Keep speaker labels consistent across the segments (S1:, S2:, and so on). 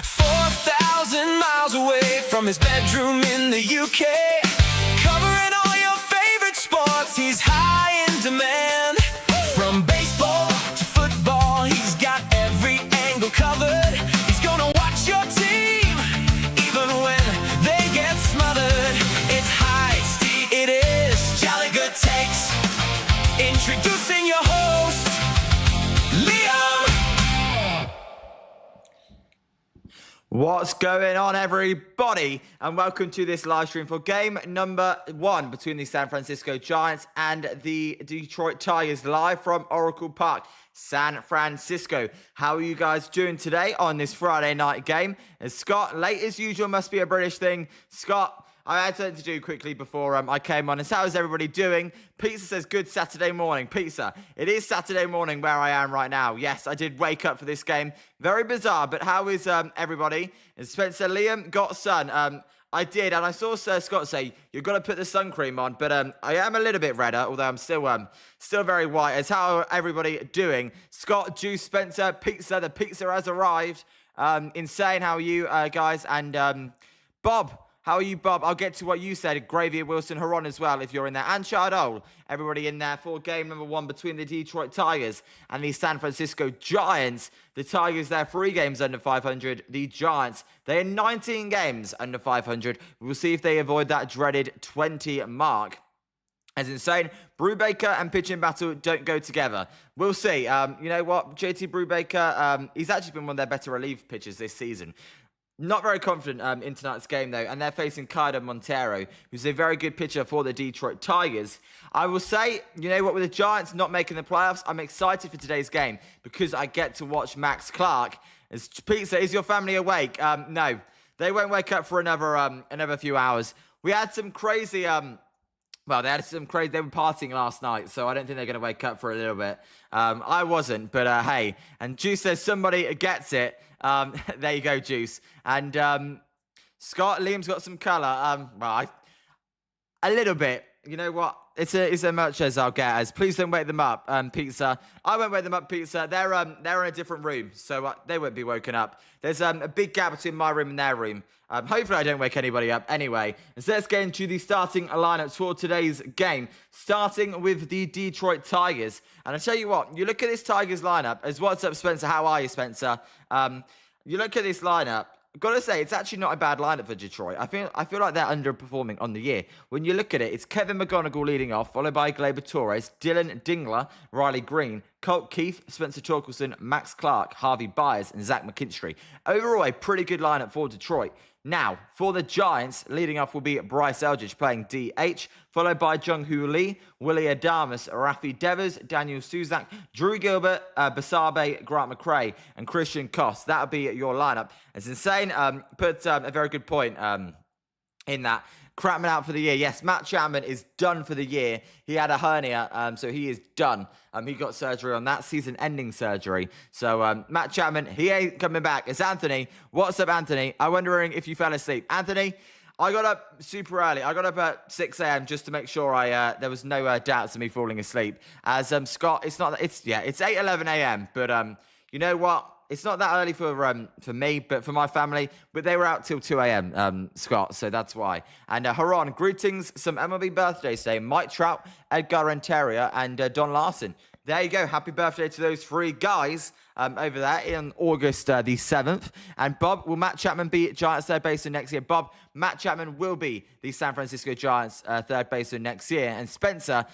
S1: 4,000 miles away from his bedroom in the UK, covering all your favorite sports, he's high in demand. From baseball to football, he's got every angle covered. He's gonna watch your team, even when they get smothered. It's Heist, it is Jolly Good Takes. Introducing your host, Liam.
S2: What's going on, everybody, and welcome to this live stream for game number 1 between the San Francisco Giants and the Detroit Tigers, live from Oracle Park, San Francisco. How are you guys doing today on this Friday night game? And Scott, late as usual, must be a British thing. Scott, I had something to do quickly before I came on. And so how is everybody doing? Pizza says, good Saturday morning. Pizza, it is Saturday morning where I am right now. Yes, I did wake up for this game. Very bizarre, but how is everybody? And Spencer, Liam, got sun. I did, and I saw Sir Scott say, you've got to put the sun cream on. But I am a little bit redder, although I'm still very white. As how are everybody doing? Scott, Juice, Spencer, Pizza, the pizza has arrived. Insane, how are you guys? And Bob. How are you, Bob? I'll get to what you said. Gravy, Wilson, Huron as well, if you're in there. And Chardole, everybody in there for game number 1 between the Detroit Tigers and the San Francisco Giants. The Tigers, they're 3 games under 500. The Giants, they are 19 games under 500. We'll see if they avoid that dreaded 20 mark. As insane, Brubaker and pitching battle don't go together. We'll see. You know what? JT Brubaker, he's actually been one of their better relief pitchers this season. Not very confident in tonight's game, though, and they're facing Kaider Montero, who's a very good pitcher for the Detroit Tigers. I will say, you know what, with the Giants not making the playoffs, I'm excited for today's game because I get to watch Max Clark. As Pizza, is your family awake? No, they won't wake up for another few hours. We had some crazy... they were partying last night, so I don't think they're going to wake up for a little bit. I wasn't, but hey. And Juice says somebody gets it. There you go, Juice. And Scott, Liam's got some colour. A little bit. You know what? It's as much as I'll get. As please don't wake them up, Pizza. I won't wake them up, Pizza. They're in a different room, so they won't be woken up. There's a big gap between my room and their room. Hopefully I don't wake anybody up anyway. So let's get into the starting lineups for today's game. Starting with the Detroit Tigers. And I tell you what, you look at this Tigers lineup. As what's up, Spencer? How are you, Spencer? You look at this lineup. I've got to say, it's actually not a bad lineup for Detroit. I feel like they're underperforming on the year. When you look at it, it's Kevin McGonigal leading off, followed by Gleyber Torres, Dylan Dingler, Riley Green, Colt Keith, Spencer Torkelson, Max Clark, Harvey Byers, and Zach McKinstry. Overall, a pretty good lineup for Detroit. Now, for the Giants, leading off will be Bryce Eldridge playing DH, followed by Jung-Hoo Lee, Willie Adames, Rafi Devers, Daniel Suzak, Drew Gilbert, Basabe, Grant McCray, and Christian Koss. That'll be your lineup. It's insane. Put a very good point in that. Crapman out for the year. Yes, Matt Chapman is done for the year. He had a hernia, so he is done. He got surgery on that, season-ending surgery. So Matt Chapman, he ain't coming back. It's Anthony. What's up, Anthony? I'm wondering if you fell asleep. Anthony, I got up super early. I got up at 6 a.m. just to make sure there was no doubts of me falling asleep. As Scott, it's 8:11 a.m. But you know what? It's not that early for me, but for my family. But they were out till 2 a.m., Scott, so that's why. And Haran, greetings, some MLB birthdays today. Mike Trout, Edgar Renteria, and Don Larson. There you go. Happy birthday to those 3 guys over there in August the 7th. And Bob, will Matt Chapman be Giants third baseman next year? Bob, Matt Chapman will be the San Francisco Giants third baseman next year. And Spencer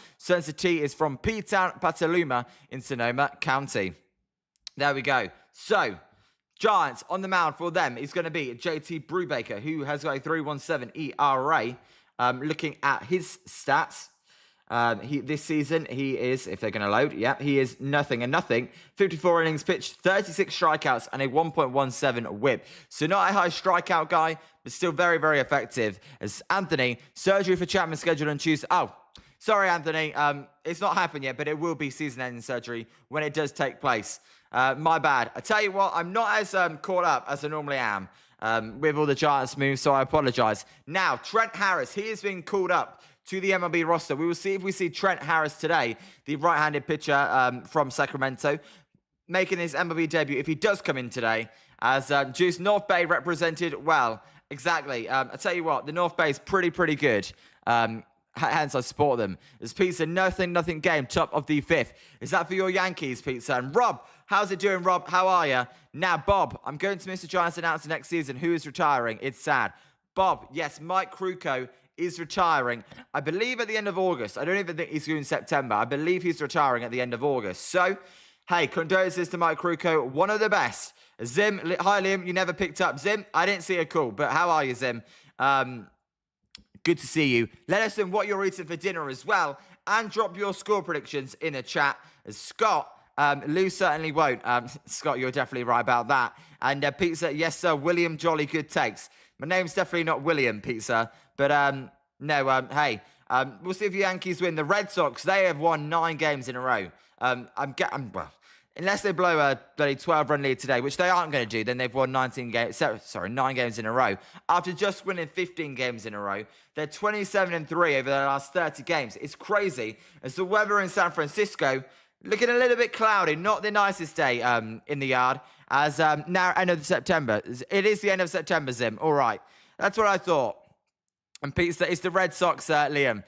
S2: T is from P-Town, Petaluma in Sonoma County. There we go. So, Giants on the mound for them is going to be JT Brubaker, who has got a 3.17 ERA. Looking at his stats, this season he is, if they're going to load, he is nothing and nothing. 54 innings pitched, 36 strikeouts, and a 1.17 whip. So not a high strikeout guy, but still very, very effective. As Anthony, surgery for Chapman scheduled on Tuesday. Oh, sorry, Anthony. It's not happened yet, but it will be season-ending surgery when it does take place. My bad. I tell you what, I'm not as caught up as I normally am with all the Giants moves, so I apologize. Now, Trent Harris, he is being called up to the MLB roster. We will see if we see Trent Harris today, the right-handed pitcher from Sacramento, making his MLB debut. If he does come in today, As Juice North Bay represented well. Exactly. I tell you what, the North Bay is pretty good. Hence, I support them. There's Pizza, nothing game, top of the 5th. Is that for your Yankees, Pizza? And Rob, how's it doing, Rob? How are you? Now, Bob, I'm going to miss the Giants announcing next season. Who is retiring? It's sad. Bob, yes, Mike Krukow is retiring, I believe, at the end of August. I don't even think he's doing September. I believe he's retiring at the end of August. So, hey, condolences to Mike Krukow, one of the best. Zim, hi, Liam, you never picked up. Zim, I didn't see a call, but how are you, Zim? Good to see you. Let us know what you're eating for dinner as well, and drop your score predictions in the chat. As Scott, Lou certainly won't. Scott, you're definitely right about that. And Pizza, yes, sir, William Jolly Good Takes. My name's definitely not William, Pizza, but no, hey, we'll see if the Yankees win. The Red Sox, they have won 9 games in a row. Well, unless they blow a bloody 12-run lead today, which they aren't going to do, then they've won 9 games in a row. After just winning 15 games in a row, they're 27-3 over their last 30 games. It's crazy. As the weather in San Francisco, looking a little bit cloudy, not the nicest day in the yard, as now end of September. It is the end of September, Zim. All right. That's what I thought. And Pizza, it's the Red Sox, Liam.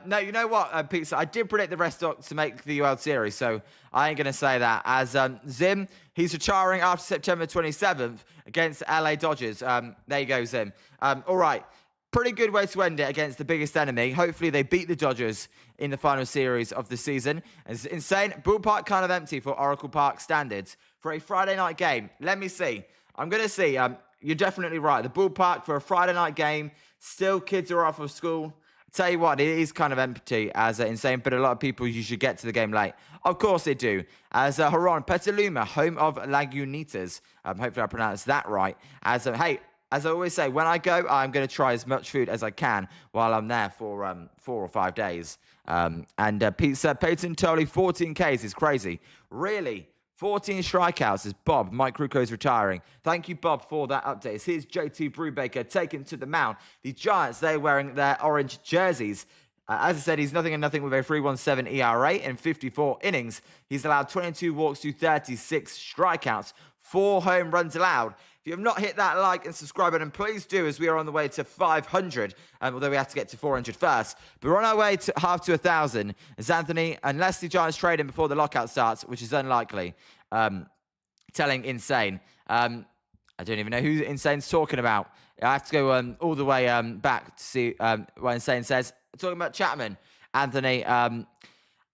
S2: No, you know what, Pizza? I did predict the Red Sox to make the World Series, so I ain't going to say that. As Zim, he's retiring after September 27th against the LA Dodgers. There you go, Zim. All right. Pretty good way to end it against the biggest enemy. Hopefully they beat the Dodgers in the final series of the season. It's insane. Ballpark kind of empty for Oracle Park standards for a Friday night game. Let me see. I'm going to see. You're definitely right. The ballpark for a Friday night game, still kids are off of school. Tell you what, it is kind of empty as insane, but a lot of people usually get to the game late. Of course they do. As Haran, Petaluma, home of Lagunitas. Hopefully I pronounced that right. As hey, as I always say, when I go, I'm going to try as much food as I can while I'm there for 4 or 5 days. Pizza, Peyton Tolley, 14 Ks is crazy. Really? 14 strikeouts as Bob, Mike Krukow is retiring. Thank you, Bob, for that update. Here's JT Brubaker taken to the mound. The Giants, they're wearing their orange jerseys. As I said, he's nothing with a 3.17 ERA in 54 innings. He's allowed 22 walks to 36 strikeouts, 4 home runs allowed. If you have not hit that like and subscribe button, please do, as we are on the way to 500, although we have to get to 400 first. But we're on our way to half to 1,000. As Anthony, unless the Giants trade him before the lockout starts, which is unlikely, telling Insane. I don't even know who Insane's talking about. I have to go all the way back to see what Insane says. Talking about Chapman, Anthony.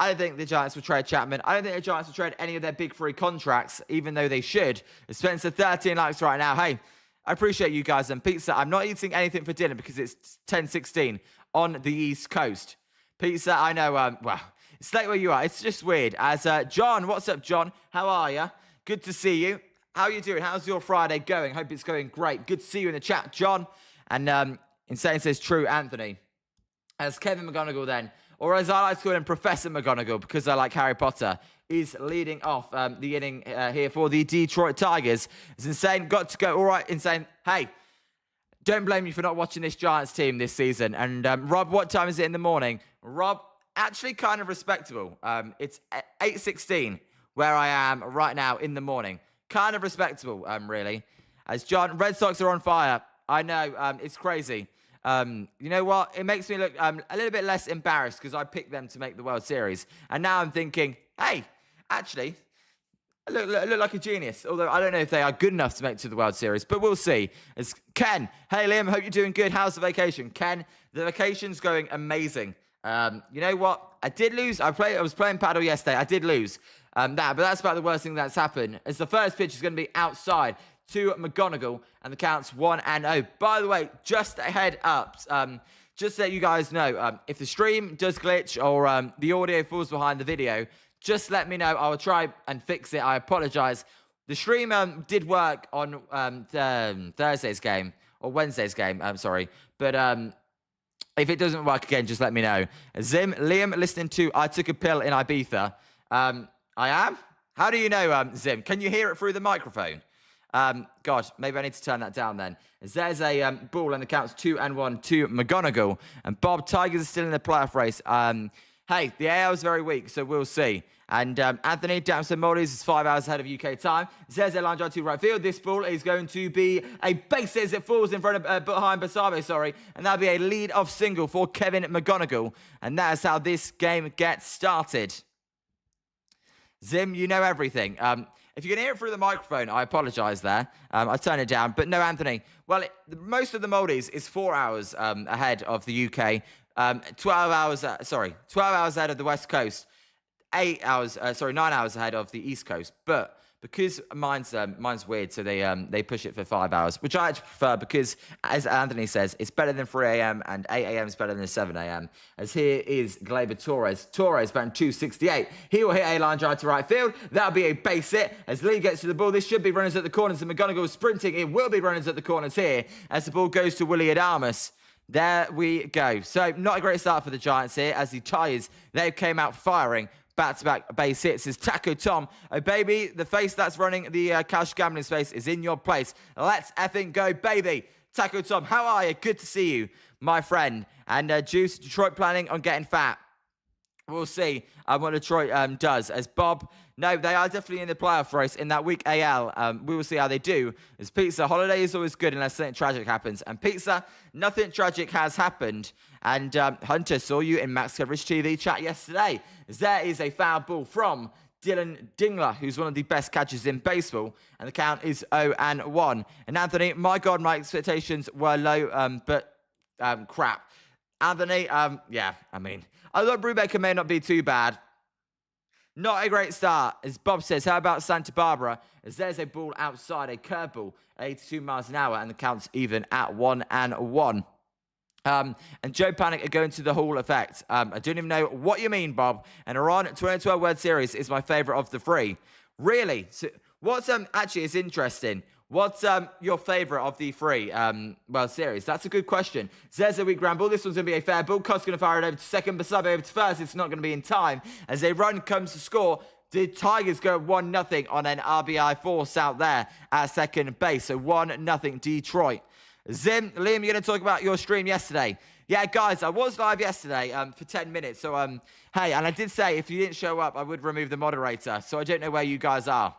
S2: I don't think the Giants will trade Chapman. I don't think the Giants will trade any of their big 3 contracts, even though they should. Spencer, 13 likes right now. Hey, I appreciate you guys. And Pizza, I'm not eating anything for dinner because it's 10:16 on the East Coast. Pizza, I know, well, it's late where you are. It's just weird. As John, what's up, John? How are you? Good to see you. How are you doing? How's your Friday going? Hope it's going great. Good to see you in the chat, John. And Insane says true, Anthony. As Kevin McGonagall then, or as I like to call him, Professor McGonagall, because I like Harry Potter, is leading off the inning here for the Detroit Tigers. It's Insane. Got to go. All right, Insane. Hey, don't blame me for not watching this Giants team this season. And Rob, what time is it in the morning? Rob, actually kind of respectable. It's 8:16 where I am right now in the morning. Kind of respectable, really. As John, Red Sox are on fire. I know, it's crazy. You know what? It makes me look a little bit less embarrassed because I picked them to make the World Series. And now I'm thinking, hey, actually, I look like a genius. Although I don't know if they are good enough to make it to the World Series, but we'll see. It's Ken. Hey, Liam, hope you're doing good. How's the vacation? Ken, the vacation's going amazing. You know what? I did lose. I was playing paddle yesterday. I did lose but that's about the worst thing that's happened. As the first pitch is going to be outside to McGonagall, and the count's 1-0. By the way, just a head up, just so you guys know, if the stream does glitch or the audio falls behind the video, just let me know. I will try and fix it. I apologize. The stream did work on Thursday's game, or Wednesday's game, I'm sorry. But if it doesn't work again, just let me know. Liam listening to I Took a Pill in Ibiza. I am? How do you know, Zim? Can you hear it through the microphone? God, maybe I need to turn that down then. As there's a ball and the count's 2-1 to McGonagall. And Bob, Tigers are still in the playoff race. hey, the AL is very weak, so we'll see. And Anthony Damson Moldies is 5 hours ahead of UK time. Says a line drive to right field. This ball is going to be a base as it falls in front of behind Basabe, sorry. And that'll be a lead-off single for Kevin McGonigal. And that is how this game gets started. Zim, you know everything. If you can hear it through the microphone, I apologise there. I turn it down. But no, Anthony. Well, most of the Moldies is 4 hours ahead of the UK. 12 hours ahead of the West Coast. 9 hours ahead of the East Coast. But because mine's weird, so they push it for 5 hours, which I actually prefer because, as Anthony says, it's better than 3 a.m. and 8 a.m. is better than 7 a.m. As here is Gleyber Torres. Torres batting 268. He will hit a line drive to right field. That'll be a base hit. As Lee gets to the ball, this should be runners at the corners, and McGonigal is sprinting. It will be runners at the corners here as the ball goes to Willie Adames. There we go. So not a great start for the Giants here as the Tigers, they came out firing. Back-to-back base hits is Taco Tom. Oh, baby, the face that's running the cash gambling space is in your place. Let's effing go, baby. Taco Tom, how are you? Good to see you, my friend. And Juice, Detroit planning on getting fat. We'll see what Detroit does. As Bob, no, they are definitely in the playoff race in that week AL. We will see how they do. As Pizza, holiday is always good unless something tragic happens. And Pizza, nothing tragic has happened. And Hunter, saw you in Max Coverage TV chat yesterday. As there is a foul ball from Dylan Dingler, who's one of the best catchers in baseball. And the count is 0-1. And Anthony, my God, my expectations were low, but crap. Anthony, yeah, I mean, I thought Brubaker may not be too bad. Not a great start. As Bob says, how about Santa Barbara? As there's a ball outside, a curveball, 82 miles an hour, and the count's even at 1-1. And Joe Panic are going to the Hall effect. I don't even know what you mean, Bob. And Iran 2012 World Series is my favourite of the three. Really? So what's actually is interesting. What's your favourite of the three World Series? That's a good question. There's a weak ground ball. This one's going to be a fair ball. Cott's going to fire it over to second. Basabe over to first. It's not going to be in time. As a run comes to score, the Tigers go 1-0 on an RBI force out there at second base. So 1-0 Detroit. Zim, Liam, you're going to talk about your stream yesterday. Yeah, guys, I was live yesterday for 10 minutes. So, hey, and I did say if you didn't show up, I would remove the moderator. So I don't know where you guys are.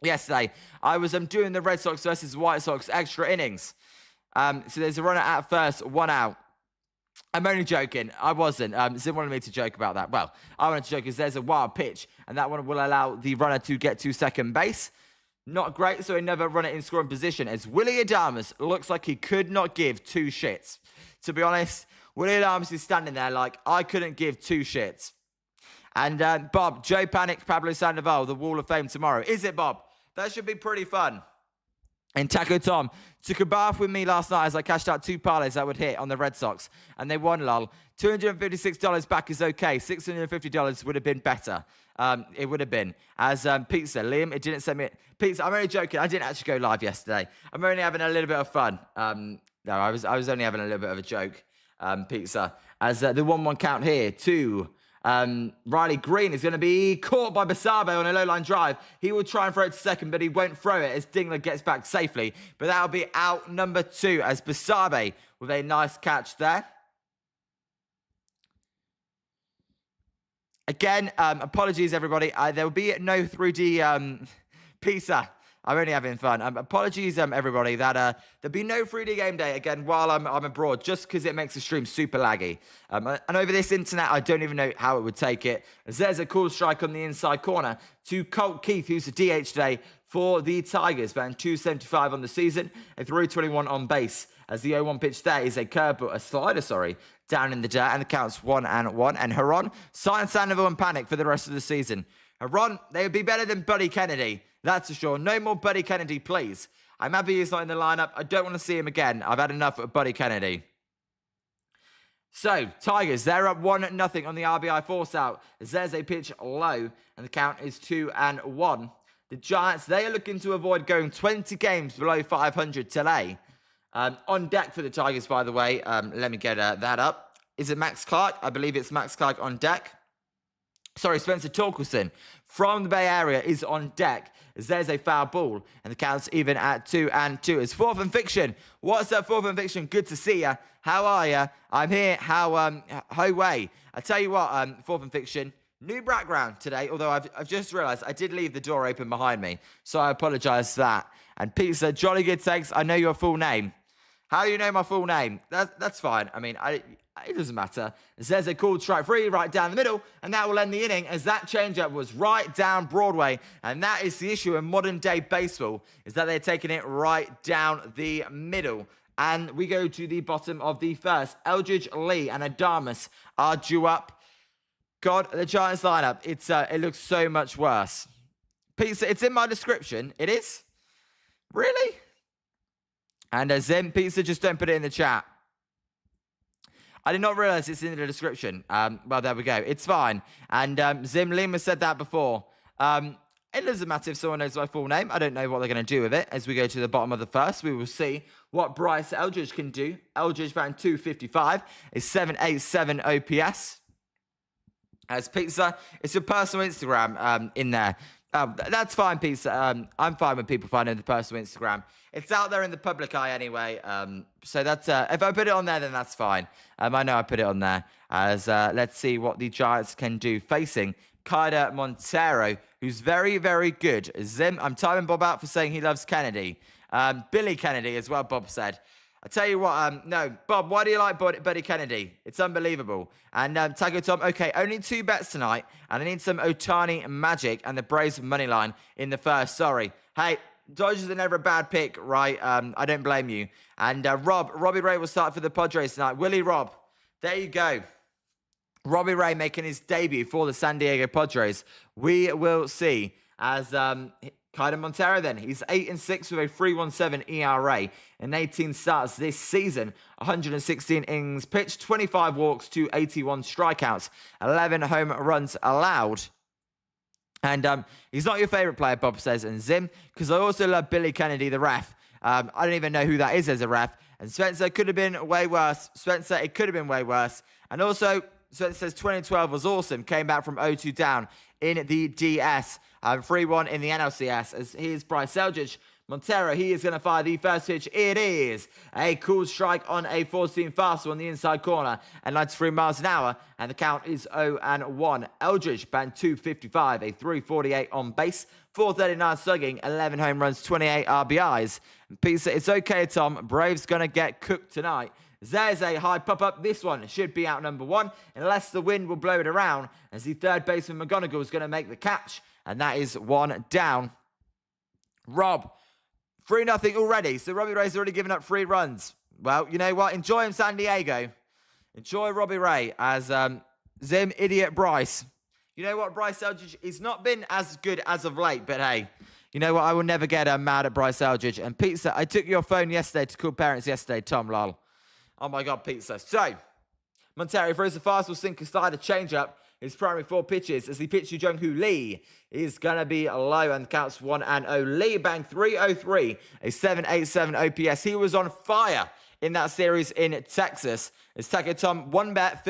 S2: Yesterday, I was doing the Red Sox versus White Sox extra innings. So there's a runner at first, 1 out. I'm only joking. I wasn't. Zim wanted me to joke about that. Well, I wanted to joke because there's a wild pitch, and that one will allow the runner to get to second base. Not great, so another runner in scoring position as Willie Adames looks like he could not give two shits. To be honest, Willie Adames is standing there like, I couldn't give two shits. And Bob, Joe Panic, Pablo Sandoval, the Wall of Fame tomorrow. Is it, Bob? That should be pretty fun. And Taco Tom took a bath with me last night as I cashed out 2 parlays that would hit on the Red Sox. And they won, lol. $256 back is okay. $650 would have been better. It would have been. As Pizza, Liam, it didn't send me... Pizza, I'm only joking. I didn't actually go live yesterday. I'm only having a little bit of fun. No, I was only having a little bit of a joke, Pizza. As the 1-1 count here to... Riley Green is going to be caught by Basabe on a low line drive. He will try and throw it to second, but he won't throw it as Dingler gets back safely. But that'll be out number 2 as Basabe with a nice catch there. Again, apologies, everybody. There will be no 3D pizza. I'm only having fun. Apologies, everybody, that there'll be no 3D game day again while I'm abroad, just because it makes the stream super laggy. And over this internet, I don't even know how it would take it. As there's a cool strike on the inside corner to Colt Keith, who's a DH today for the Tigers, batting 275 on the season, a 321 on base. As the 0-1 pitch there is a curveball, a slider, down in the dirt, and the count's 1-1. And Heron, sign Sandoval and Panic for the rest of the season. Heron, they would be better than Buddy Kennedy. That's for sure. No more Buddy Kennedy, please. I'm happy he's not in the lineup. I don't want to see him again. I've had enough of Buddy Kennedy. So, Tigers, they're up 1-0 on the RBI force out. As there's a pitch low, and the count is 2-1. The Giants, they are looking to avoid going 20 games below 500 today. On deck for the Tigers, by the way. Let me get that up. Is it Max Clark? I believe it's Max Clark on deck. Spencer Torkelson from the Bay Area is on deck as there's a foul ball and the count's even at 2-2. It's Fourth and Fiction. What's up, Fourth and Fiction? Good to see ya. How are ya? I'm here. Ho way. I tell you what, Fourth and Fiction, new background today, although I've just realised I did leave the door open behind me, so I apologise for that. And Pizza, Jolly Good Takes, I know your full name. How do you know my full name? That's fine. I mean, it doesn't matter. There's a called strike free right down the middle, and that will end the inning as that changeup was right down Broadway. And that is the issue in modern day baseball, is that they're taking it right down the middle. And we go to the bottom of the first. Eldridge, Lee, and Adamas are due up. God, the Giants lineup, it looks so much worse. Pizza, it's in my description. It is? Really? And Zim, Pizza, just don't put it in the chat. I did not realize it's in the description. Well, there we go. It's fine. And Zim Lima said that before. It doesn't matter if someone knows my full name. I don't know what they're going to do with it. As we go to the bottom of the first, we will see what Bryce Eldridge can do. Eldridge batting 255 is 787 OPS. As Pizza, it's your personal Instagram in there. That's fine, Pizza. I'm fine with people finding the personal Instagram. It's out there in the public eye anyway. So that's if I put it on there, then that's fine. I know I put it on there. As let's see what the Giants can do facing Kaida Montero, who's very, very good. Zim, I'm timing Bob out for saying he loves Kennedy. Billy Kennedy as well, Bob said. I tell you what, no, Bob, why do you like Buddy Kennedy? It's unbelievable. And Taco Tom, okay, only 2 bets tonight, and I need some Otani magic and the Braves money line in the first. Sorry. Hey, Dodgers are never a bad pick, right? I don't blame you. And Robbie Ray will start for the Padres tonight. Willie Robb, there you go. Robbie Ray making his debut for the San Diego Padres. We will see as Kaida Montero then. He's 8-6 with a 3.17 ERA in 18 starts this season. 116 innings pitched, 25 walks to 81 strikeouts, 11 home runs allowed. And he's not your favorite player, Bob says, and Zim, because I also love Billy Kennedy, the ref. I don't even know who that is as a ref. And Spencer could have been way worse. Spencer, it could have been way worse. And also, Spencer says 2012 was awesome. Came back from 0-2 down in the DS. 3-1 in the NLCS. As here's Bryce Eldridge. Montero, he is going to fire the first pitch. It is a cool strike on a 4-seam fastball on the inside corner at 93 miles an hour. And the count is 0-1. Eldridge batting 255, a 348 on base, 439 slugging, 11 home runs, 28 RBIs. Pizza, it's okay, Tom. Braves going to get cooked tonight. There's a high pop-up. This one should be out number 1, unless the wind will blow it around, as the third baseman McGonigal is going to make the catch. And that is 1 down. Rob, 3-0 already. So Robbie Ray's already given up 3 runs. Well, you know what? Enjoy him, San Diego. Enjoy Robbie Ray as Zim, idiot Bryce. You know what? Bryce Eldridge, he's not been as good as of late, but hey, you know what? I will never get mad at Bryce Eldridge. And Pizza, I took your phone yesterday to call parents yesterday, Tom lol. Oh my God, Pizza. So, Montero throws the fastball sinker slider changeup. His primary 4 pitches as he pitch to Jung-Hoo Lee is going to be low and counts 1-0. Lee bang 303, a 787 OPS. He was on fire in that series in Texas. It's Taco Tom, 1 bet.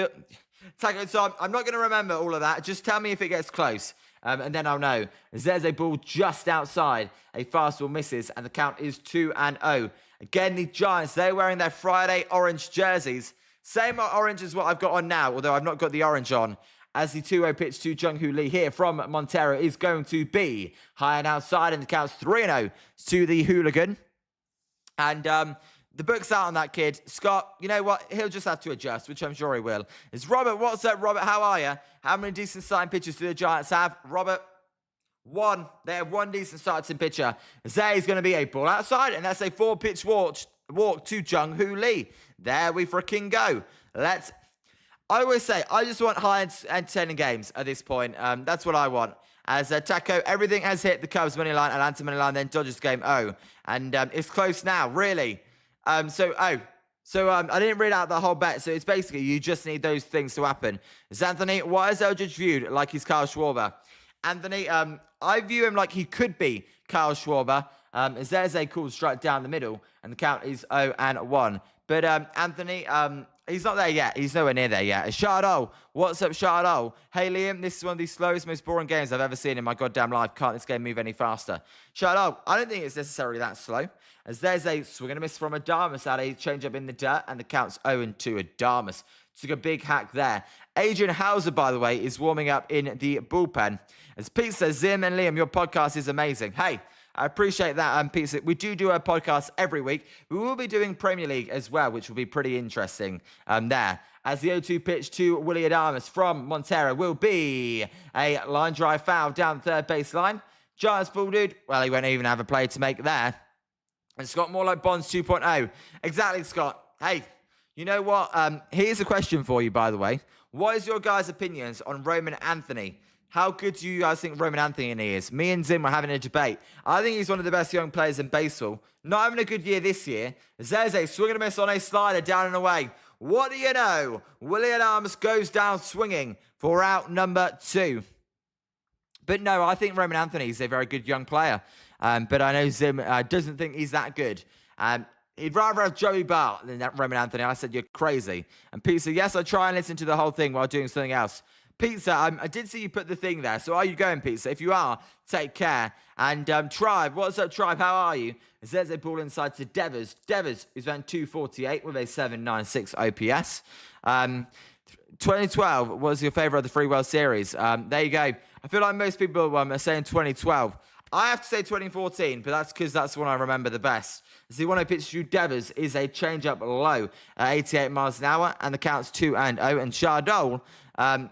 S2: Taco Tom, I'm not going to remember all of that. Just tell me if it gets close. And then I'll know. There's a ball just outside. A fastball misses, and the count is 2-0. Again, the Giants, they're wearing their Friday orange jerseys. Same orange as what I've got on now, although I've not got the orange on. As the 2-0 pitch to Jung-Hoo Lee here from Montero is going to be high and outside, and the count's 3-0 to the hooligan. And the book's out on that kid. Scott, you know what? He'll just have to adjust, which I'm sure he will. It's Robert. What's up, Robert? How are you? How many decent starting pitchers do the Giants have? Robert, 1. They have 1 decent starting pitcher. There is going to be a ball outside, and that's a 4-pitch walk to Jung-Hoo Lee. There we freaking go. I always say, I just want high entertaining games at this point. That's what I want. As Taco, everything has hit the Cubs money line, Atlanta money line, then Dodgers game. And it's close now, really. I didn't read out the whole bet. So it's basically, you just need those things to happen. Is Anthony, why is Eldridge viewed like he's Kyle Schwarber? Anthony, I view him like he could be Kyle Schwarber. As there's a cool strike down the middle, and the count is 0-1. But Anthony, He's not there yet. He's nowhere near there yet. Shardol. What's up, Shardol? Hey, Liam. This is one of the slowest, most boring games I've ever seen in my goddamn life. Can't this game move any faster? Shardol, I don't think it's necessarily that slow. As there's a swing and a miss from Adamus at a change-up in the dirt, and the count's 0-2 Adamus. Took a big hack there. Adrian Hauser, by the way, is warming up in the bullpen. As Pete says, Zim and Liam, your podcast is amazing. Hey, I appreciate that, Pete. We do a podcast every week. We will be doing Premier League as well, which will be pretty interesting there. As the 0-2 pitch to Willie Adamus from Montero will be a line drive foul down the third baseline. Giants full dude. Well, he won't even have a play to make there. And Scott, more like Bonds 2.0. Exactly, Scott. Hey, you know what? Here's a question for you, by the way. What is your guys' opinions on Roman Anthony? How good do you guys think Roman Anthony is? Me and Zim were having a debate. I think he's one of the best young players in baseball. Not having a good year this year. Zeze swinging a miss on a slider down and away. What do you know? Willie Adamus goes down swinging for out number 2. But no, I think Roman Anthony is a very good young player. But I know Zim doesn't think he's that good. He'd rather have Joey Bart than that Roman Anthony. I said, you're crazy. And Pete said, yes, I try and listen to the whole thing while doing something else. Pizza, I did see you put the thing there. So are you going, Pizza? If you are, take care. And Tribe, what's up, Tribe? How are you? There's a ball inside to Devers. Devers is around 248 with a 796 OPS. 2012 was your favorite of the 3 World Series. There you go. I feel like most people are saying 2012. I have to say 2014, but that's because that's the one I remember the best. The one I pitched to Devers is a change-up low at 88 miles an hour, and the count's 2-0. And Chardol,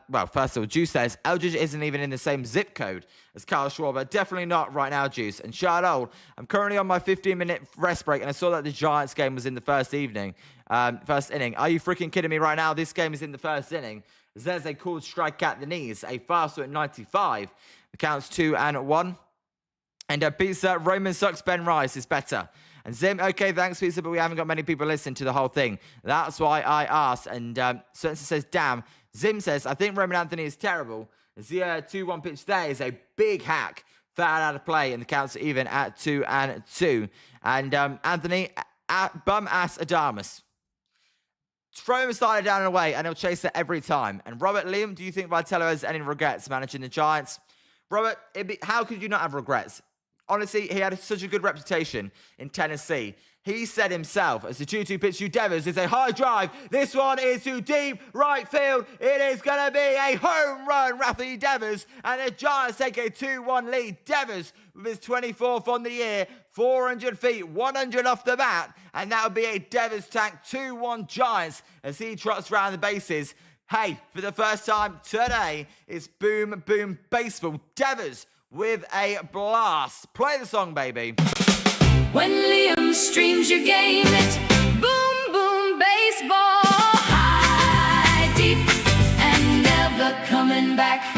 S2: well, first of all, Juice says Eldridge isn't even in the same zip code as Kyle Schwarber. Definitely not right now, Juice. And Chardol, I'm currently on my 15-minute rest break, and I saw that the Giants game was in the first inning. Are you freaking kidding me right now? This game is in the first inning. There's a called strike at the knees, a fastball at 95. The count's 2-1. And Pizza, Roman sucks, Ben Rice is better. And Zim, okay, thanks, Pizza, but we haven't got many people listening to the whole thing. That's why I asked. And Spencer says, damn. Zim says, I think Roman Anthony is terrible. The 2-1 pitch there is a big hack. Foul out of play, and the count's even at 2-2. And Anthony, bum-ass Adamus. Throw him a slider down and away, and he'll chase it every time. And Robert, Liam, do you think Vitello has any regrets managing the Giants? Robert, how could you not have regrets? Honestly, he had such a good reputation in Tennessee. He said himself, as the 2-2 pitch to Devers is a high drive. This one is to deep right field. It is going to be a home run, Rafi Devers. And the Giants take a 2-1 lead. Devers with his 24th on the year, 400 feet, 100 off the bat. And that would be a Devers tank 2-1 Giants as he trots around the bases. Hey, for the first time today, it's boom, boom, baseball. Devers with a blast. Play the song, baby.
S3: When Liam streams your game, it's boom, boom, baseball. High, deep, and never coming back.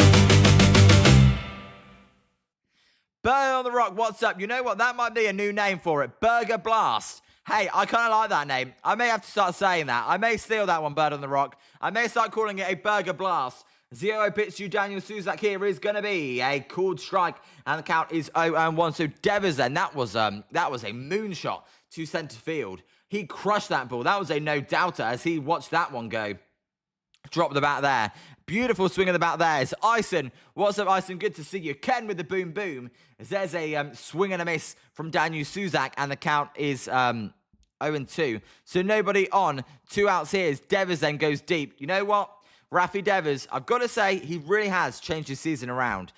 S2: Burger on the Rock, what's up? You know what? That might be a new name for it. Burger Blast. Hey, I kind of like that name. I may have to start saying that. I may steal that one, Bird on the Rock. I may start calling it a Burger Blast. 0 pitch to Daniel Suzak here is going to be a called strike, and the count is 0-1. So Devers then, that was a moonshot to centre field. He crushed that ball. That was a no-doubter as he watched that one go. Drop the bat there. Beautiful swing of the bat there. It's Ison. What's up, Ison? Good to see you. Ken with the boom boom. As there's a swing and a miss from Daniel Suzak, and the count is 0-2. So nobody on. 2 outs here as Devers then goes deep. You know what? Rafi Devers, I've got to say, he really has changed his season around.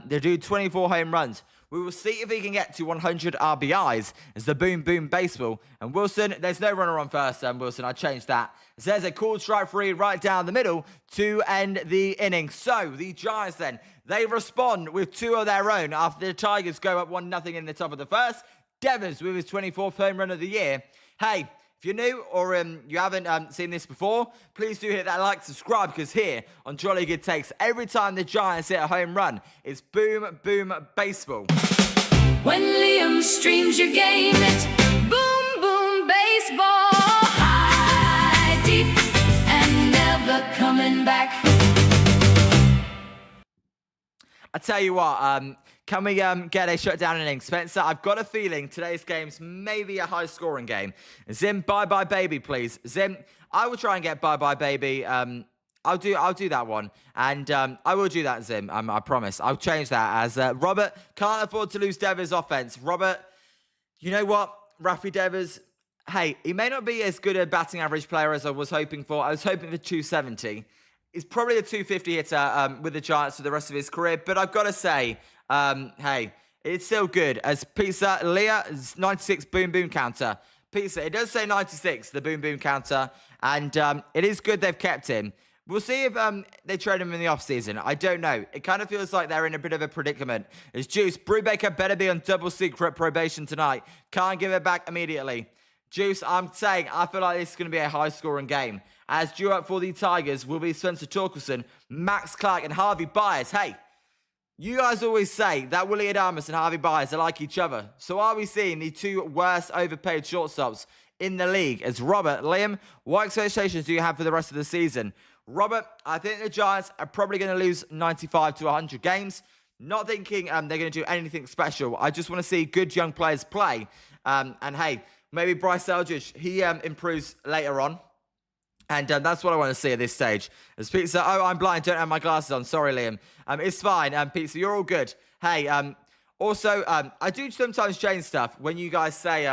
S2: They do 24 home runs. We will see if he can get to 100 RBIs as the boom, boom baseball. And Wilson, there's no runner on first, Wilson. I changed that. So there's a called strike free right down the middle to end the inning. So the Giants then, they respond with 2 of their own after the Tigers go up 1-0 in the top of the first. Devers with his 24th home run of the year. Hey, if you're new or you haven't seen this before, please do hit that like, subscribe, because here on Jolly Good Takes, every time the Giants hit a home run, it's boom, boom, baseball.
S3: When Liam streams your game, it's boom, boom, baseball. High, deep, and never coming back.
S2: I tell you what, can we get a shutdown inning? Spencer, I've got a feeling today's game's maybe a high-scoring game. Zim, bye-bye baby, please. Zim, I will try and get bye-bye baby. I'll do that one. And I will do that, Zim. I promise. I'll change that as Robert can't afford to lose Devers' offense. Robert, you know what? Rafi Devers, hey, he may not be as good a batting average player as I was hoping for. I was hoping for 270. He's probably a 250 hitter with the Giants for the rest of his career. But I've got to say, hey, it's still good. As Pizza, Leah, 96 boom boom counter. Pizza, it does say 96, the boom boom counter. And it is good they've kept him. We'll see if they trade him in the offseason. I don't know. It kind of feels like they're in a bit of a predicament. As Juice, Brubaker better be on double secret probation tonight. Can't give it back immediately. Juice, I'm saying I feel like this is going to be a high-scoring game. As due up for the Tigers will be Spencer Torkelson, Max Clark, and Harvey Byers. Hey, you guys always say that Willie Adames and Harvey Byers are like each other. So are we seeing the two worst overpaid shortstops in the league? As Robert, Liam, what expectations do you have for the rest of the season? Robert, I think the Giants are probably going to lose 95 to 100 games. Not thinking they're going to do anything special. I just want to see good young players play. And hey, maybe Bryce Eldridge, he improves later on. And that's what I want to see at this stage. As Pizza, oh, I'm blind, don't have my glasses on. Sorry, Liam. It's fine. Pizza, you're all good. Hey, also, I do sometimes change stuff when you guys say...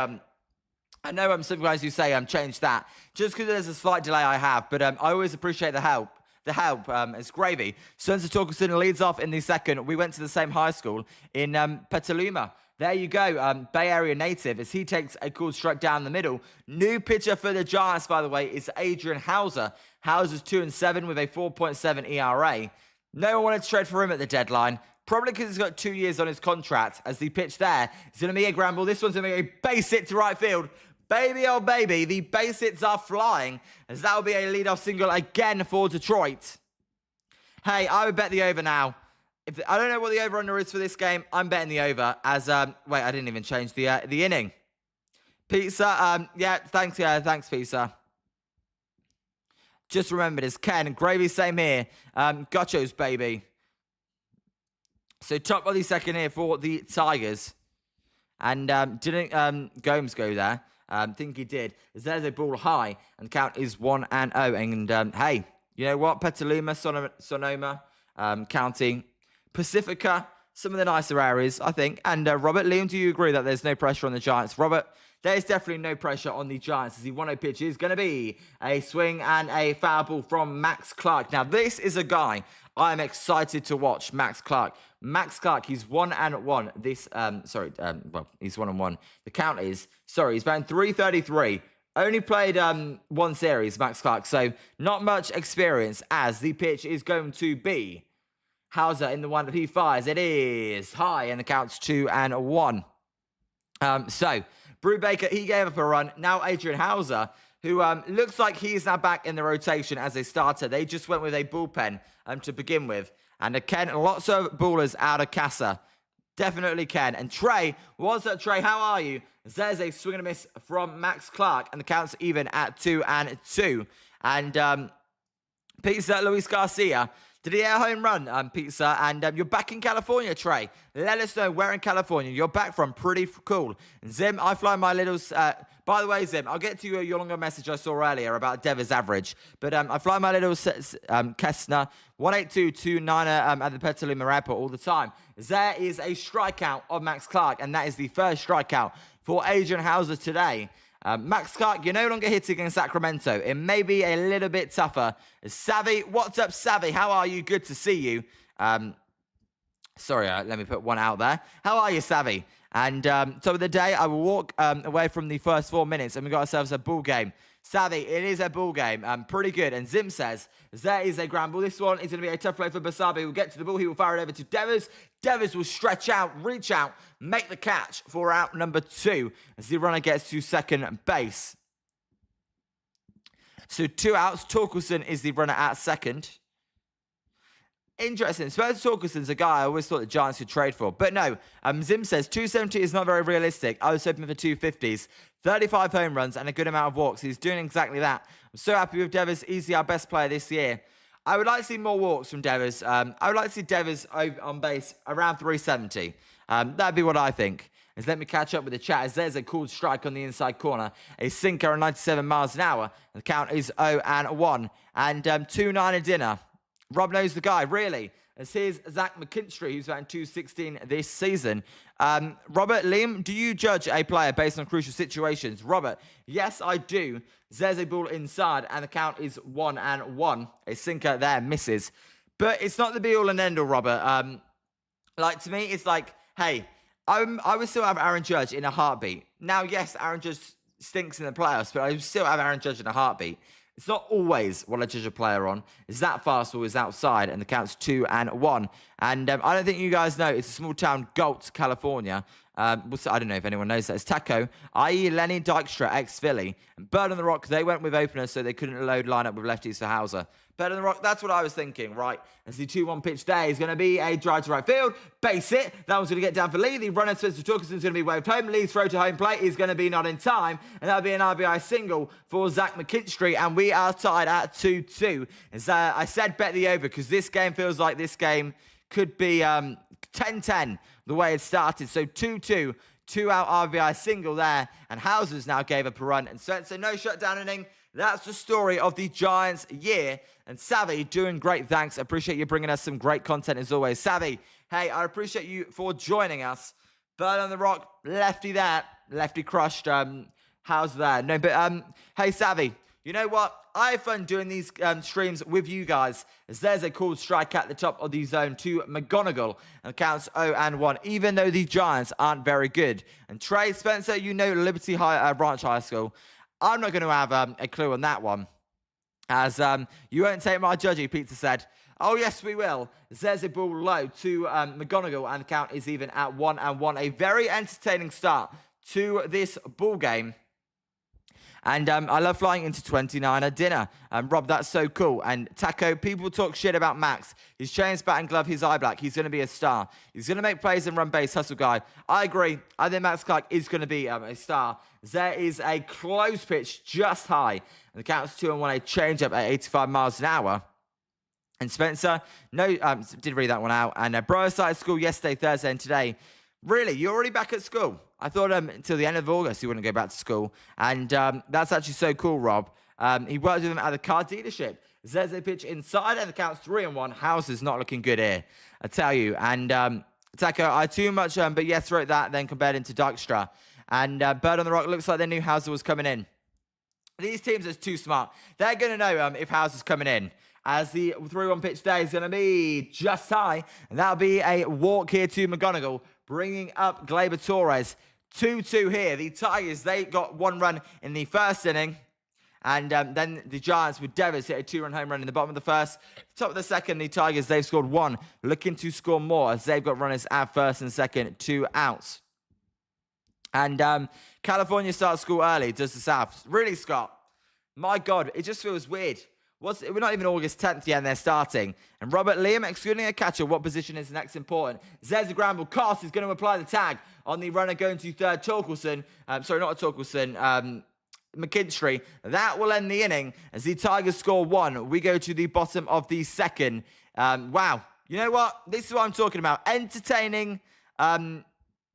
S2: I know some guys who say change that just because there's a slight delay I have, but I always appreciate the help. It's gravy. Spencer Torkelson leads off in the second. We went to the same high school in Petaluma. There you go, Bay Area native, as he takes a cool strike down the middle. New pitcher for the Giants, by the way, is Adrian Hauser. Hauser's 2-7 with a 4.7 ERA. No one wanted to trade for him at the deadline. Probably because he's got 2 years on his contract. As the pitch there is going to be a ground ball. This one's going to be a base hit to right field. Baby, oh baby, the base hits are flying, as that will be a leadoff single again for Detroit. Hey, I would bet the over now. I don't know what the over-under is for this game. I'm betting the over as, wait, I didn't even change the inning. Pizza, yeah, thanks, Pizza. Just remembered, it's Ken. Gravy, same here. Gotchos, baby. So top of the second here for the Tigers. And didn't Gomes go there? Think he did. As there's a ball high, and the count is 1-0. And hey, you know what? Petaluma, Sonoma County, Pacifica, some of the nicer areas, I think. And Robert, Liam, do you agree that there's no pressure on the Giants? Robert, there's definitely no pressure on the Giants, as the 1-0 pitch is going to be a swing and a foul ball from Max Clark. Now, this is a guy I'm excited to watch, Max Clark. Max Clark, he's 1-1. This, well, he's 1-1. The count is, he's batting 333. Only played one series, Max Clark. So not much experience, as the pitch is going to be Hauser in the one that he fires. It is high, and the count's 2-1. So Brubaker, he gave up a run. Now Adrian Hauser, who looks like he's now back in the rotation as a starter. They just went with a bullpen to begin with. And Ken, lots of ballers out of Casa. Definitely Ken. And Trey, what's up, Trey? How are you? There's a swing and a miss from Max Clark, and the count's even at 2-2. And Pizza, Luis Garcia, did he hit a home run, Pizza? And you're back in California, Trey. Let us know where in California you're back from. Pretty cool. And Zim, I fly my little... by the way, Zim, I'll get to your longer message I saw earlier about Devers' average. But I fly my little Kessner 18229 at the Petaluma Airport all the time. There is a strikeout of Max Clark, and that is the first strikeout for Adrian Hauser today. Max Clark, you're no longer hitting in Sacramento. It may be a little bit tougher. Savvy, what's up, Savvy? How are you? Good to see you. Sorry, let me put one out there. How are you, Savvy? And top of the day, I will walk away from the first 4 minutes, and we got ourselves a ball game. Savvy, it is a ball game. Pretty good. And Zim says, there is a ground ball. This one is going to be a tough play for Basabe. He will get to the ball. He will fire it over to Devers. Devers will stretch out, reach out, make the catch for out number 2 as the runner gets to second base. So 2 outs. Torkelson is the runner at second. Interesting. Spencer Torkelson's a guy I always thought the Giants could trade for. But no, Zim says 270 is not very realistic. I was hoping for 250s. 35 home runs and a good amount of walks. He's doing exactly that. I'm so happy with Devers. Easily our best player this year. I would like to see more walks from Devers. I would like to see Devers on base around 370. That'd be what I think. As let me catch up with the chat, as there's a cool strike on the inside corner. A sinker at 97 miles an hour. The count is 0-1. And 2-9 a dinner. Rob knows the guy, really. As here's Zach McKinstry, who's batting 216 this season. Robert, Liam, do you judge a player based on crucial situations? Robert, yes, I do. There's a ball inside, and the count is 1-1. A sinker there misses. But it's not the be-all and end-all, Robert. Like, to me, it's like, hey, I would still have Aaron Judge in a heartbeat. Now, yes, Aaron Judge stinks in the playoffs, but I would still have Aaron Judge in a heartbeat. It's not always what I judge a player on. Is that fastball is outside, and the count's 2-1. And I don't think you guys know, it's a small town, Galt, California. I don't know if anyone knows that. It's Taco, i.e. Lenny Dykstra, ex-Philly. And Bird on the Rock, they went with openers, so they couldn't load lineup with lefties for Hauser. Bird on the Rock, that's what I was thinking, right? As the 2-1 pitch there is going to be a drive to right field. Base it. That one's going to get down for Lee. The runner, Spencer Torkelson's going to be waved home. Lee's throw to home plate is going to be not in time. And that'll be an RBI single for Zach McKinstry. And we are tied at 2-2. As I said, bet the over, because this game feels like this game could be 10-10 the way it started. So 2-2, 2-out RBI single there. And Hauser's now gave up a run. And Spencer, no shutdown inning. That's the story of the Giants' year. And Savvy, doing great. Thanks. I appreciate you bringing us some great content as always. Savvy, hey, I appreciate you for joining us. Bird on the Rock, lefty there. Lefty crushed. How's that? No, but hey, Savvy, you know what? I have fun doing these streams with you guys, as there's a cool strike at the top of the zone to McGonigal, and counts 0-1, even though the Giants aren't very good. And Trey Spencer, you know Liberty Branch High School. I'm not going to have a clue on that one, as you won't take my judgy, Pizza said. Oh, yes, we will. There's a ball low to McGonigal, and the count is even at 1-1. A very entertaining start to this ball game. And I love flying into 29 at dinner. Rob, that's so cool. And Taco, people talk shit about Max. He's changed bat and glove, his eye black. He's going to be a star. He's going to make plays and run base, hustle guy. I agree. I think Max Clark is going to be a star. There is a close pitch just high. And the count's 2-1, a change up at 85 miles an hour. And Spencer, no, did read that one out. And Bro started school yesterday, Thursday, and today. Really, you're already back at school? I thought until the end of August he wouldn't go back to school. And that's actually so cool, Rob. He worked with him at the car dealership. There's a pitch inside, and the count's 3-1. Hauser's not looking good here, I tell you. And Taco, I too much, but yes, wrote that, then compared him to Dykstra. And Bird on the Rock, looks like they knew Hauser was coming in. These teams are too smart. They're going to know if Hauser's coming in. As the 3-1 pitch there is going to be just high. And that'll be a walk here to McGonigal, bringing up Gleyber Torres. 2-2 here. The Tigers, they got one run in the first inning. And then the Giants with Devers hit a 2-run home run in the bottom of the first. Top of the second, the Tigers, they've scored one. Looking to score more as they've got runners at first and second, 2 outs. And California starts school early, does the South. Really, Scott? My God, it just feels weird. We're not even August 10th yet and they're starting. And Robert Liam, excluding a catcher, what position is next important? There's a ground ball. Cost is going to apply the tag on the runner going to third, Torkelson. Sorry, not a Torkelson. McKinstry. That will end the inning as the Tigers score one. We go to the bottom of the second. Wow. You know what? This is what I'm talking about. Entertaining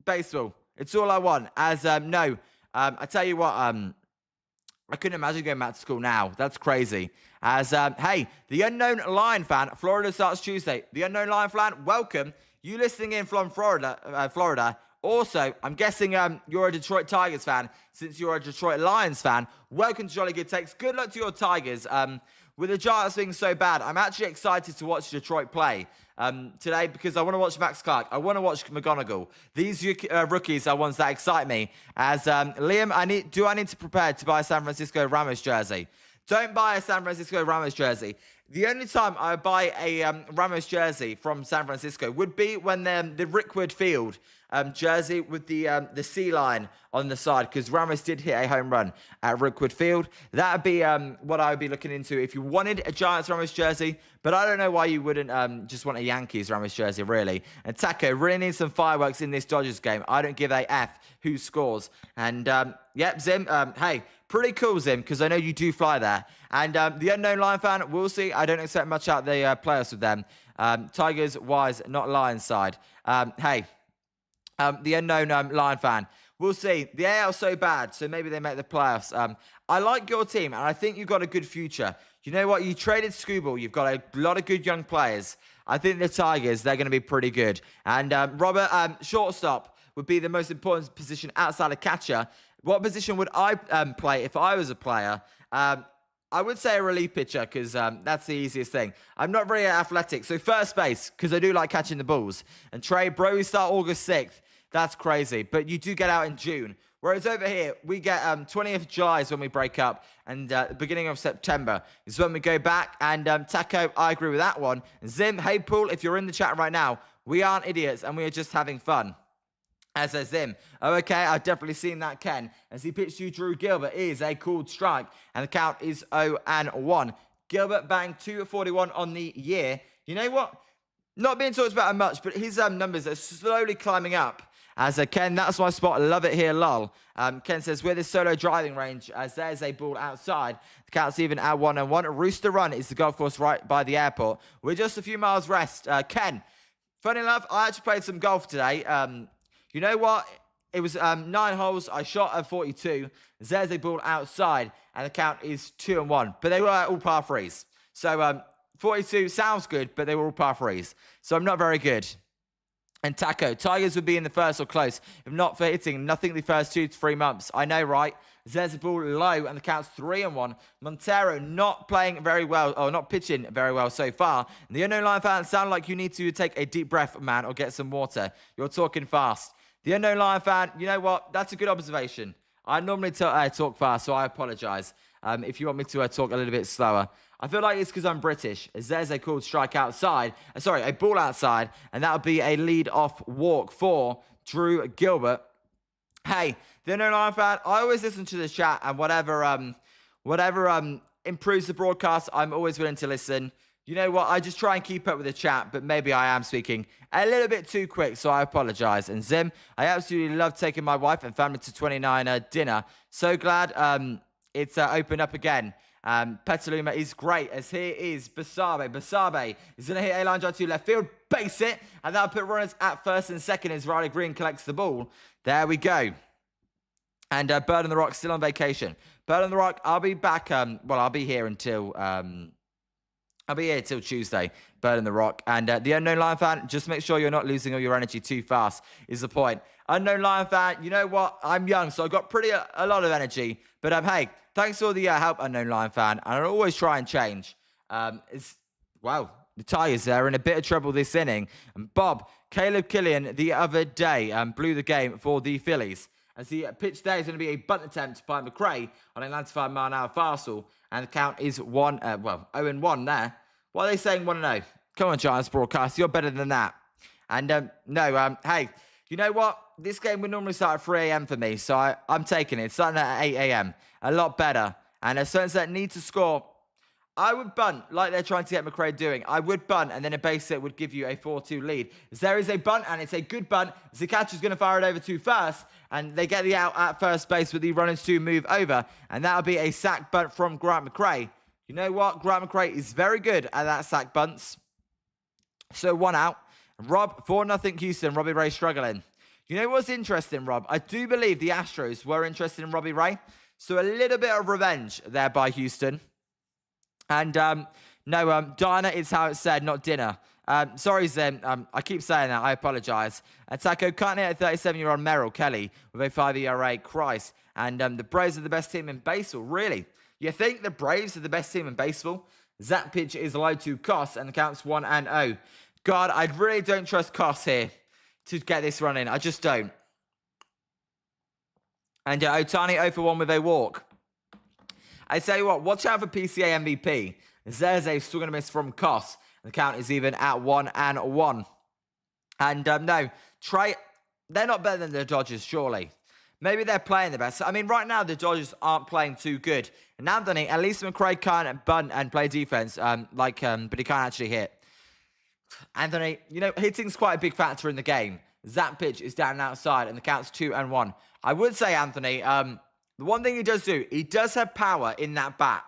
S2: baseball. It's all I want. As, no. I tell you what, I couldn't imagine going back to school now. That's crazy. As, hey, the Unknown Lion fan, Florida starts Tuesday. The Unknown Lion fan, welcome. You listening in from Florida. Also, I'm guessing you're a Detroit Tigers fan. Since you're a Detroit Lions fan, welcome to Jolly Good Takes. Good luck to your Tigers. With the Giants being so bad, I'm actually excited to watch Detroit play today because I want to watch Max Clark. I want to watch McGonigal. These rookies are ones that excite me. As Liam, I need to prepare to buy a San Francisco Ramos jersey? Don't buy a San Francisco Ramos jersey. The only time I would buy a Ramos jersey from San Francisco would be when the Rickwood Field jersey with the C line on the side, because Ramos did hit a home run at Rickwood Field. That would be what I would be looking into if you wanted a Giants Ramos jersey, but I don't know why you wouldn't just want a Yankees Ramos jersey, really. And Taco really needs some fireworks in this Dodgers game. I don't give a F who scores. And, yep, Zim, hey, pretty cool, Zim, because I know you do fly there. And the Unknown Lion fan, we'll see. I don't expect much out of the playoffs with them. Tigers, wise, not Lions side. Hey, the unknown Lion fan. We'll see. The AL's so bad, so maybe they make the playoffs. I like your team, and I think you've got a good future. You know what? You traded Scooble. You've got a lot of good young players. I think the Tigers, they're going to be pretty good. And Robert, shortstop would be the most important position outside of catcher. What position would I play if I was a player? I would say a relief pitcher because that's the easiest thing. I'm not very athletic. So first base, because I do like catching the balls. And trade, bro, we start August 6th. That's crazy. But you do get out in June. Whereas over here, we get 20th of July is when we break up. And the beginning of September is when we go back. And Taco, I agree with that one. Zim, hey, Paul, if you're in the chat right now, we aren't idiots and we are just having fun. As a Zim. Oh, okay, I've definitely seen that, Ken. As he pitched to Drew Gilbert is a called strike. And the count is 0-1. Gilbert banged 241 on the year. You know what? Not being talked about much, but his numbers are slowly climbing up. As Ken, that's my spot. Love it here, lol. Ken says, with his solo driving range, as there's a ball outside. The count's even at 1-1. Rooster Run is the golf course right by the airport. We're just a few miles west. Ken, funny enough, I actually played some golf today. You know what? It was 9 holes. I shot at 42. There's a ball outside, and the count is 2-1. But they were all par threes. So 42 sounds good, but they were all par threes. So I'm not very good. And Taco, Tigers would be in the first or close, if not for hitting nothing the first 2 to 3 months. I know, right? There's a ball low, and the count's 3-1. Montero not playing very well, or not pitching very well so far. And the unknown Lion fan sound like you need to take a deep breath, man, or get some water. You're talking fast. The unknown Lion fan, you know what? That's a good observation. I normally talk fast, so I apologize. If you want me to talk a little bit slower. I feel like it's because I'm British, as there's a called strike outside. Sorry, a ball outside, and that would be a lead-off walk for Drew Gilbert. Hey, the unknown Lion fan, I always listen to the chat, and whatever improves the broadcast, I'm always willing to listen. You know what? I just try and keep up with the chat, but maybe I am speaking a little bit too quick, so I apologize. And Zim, I absolutely love taking my wife and family to 29 dinner. So glad it's opened up again. Petaluma is great, as here is Basabe. Basabe is going to hit a line drive to left field, base it, and that'll put runners at first and second as Riley Green collects the ball. There we go. And Bird on the Rock still on vacation. Bird on the Rock, I'll be back. Well, I'll be here until... I'll be here till Tuesday, Bird in the Rock. And the Unknown Lion fan, just make sure you're not losing all your energy too fast is the point. Unknown Lion fan, you know what? I'm young, so I've got a lot of energy. But hey, thanks for the help, Unknown Lion fan. And I'll always try and change. Wow, the Tigers are in a bit of trouble this inning. And Bob, Caleb Killian the other day blew the game for the Phillies. As the pitch there is going to be a bunt attempt by McRae on a 95-mile-an-hour fastball. And the count is 0-1 there. Why are they saying 1-0? Come on, Giants broadcast. You're better than that. And hey, you know what? This game would normally start at 3 a.m. for me. So I'm taking it. It's starting at 8 a.m. A lot better. And as soon as that need to score, I would bunt like they're trying to get McRae doing. I would bunt, and then a base hit would give you a 4-2 lead. As there is a bunt, and it's a good bunt. As the catcher's going to fire it over to first, and they get the out at first base with the runners to move over. And that'll be a sack bunt from Grant McRae. You know what? Grant McRae is very good at that sack bunts. So 1 out. Rob, 4-0 Houston. Robbie Ray struggling. You know what's interesting, Rob? I do believe the Astros were interested in Robbie Ray. So a little bit of revenge there by Houston. And diner is how it's said, not dinner. Sorry, Zen. I keep saying that. I apologize. Taco can't hit a 37-year-old Merrill Kelly with a 5 ERA. Christ. And the Braves are the best team in baseball. Really? You think the Braves are the best team in baseball? That pitch is low to Koss, and the count's 1-0. God, I really don't trust Koss here to get this run in. I just don't. And Otani 0-for-1 with a walk. I tell you what, watch out for PCA MVP. Zerze still going to miss from Koss. The count is even at 1-1. And no, Trey, they're not better than the Dodgers, surely. Maybe they're playing the best. I mean, right now, the Dodgers aren't playing too good. And Anthony, at least McRae can't bunt and play defense, but he can't actually hit. Anthony, you know, hitting's quite a big factor in the game. That pitch is down and outside, and the count's 2-1. I would say, Anthony, the one thing he does do, he does have power in that bat.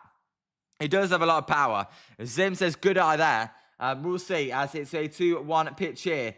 S2: He does have a lot of power. Zim says good eye there. We'll see as it's a 2-1 pitch here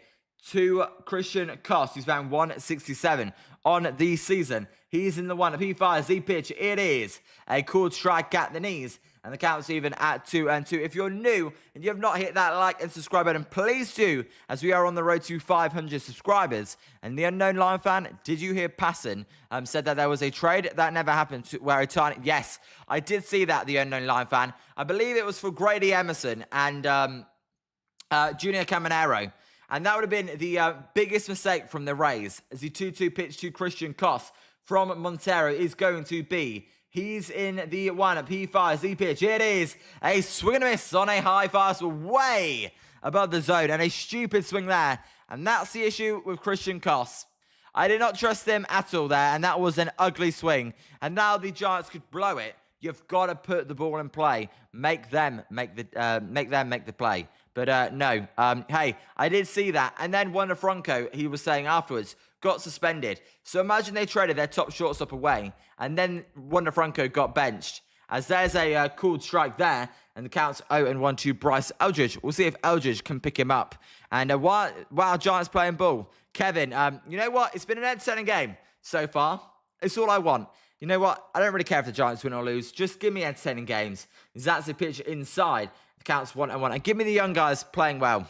S2: to Christian Koss, who's found 167 on the season. He's in the one. P5 Z pitch. It is a cool strike at the knees. And the count's even at 2-2. If you're new and you have not hit that like and subscribe button, please do, as we are on the road to 500 subscribers. And the unknown Lion fan, did you hear Passon said that there was a trade? That never happened where a tiny... Yes, I did see that, the unknown Lion fan. I believe it was for Grady Emerson and Junior Caminero. And that would have been the biggest mistake from the Rays, as the 2-2 pitch to Christian Koss from Montero is going to be... He's in the one at P5 Z pitch. It is a swing and a miss on a high fastball way above the zone, and a stupid swing there. And that's the issue with Christian Koss. I did not trust him at all there, and that was an ugly swing. And now the Giants could blow it. You've got to put the ball in play. Make them make the play. But no. Hey, I did see that. And then Wander Franco, he was saying afterwards, got suspended. So imagine they traded their top shortstop away, and then Wander Franco got benched. As there's a cool strike there, and the count's 0-1 to Bryce Eldridge. We'll see if Eldridge can pick him up. And while Giants playing ball, Kevin, you know what? It's been an entertaining game so far. It's all I want. You know what? I don't really care if the Giants win or lose. Just give me entertaining games. That's a pitch inside. The count's 1-1. And give me the young guys playing well.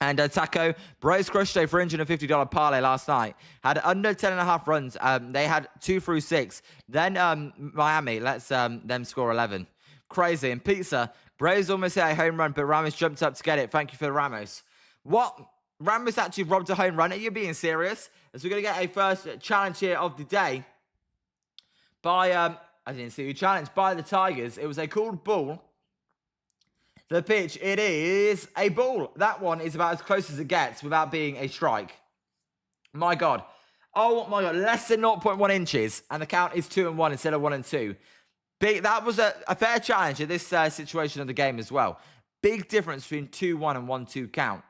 S2: And Taco, Braves crushed a $450 parlay last night. Had under 10.5 runs. They had 2 through 6. Then Miami lets them score 11. Crazy. And Pizza, Braves almost hit a home run, but Ramos jumped up to get it. Thank you for the Ramos. What? Ramos actually robbed a home run? Are you being serious? As we're going to get a first challenge here of the day by, I didn't see who challenged, by the Tigers. It was a called ball. The pitch, it is a ball. That one is about as close as it gets without being a strike. My God. Oh, my God. Less than 0.1 inches. And the count is 2-1 instead of 1-2. That was a fair challenge in this situation of the game as well. Big difference between 2-1 and 1-2 count.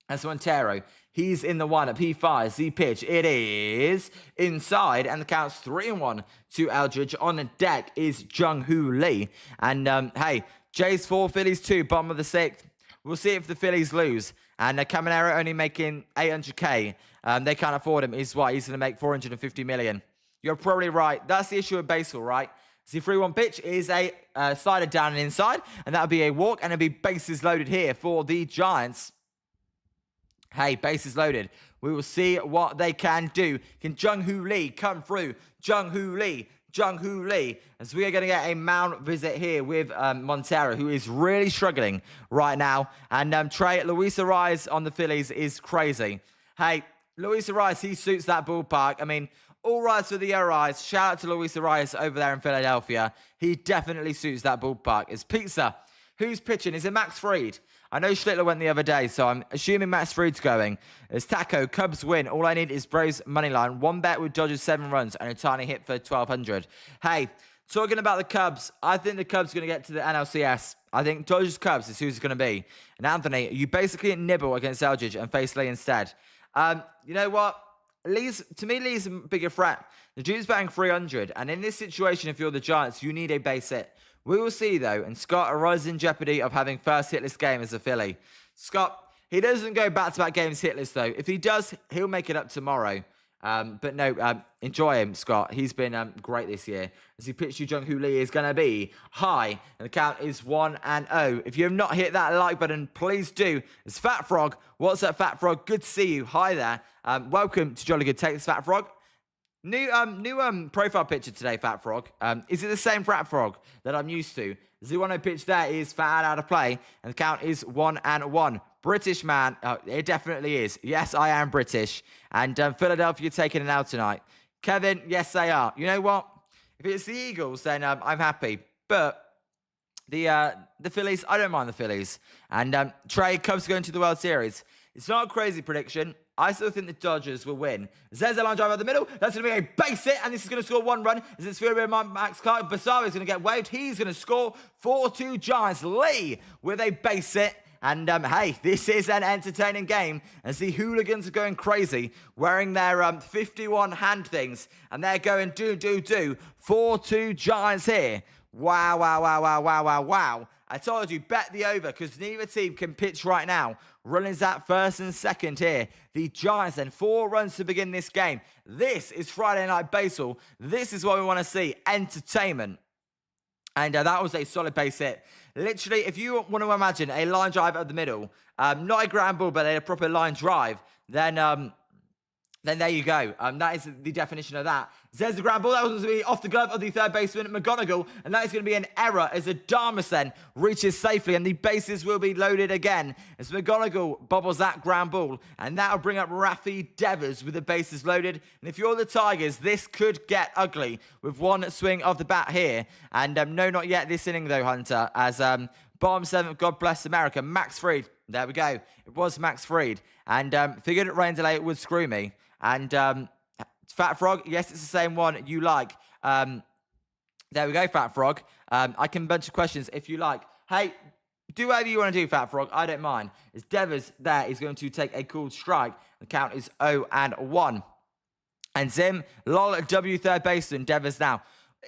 S2: That's Montero. He's in the one at P5. Z pitch. It is inside. And the count's 3-1 to Eldridge. On the deck is Jung-Hoo Lee. And, hey... Jays 4, Phillies 2, bottom of the 6th. We'll see if the Phillies lose. And Caminero only making $800K. They can't afford him. Is why he's going to make $450 million. You're probably right. That's the issue with baseball, right? The 3-1 pitch is a slider down and inside. And that'll be a walk. And it'll be bases loaded here for the Giants. Hey, bases loaded. We will see what they can do. Can Jung-Hoo Lee come through? Jung-Hoo Lee. Jung-Hoo Lee, as we are going to get a mound visit here with Montero, who is really struggling right now. And Luis Arias on the Phillies is crazy. Hey, Luis Arias, he suits that ballpark. I mean, all rise for the Arias. Shout out to Luis Arias over there in Philadelphia. He definitely suits that ballpark. It's Pizza. Who's pitching? Is it Max Fried? I know Schlittler went the other day, so I'm assuming Max Fried's going. It's Taco. Cubs win. All I need is Braves money line. One bet with Dodgers 7 runs and a tiny hit for 1,200. Hey, talking about the Cubs, I think the Cubs are going to get to the NLCS. I think Dodgers Cubs is who's going to be. And Anthony, you basically nibble against Eldridge and face Lee instead. You know what? To me, Lee's a bigger threat. The dude's batting 300, and in this situation, if you're the Giants, you need a base hit. We will see, though, and Scott arises in jeopardy of having first hitless game as a Philly. Scott, he doesn't go back-to-back games hitless, though. If he does, he'll make it up tomorrow. But no, enjoy him, Scott. He's been great this year. As he pitched you, Jung-Hoo Lee is going to be high, and the count is 1-0. If you have not hit that like button, please do. It's Fat Frog. What's up, Fat Frog? Good to see you. Hi there. Welcome to Jolly Good Takes, Fat Frog. New profile picture today, Fat Frog. Is it the same Fat Frog that I'm used to? The 1-0 pitch there is fat out of play, and the count is 1-1. British man. It definitely is. Yes, I am British. And Philadelphia taking it out tonight. Kevin, yes, they are. You know what? If it's the Eagles, then I'm happy. But the Phillies, I don't mind the Phillies. And Trey, Cubs going to the World Series. It's not a crazy prediction. I still think the Dodgers will win. There's a line drive out the middle. That's going to be a base hit, and this is going to score 1 run. As it's fielded by Max Clark. Basario is going to get waved. He's going to score 4-2 Giants. Lee with a base hit. And, hey, this is an entertaining game as the hooligans are going crazy, wearing their 51 hand things, and they're going do. 4-2 Giants here. Wow, wow, wow, wow, wow, wow, wow. I told you, bet the over, because neither team can pitch right now. Runners at first and second here. The Giants then 4 runs to begin this game. This is Friday Night Baseball. This is what we want to see. Entertainment. And that was a solid base hit. Literally, if you want to imagine a line drive at the middle, not a ground ball, but a proper line drive, then there you go. That is the definition of that. There's the ground ball. That was going to be off the glove of the third baseman, McGonigal. And that is going to be an error as Adamas then reaches safely. And the bases will be loaded again as McGonigal bobbles that ground ball. And that will bring up Rafi Devers with the bases loaded. And if you're the Tigers, this could get ugly with one swing of the bat here. And no, not yet this inning though, Hunter. As bottom 7th, God bless America, Max Fried. There we go. It was Max Fried. And figured it rain delay, it would screw me. And Fat Frog, yes, it's the same one you like. There we go, Fat Frog. I can bunch of questions if you like. Hey, do whatever you want to do, Fat Frog. I don't mind. As Devers there is going to take a cool strike. The count is 0-1. And Zim, lol, W third baseman, Devers now.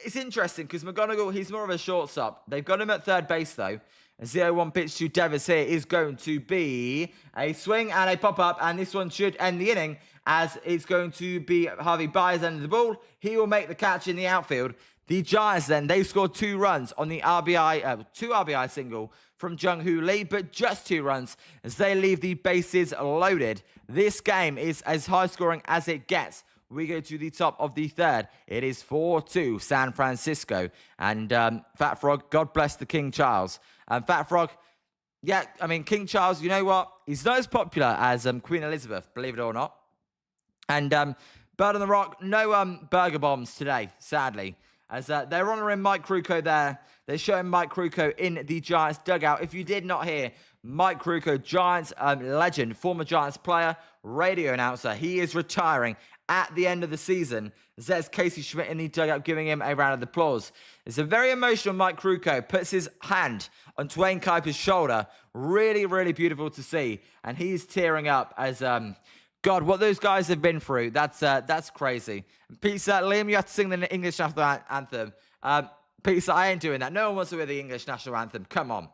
S2: It's interesting because McGonigal, he's more of a shortstop. They've got him at third base, though. A 0-1 pitch to Devers here is going to be a swing and a pop-up. And this one should end the inning as it's going to be Harvey Byers under the ball. He will make the catch in the outfield. The Giants then, they scored 2 runs on the RBI, 2 RBI single from Jung-Hoo Lee, but just 2 runs as they leave the bases loaded. This game is as high scoring as it gets. We go to the top of the third. It is 4-2 San Francisco. And Fat Frog, God bless the King Charles. Fat Frog, yeah, I mean, King Charles, you know what? He's not as popular as Queen Elizabeth, believe it or not. And Bird on the Rock, no burger bombs today, sadly. As they're honouring Mike Krukow there. They're showing Mike Krukow in the Giants dugout. If you did not hear, Mike Krukow, Giants legend, former Giants player, radio announcer. He is retiring at the end of the season. There's Casey Schmidt in the dugout giving him a round of applause. It's a very emotional Mike Krukow. Puts his hand on Dwayne Kuiper's shoulder. Really, really beautiful to see. And he's tearing up as... God, what those guys have been through, that's crazy. Pizza, Liam, you have to sing the English national anthem. Pizza, I ain't doing that. No one wants to hear the English national anthem. Come on.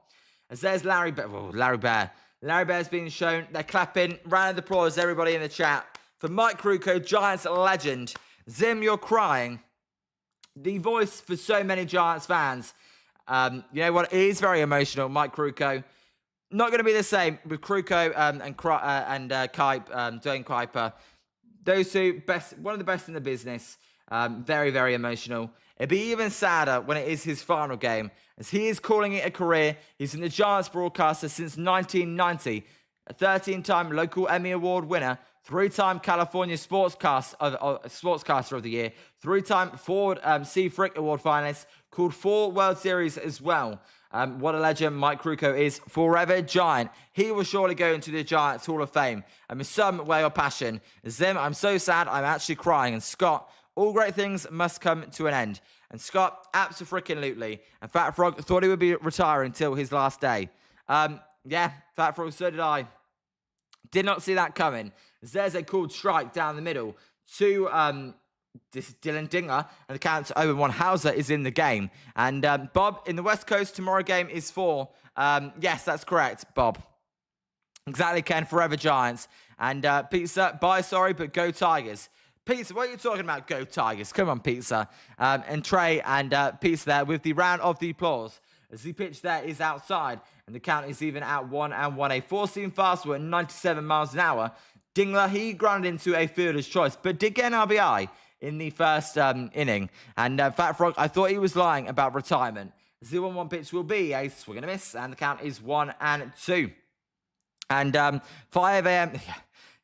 S2: As there's Larry Bear. Oh, Larry Bear. Larry Bear's being shown. They're clapping. Round of applause, everybody in the chat. For Mike Krukow, Giants legend. Zim, you're crying. The voice for so many Giants fans. You know what? It is very emotional, Mike Krukow. Not going to be the same with Krukow and Dwayne Kuiper. Those two, one of the best in the business. Very, very emotional. It'd be even sadder when it is his final game, as he is calling it a career. He's been the Giants broadcaster since 1990, a 13-time local Emmy Award winner, 3-time California Sportscaster of the Year, 3-time Ford C. Frick Award finalist, called 4 World Series as well. What a legend Mike Krukow is. Forever Giant. He will surely go into the Giants Hall of Fame. And with some way of passion. Zim, I'm so sad, I'm actually crying. And Scott, all great things must come to an end. And Scott, absolutely. And Fat Frog thought he would be retiring until his last day. Yeah, Fat Frog, so did I. Did not see that coming. There's a called strike down the middle to... This is Dylan Dinger, and the count's 0-1. Hauser is in the game. And Bob, in the West Coast, tomorrow game is 4. Yes, that's correct, Bob. Exactly, Ken. Forever Giants. And Pizza, bye, sorry, but go Tigers. Pizza, what are you talking about? Go Tigers. Come on, Pizza. And Trey and Pizza there with the round of the applause. As the pitch there is outside, and the count is even at 1-1. A 4-seam fastball at 97 miles an hour. Dingler, he grounded into a fielder's choice, but did get an RBI in the first inning. And Fat Frog, I thought he was lying about retirement. 0-1 pitch will be a swing and a miss, and the count is 1-2. And 5 a.m.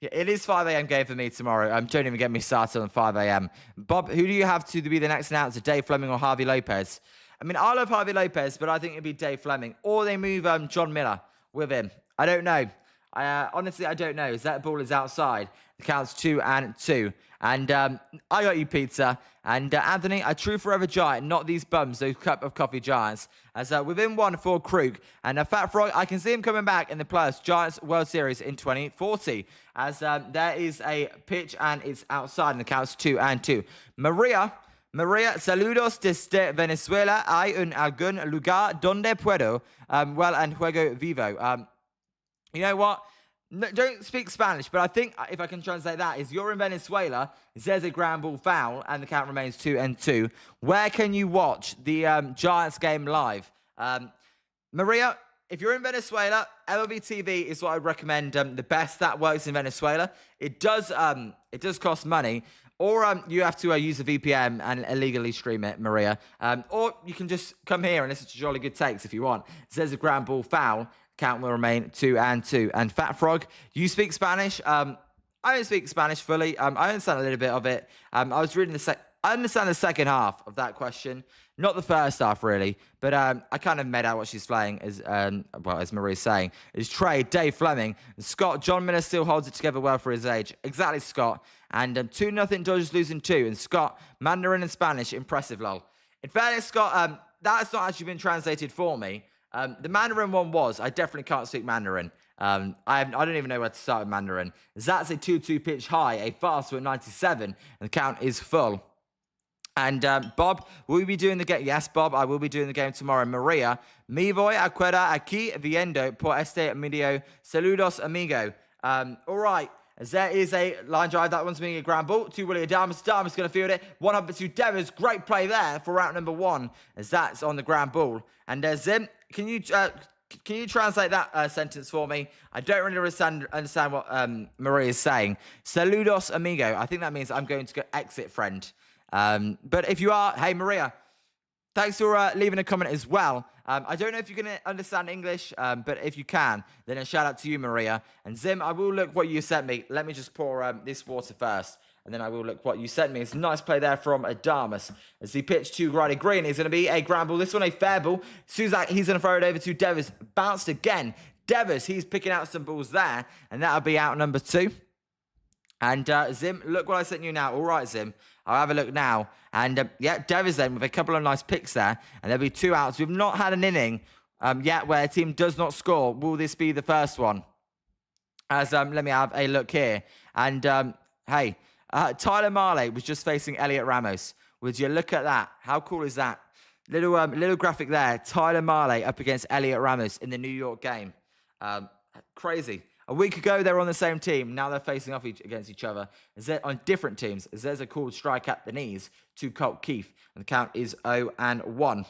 S2: Yeah, it is 5 a.m. game for me tomorrow. Don't even get me started on 5 a.m. Bob, who do you have to be the next announcer, Dave Fleming or Harvey Lopez? I mean, I love Harvey Lopez, but I think it'd be Dave Fleming. Or they move John Miller with him. I don't know. Honestly, I don't know. As that ball is outside, the count's 2-2. And I got you, Pizza. And Anthony, a true forever Giant, not these bums, those cup of coffee Giants. As within 1 for Krug. And Fat Frog, I can see him coming back in the Plus Giants World Series in 2040. As there is a pitch and it's outside and the count's 2-2. Maria, Maria, saludos desde Venezuela. Hay un algún lugar donde puedo, well, and juego vivo. You know what? No, don't speak Spanish, but I think if I can translate that is you're in Venezuela, there's a ground ball foul, and the count remains 2-2. Where can you watch the Giants game live? Maria, if you're in Venezuela, MLB TV is what I recommend. The best that works in Venezuela. It does cost money, or you have to use a VPN and illegally stream it, Maria. Or you can just come here and listen to Jolly Good Takes if you want. There's a ground ball foul. Count will remain 2-2. And Fat Frog, you speak Spanish. I don't speak Spanish fully. I understand a little bit of it. I was reading I understand the second half of that question, not the first half really. But I kind of made out what she's playing as Marie's saying. Is Trey, Dave Fleming, and Scott. John Miller still holds it together well for his age. Exactly, Scott. And 2-0 Dodgers losing 2. And Scott, Mandarin and Spanish, impressive, lol. In fairness, Scott, that's not actually been translated for me. The Mandarin one was. I definitely can't speak Mandarin. I don't even know where to start with Mandarin. That's a 2-2 pitch high, a fastball at 97, and the count is full. And Bob, will you be doing the game? Yes, Bob, I will be doing the game tomorrow. Maria, me voy a quedar aquí viendo por este medio. Saludos, amigo. All right. As there is a line drive, that one's being a ground ball to Willie Adames. Adames going to field it. 1-2 Devers. Great play there for route number 1, as that's on the ground ball. And Zim, can you translate that sentence for me? I don't really understand what Maria is saying. Saludos, amigo. I think that means I'm going to go exit, friend. But if you are, hey, Maria, thanks for leaving a comment as well. I don't know if you can understand English, but if you can, then a shout out to you, Maria. And Zim, I will look what you sent me. Let me just pour this water first, and then I will look what you sent me. It's a nice play there from Adames as he pitched to Riley Green. He's going to be a ground ball. This one a fair ball. Suzak, he's going to throw it over to Devers. Bounced again. Devers, he's picking out some balls there, and that'll be out number 2. And Zim, look what I sent you now. All right, Zim. I'll have a look now. And yeah, Devers then with a couple of nice picks there. And there'll be 2 outs. We've not had an inning yet where a team does not score. Will this be the first one? As let me have a look here. And hey, Tyler Mahle was just facing Elliot Ramos. Would you look at that? How cool is that? Little graphic there. Tyler Mahle up against Elliot Ramos in the New York game. Crazy. A week ago, they were on the same team. Now they're facing off against each other. They're on different teams. There's a cool strike at the knees to Colt Keith. And the count is 0-1.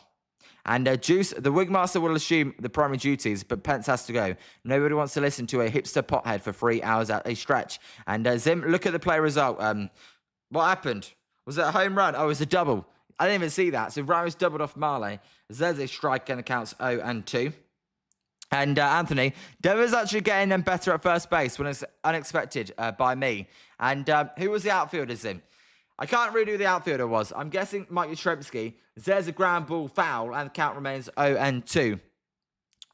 S2: And Juice, the Wigmaster will assume the primary duties, but Pence has to go. Nobody wants to listen to a hipster pothead for 3 hours at a stretch. And Zim, look at the play result. What happened? Was it a home run? Oh, it was a double. I didn't even see that. So Ramos doubled off Mahle. There's a strike and the count's 0-2. And Anthony, Devers actually getting them better at first base when it's unexpected by me. And who was the outfielders in? I can't read who the outfielder was. I'm guessing Mike Yastrzemski. There's a ground ball foul and the count remains 0-2.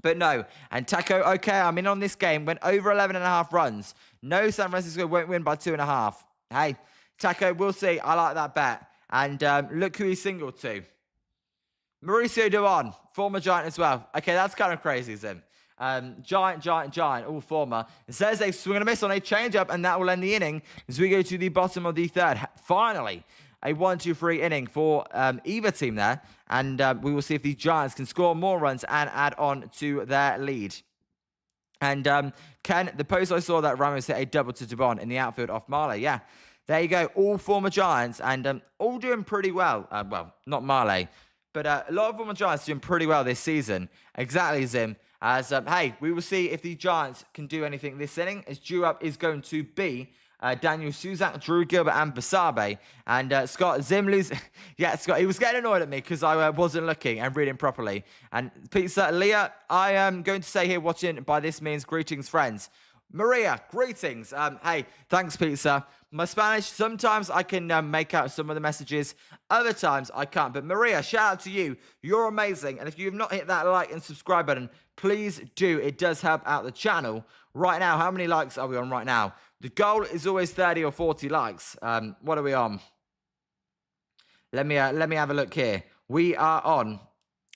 S2: But no. And Taco, okay, I'm in on this game. Went over 11.5 runs. No, San Francisco won't win by 2.5. Hey, Taco, we'll see. I like that bet. And look who he singled to. Mauricio Duan, former Giant as well. Okay, that's kind of crazy, Zim. Giant, all former. It says they swing and a miss on a changeup, and that will end the inning as we go to the bottom of the 3rd. Finally, a 1-2-3 inning for either team there, and we will see if the Giants can score more runs and add on to their lead. And Ken, the post I saw that Ramos hit a double to Dubon in the outfield off Mahle. Yeah, there you go. All former Giants and all doing pretty well. Well, not Mahle. But a lot of former Giants doing pretty well this season. Exactly, Zim. As, hey, we will see if the Giants can do anything this inning. As due up is going to be Daniel Suzak, Drew Gilbert, and Basabe. And Scott, Zim loses. Yeah, Scott, he was getting annoyed at me because I wasn't looking and reading properly. And Pizza, Leah, I am going to say here watching by this means greetings, friends. Maria, greetings. Hey, thanks, Pizza. My Spanish, sometimes I can make out some of the messages. Other times I can't. But Maria, shout out to you. You're amazing. And if you have not hit that like and subscribe button, please do. It does help out the channel. Right now, how many likes are we on right now? The goal is always 30 or 40 likes. What are we on? Let me have a look here. We are on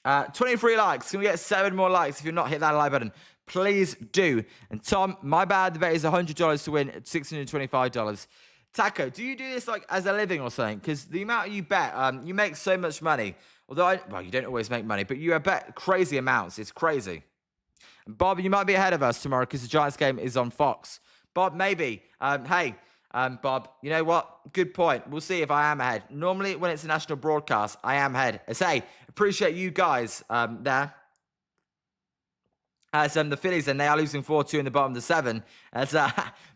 S2: 23 likes. Can we get 7 more likes if you've not hit that like button? Please do. And Tom, my bad, the bet is $100 to win $625. Taco, do you do this like as a living or something? Because the amount you bet, you make so much money. Although, well, you don't always make money, but you bet crazy amounts. It's crazy. Bob, you might be ahead of us tomorrow because the Giants game is on Fox. Bob, maybe. Hey, Bob, you know what? Good point. We'll see if I am ahead. Normally, when it's a national broadcast, I am ahead. I say, appreciate you guys there. As the Phillies, then, they are losing 4-2 in the bottom of the 7. As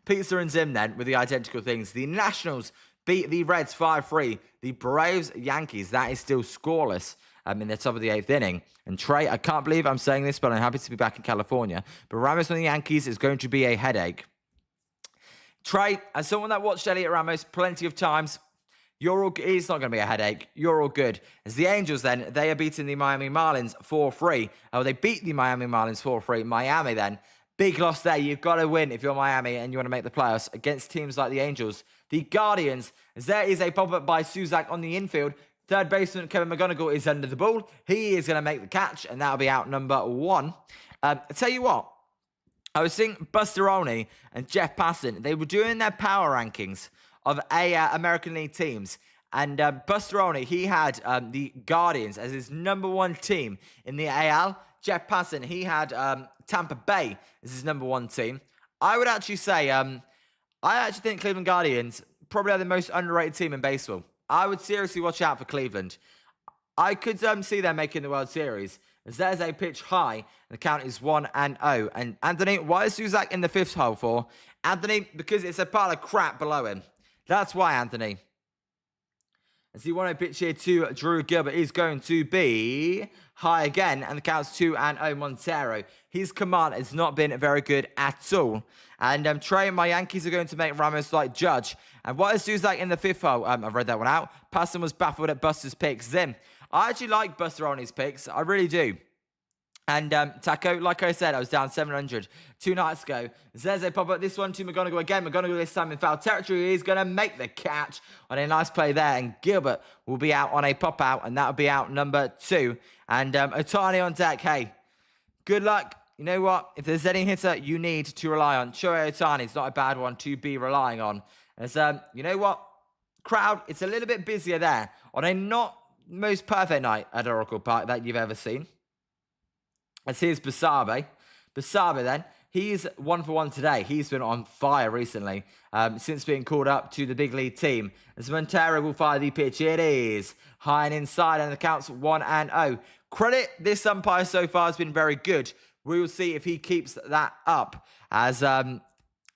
S2: Pizza and Zim, then, with the identical things. The Nationals beat the Reds 5-3. The Braves, Yankees, that is still scoreless in the top of the 8th inning. And Trey, I can't believe I'm saying this, but I'm happy to be back in California. But Ramos on the Yankees is going to be a headache. Trey, as someone that watched Elliot Ramos plenty of times, it's not going to be a headache. You're all good. As the Angels, then, they are beating the Miami Marlins 4-3. Oh, they beat the Miami Marlins 4-3. Miami, then, big loss there. You've got to win if you're Miami and you want to make the playoffs against teams like the Angels. The Guardians, as there is a pop-up by Suzak on the infield. Third baseman Kevin McGonigal is under the ball. He is going to make the catch, and that'll be out number 1. I tell you what, I was seeing Buster Olney and Jeff Passan. They were doing their power rankings of American League teams. And Buster Olney, he had the Guardians as his number 1 team in the AL. Jeff Passan, he had Tampa Bay as his number 1 team. I would actually say, I actually think Cleveland Guardians probably are the most underrated team in baseball. I would seriously watch out for Cleveland. I could see them making the World Series. As there's a pitch high, and the count is 1-0. And Anthony, why is Suzak in the 5th hole for? Anthony, because it's a pile of crap below him. That's why, Anthony. As the 1-0 pitch here to Drew Gilbert is going to be high again, and the count's 2-0 Montero. His command has not been very good at all. And Trey and my Yankees are going to make Ramos like Judge. And what is Suzak in the 5th hole? I've read that one out. Passan was baffled at Buster's picks. Then, I actually like Buster on his picks. I really do. And Taco, like I said, I was down 700 2 nights ago. Zeze pop up this one to McGonigal again. McGonigal this time in foul territory. He's going to make the catch on a nice play there. And Gilbert will be out on a pop out. And that'll be out number 2. And Otani on deck. Hey, good luck. You know what? If there's any hitter you need to rely on, Shohei Otani is not a bad one to be relying on. As you know what? Crowd, it's a little bit busier there on a not most perfect night at Oracle Park that you've ever seen. As here's Basabe. Basabe then, he's 1 for 1 today. He's been on fire recently since being called up to the big league team. As Montero will fire the pitch, it is high and inside, and the count's 1-0. Credit this umpire so far has been very good. We will see if he keeps that up. As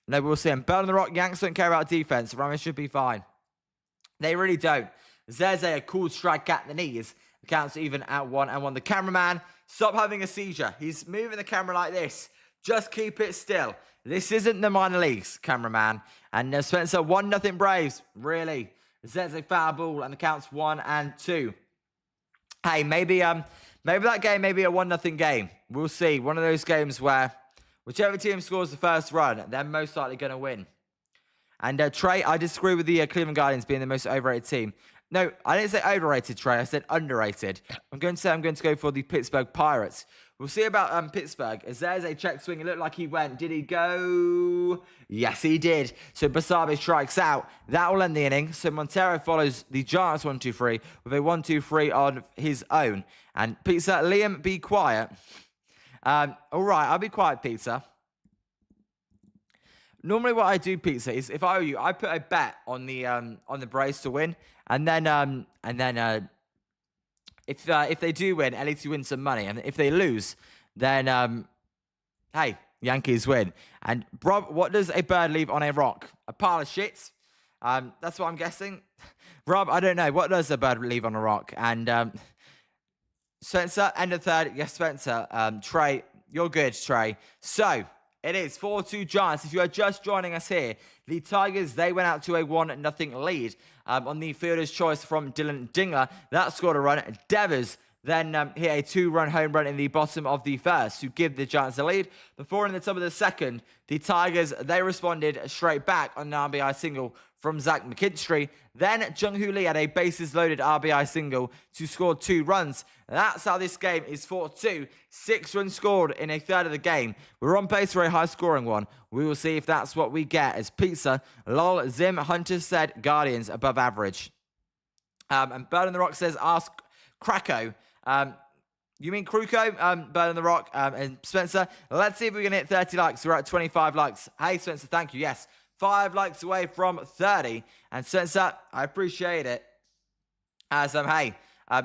S2: no, we'll see. And Bell on the Rock, Yanks don't care about defense. Ramos should be fine. They really don't. Zeze, a cool strike at the knees. The count's even at 1-1. The cameraman, stop having a seizure. He's moving the camera like this. Just keep it still. This isn't the minor leagues, cameraman. And Spencer, 1-0 Braves. Really? Zeze foul ball, and the count's 1-2. Hey, maybe that game may be a 1-0 game. We'll see. One of those games where whichever team scores the first run, they're most likely going to win. And Trey, I disagree with the Cleveland Guardians being the most overrated team. No, I didn't say overrated, Trey. I said underrated. I'm going to go for the Pittsburgh Pirates. We'll see about Pittsburgh. As there's a check swing. It looked like he went. Did he go? Yes, he did. So Basabe strikes out. That will end the inning. So Montero follows the Giants 1-2-3 with a 1-2-3 on his own. And Pizza, Liam, be quiet. All right, I'll be quiet, Pizza. Normally what I do, Pizza, is if I were you, I put a bet on the Braves to win. And then if they do win, at least you win some money. And if they lose, then hey, Yankees win. And Rob, what does a bird leave on a rock? A pile of shit. That's what I'm guessing. Rob, I don't know. What does a bird leave on a rock? And Spencer, end of third. Yes, Spencer. Trey, you're good, Trey. So it is 4-2 Giants. If you are just joining us here, the Tigers, they went out to a 1-0 lead on the fielder's choice from Dylan Dingler. That scored a run. Devers, then hit a 2-run home run in the bottom of the first to give the Giants a lead. Before in the top of the second, the Tigers, they responded straight back on an RBI single from Zach McKinstry. Then Jung-Hoo Lee had a bases-loaded RBI single to score 2 runs. That's how this game is 4-2. 6 runs scored in a third of the game. We're on pace for a high-scoring one. We will see if that's what we get as Pizza, Lol, Zim, Hunter said Guardians above average. And Bird on the Rock says, ask Krakow. You mean Kruko? Bird on the Rock and Spencer. Let's see if we can hit 30 likes. We're at 25 likes. Hey, Spencer, thank you. Yes, 5 likes away from 30. And Spencer, I appreciate it. As hey,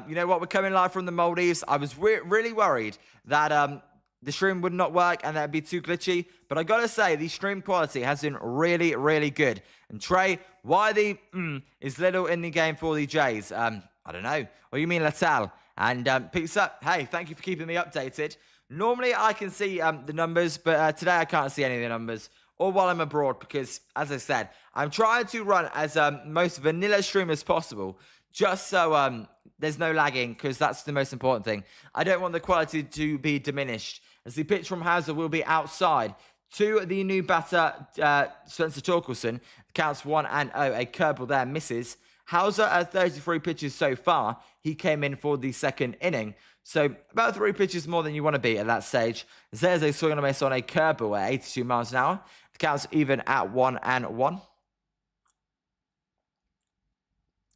S2: you know what? We're coming live from the Maldives. I was really worried that the stream would not work and that'd be too glitchy. But I gotta say, the stream quality has been really, really good. And Trey, why the is little in the game for the Jays? I don't know. Or you mean Latal? And Pizza, hey, thank you for keeping me updated. Normally I can see the numbers, but today I can't see any of the numbers. Or while I'm abroad, because as I said, I'm trying to run as most vanilla stream as possible, just so there's no lagging, because that's the most important thing. I don't want the quality to be diminished, as the pitch from Hauser will be outside to the new batter, Spencer Torkelson. Counts 1-0, a curveball there, misses. Hauser at 33 pitches so far. He came in for the second inning. So about 3 pitches more than you want to be at that stage. There's a swing and a miss on a curveball at 82 miles an hour. The count's even at 1-1.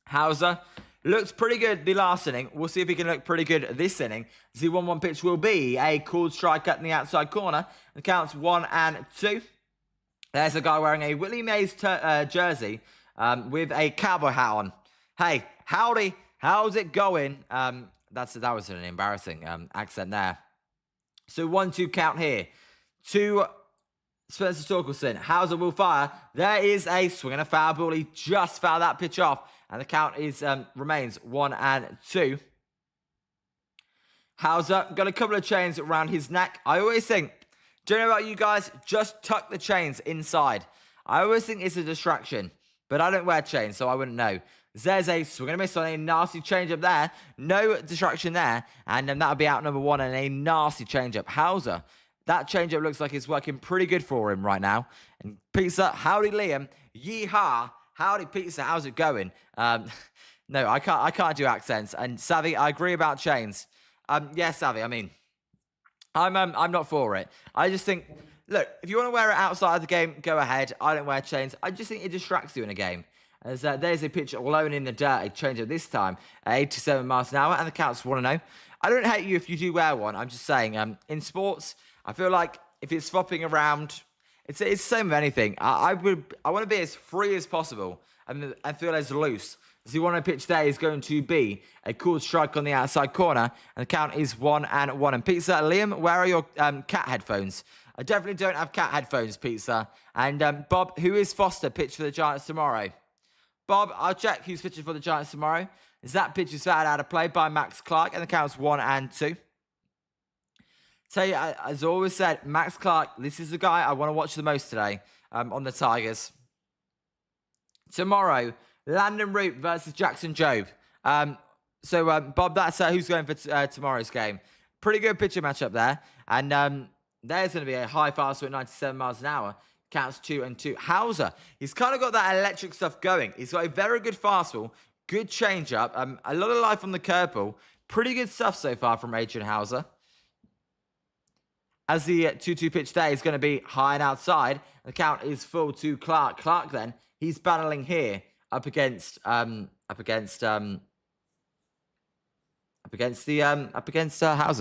S2: Hauser looks pretty good the last inning. We'll see if he can look pretty good this inning. The 1-1 pitch will be a called strike up in the outside corner. The count's 1-2. There's a guy wearing a Willie Mays jersey with a cowboy hat on. Hey, howdy, how's it going? That was an embarrassing accent there. So 1-2 count here to Spencer Torkelson. Hauser will fire. There is a swing and a foul ball. He just fouled that pitch off. And the count is remains 1-2. Hauser got a couple of chains around his neck. I always think, don't know about you guys, just tuck the chains inside. I always think it's a distraction, but I don't wear chains, so I wouldn't know. There's a swing and a miss on a nasty changeup there. No distraction there. And that'll be out number 1 and a nasty changeup. Hauser, that changeup looks like it's working pretty good for him right now. And Pizza, howdy Liam, yeehaw. Howdy Pizza, how's it going? No, I can't do accents. And Savvy, I agree about chains. Yeah, Savvy, I mean, I'm not for it. I just think, look, if you want to wear it outside the game, go ahead. I don't wear chains. I just think it distracts you in a game. As there's a pitch alone in the dirt, a change this time at 87 miles an hour, and the count's 1-0. I don't hate you if you do wear one. I'm just saying, in sports, I feel like if it's flopping around, it's the same with anything. I want to be as free as possible and feel as loose. The 1-0 pitch there is going to be a cool strike on the outside corner, and the count is 1-1. And Pizza, Liam, where are your cat headphones? I definitely don't have cat headphones, Pizza. And Bob, who is Foster pitch for the Giants tomorrow? Bob, I'll check who's pitching for the Giants tomorrow. As that pitch is fouled out of play by Max Clark, and the count's 1-2. Tell you, as I always said, Max Clark, this is the guy I want to watch the most today on the Tigers. Tomorrow, Landon Root versus Jackson Jobe. Bob, that's who's going for tomorrow's game. Pretty good pitcher matchup there. And there's going to be a high fastball at 97 miles an hour. Counts 2-2. Hauser, he's kind of got that electric stuff going. He's got a very good fastball, good changeup, a lot of life on the curveball. Pretty good stuff so far from Adrian Hauser. As the 2-2 pitch there is going to be high and outside. The count is full to Clark. Clark then, he's battling here up against Hauser,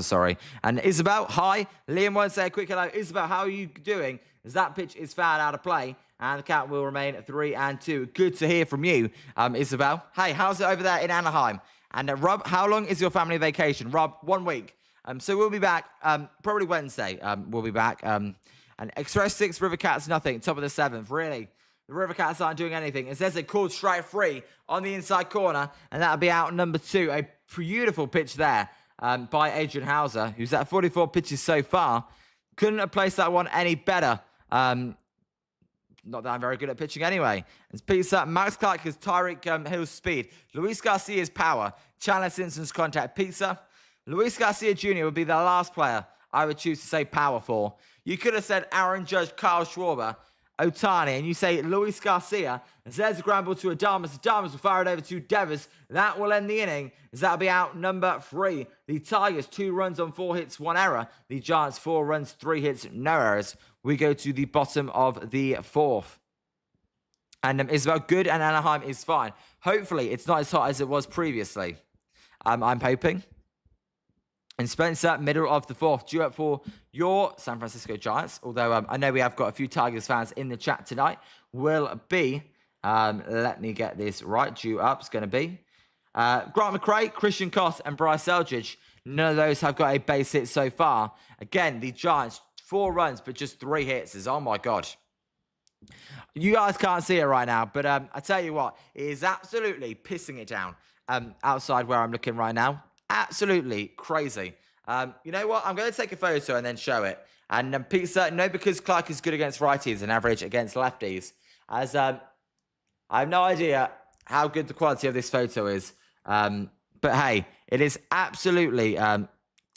S2: sorry. And Isabel, hi. Liam wants to say a quick hello. Isabel, how are you doing? As that pitch is fouled out of play, and the count will remain 3-2. Good to hear from you, Isabel. Hey, how's it over there in Anaheim? And Rob, how long is your family vacation? Rob, 1 week. So we'll be back probably Wednesday. We'll be back. And Express 6, River Cats, nothing. Top of the 7th, really. The River Cats aren't doing anything. It says a called strike free on the inside corner, and that'll be out number 2. A beautiful pitch there by Adrian Hauser, who's at 44 pitches so far. Couldn't have placed that one any better. Not that I'm very good at pitching anyway. It's Pizza, Max Clark has Tyreek Hill's speed, Luis Garcia's power, Chandler Simpson's contact. Pizza, Luis Garcia Jr. would be the last player I would choose to say power for. You could have said Aaron Judge, Kyle Schwarber, Otani, and you say Luis Garcia. As there's a ground ball to Adames. Adames will fire it over to Devers. That will end the inning, as that'll be out number 3. The Tigers, 2 runs on 4 hits, 1 error. The Giants, 4 runs, 3 hits, no errors. We go to the bottom of the 4th. And Isabel, good, and Anaheim is fine. Hopefully, it's not as hot as it was previously. I'm hoping. And Spencer, middle of the 4th, due up for your San Francisco Giants. Although I know we have got a few Tigers fans in the chat tonight. Will be, let me get this right, due up is going to be Grant McRae, Christian Koss, and Bryce Eldridge. None of those have got a base hit so far. Again, the Giants, 4 runs, but just 3 hits. Oh my God. You guys can't see it right now, but I tell you what, it is absolutely pissing it down outside where I'm looking right now. Absolutely crazy. You know what? I'm going to take a photo and then show it. And Pizza, no, because Clark is good against righties and average against lefties. As I have no idea how good the quality of this photo is. But hey, it is absolutely.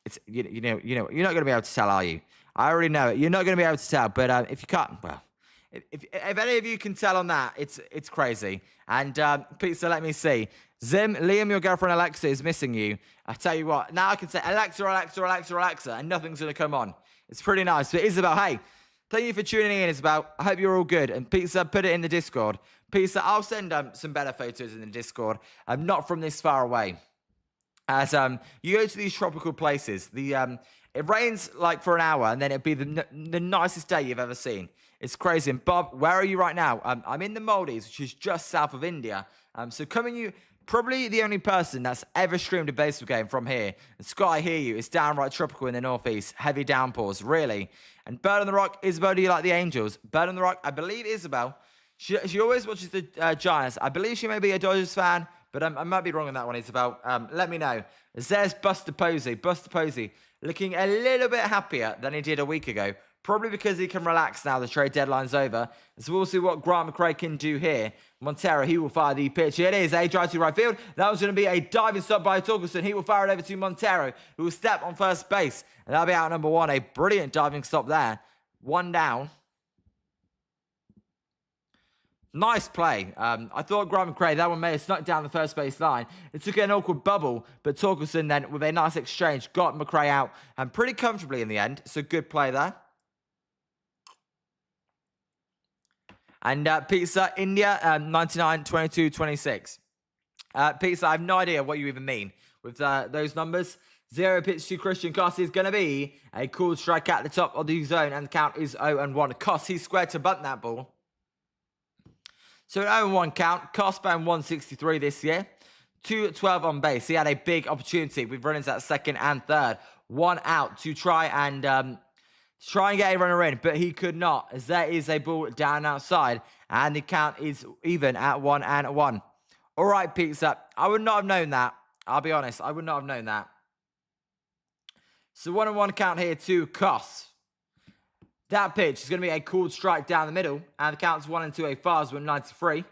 S2: It's you know you're not going to be able to tell, are you? I already know it. You're not going to be able to tell. But if you can't, well. If any of you can tell on that, it's crazy. And Pizza, let me see. Zim, Liam, your girlfriend Alexa is missing you. I tell you what, now I can say Alexa, Alexa, Alexa, Alexa, and nothing's going to come on. It's pretty nice. But Isabel, hey, thank you for tuning in, Isabel. I hope you're all good. And Pizza, put it in the Discord. Pizza, I'll send some better photos in the Discord. I'm not from this far away. As you go to these tropical places, it rains like for an hour, and then it'll be the nicest day you've ever seen. It's crazy. And Bob, where are you right now? I'm in the Maldives, which is just south of India. So probably the only person that's ever streamed a baseball game from here. And Scott, I hear you. It's downright tropical in the northeast. Heavy downpours, really. And Bird on the Rock, Isabel, do you like the Angels? Bird on the Rock, I believe Isabel. She always watches the Giants. I believe she may be a Dodgers fan, but I might be wrong on that one, Isabel. Let me know. There's Buster Posey. Buster Posey looking a little bit happier than he did a week ago. Probably because he can relax now the trade deadline's over. So we'll see what Grant McRae can do here. Montero, he will fire the pitch. It is a drive to right field. That was going to be a diving stop by Torkelson. He will fire it over to Montero, who will step on first base. And that'll be out number 1. A brilliant diving stop there. 1 down. Nice play. I thought Grant McRae, that one may have snuck down the first base line. It took an awkward bubble, but Torkelson then, with a nice exchange, got McRae out and pretty comfortably in the end. So good play there. And Pizza, India, 99, 22, 26. Pizza, I have no idea what you even mean with those numbers. 0 pitch to Christian Koss is going to be a cool strike at the top of the zone, and the count is 0-1. Koss, he's squared to bunt that ball. So an 0-1 count. Koss batting 163 this year. 2-12 on base. He had a big opportunity with runners at second and third. 1 out to try and get a runner in, but he could not, as there is a ball down outside, and the count is even at 1-1. All right, Pizza. I would not have known that. I'll be honest. I would not have known that. So 1-1 count here to Koss. That pitch is going to be a cool strike down the middle, and the count's 1-2, a fast 193.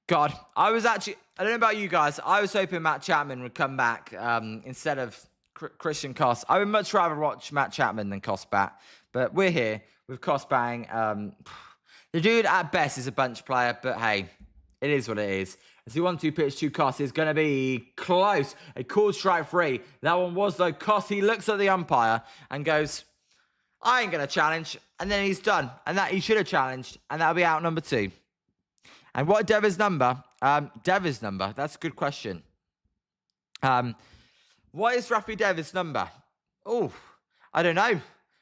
S2: God, I don't know about you guys, I was hoping Matt Chapman would come back instead of Christian Koss. I would much rather watch Matt Chapman than Koss bat, but we're here with Koss batting. The dude at best is a bunch player, but hey, it is what it is. As the 1-2 pitch to Koss is going to be close. A cool strike 3. That one was though. Koss, he looks at the umpire and goes, I ain't going to challenge. And then he's done. And that he should have challenged. And that'll be out number 2. And what Devers number? Devers number. That's a good question. What is Rafi Devers number? Oh, I don't know.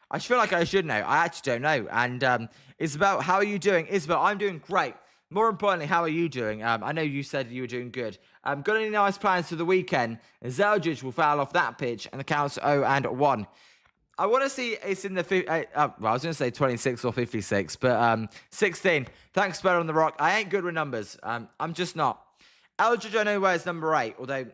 S2: I feel like I should know. I actually don't know. And Isabel, how are you doing? Isabel, I'm doing great. More importantly, how are you doing? I know you said you were doing good. Got any nice plans for the weekend? Zeldridge will foul off that pitch, and the count's 0-1. I want to see it's in the... well, I was going to say 26 or 56, but 16. Thanks, Bird on the Rock. I ain't good with numbers. I'm just not. Eldridge, I know where's number 8, although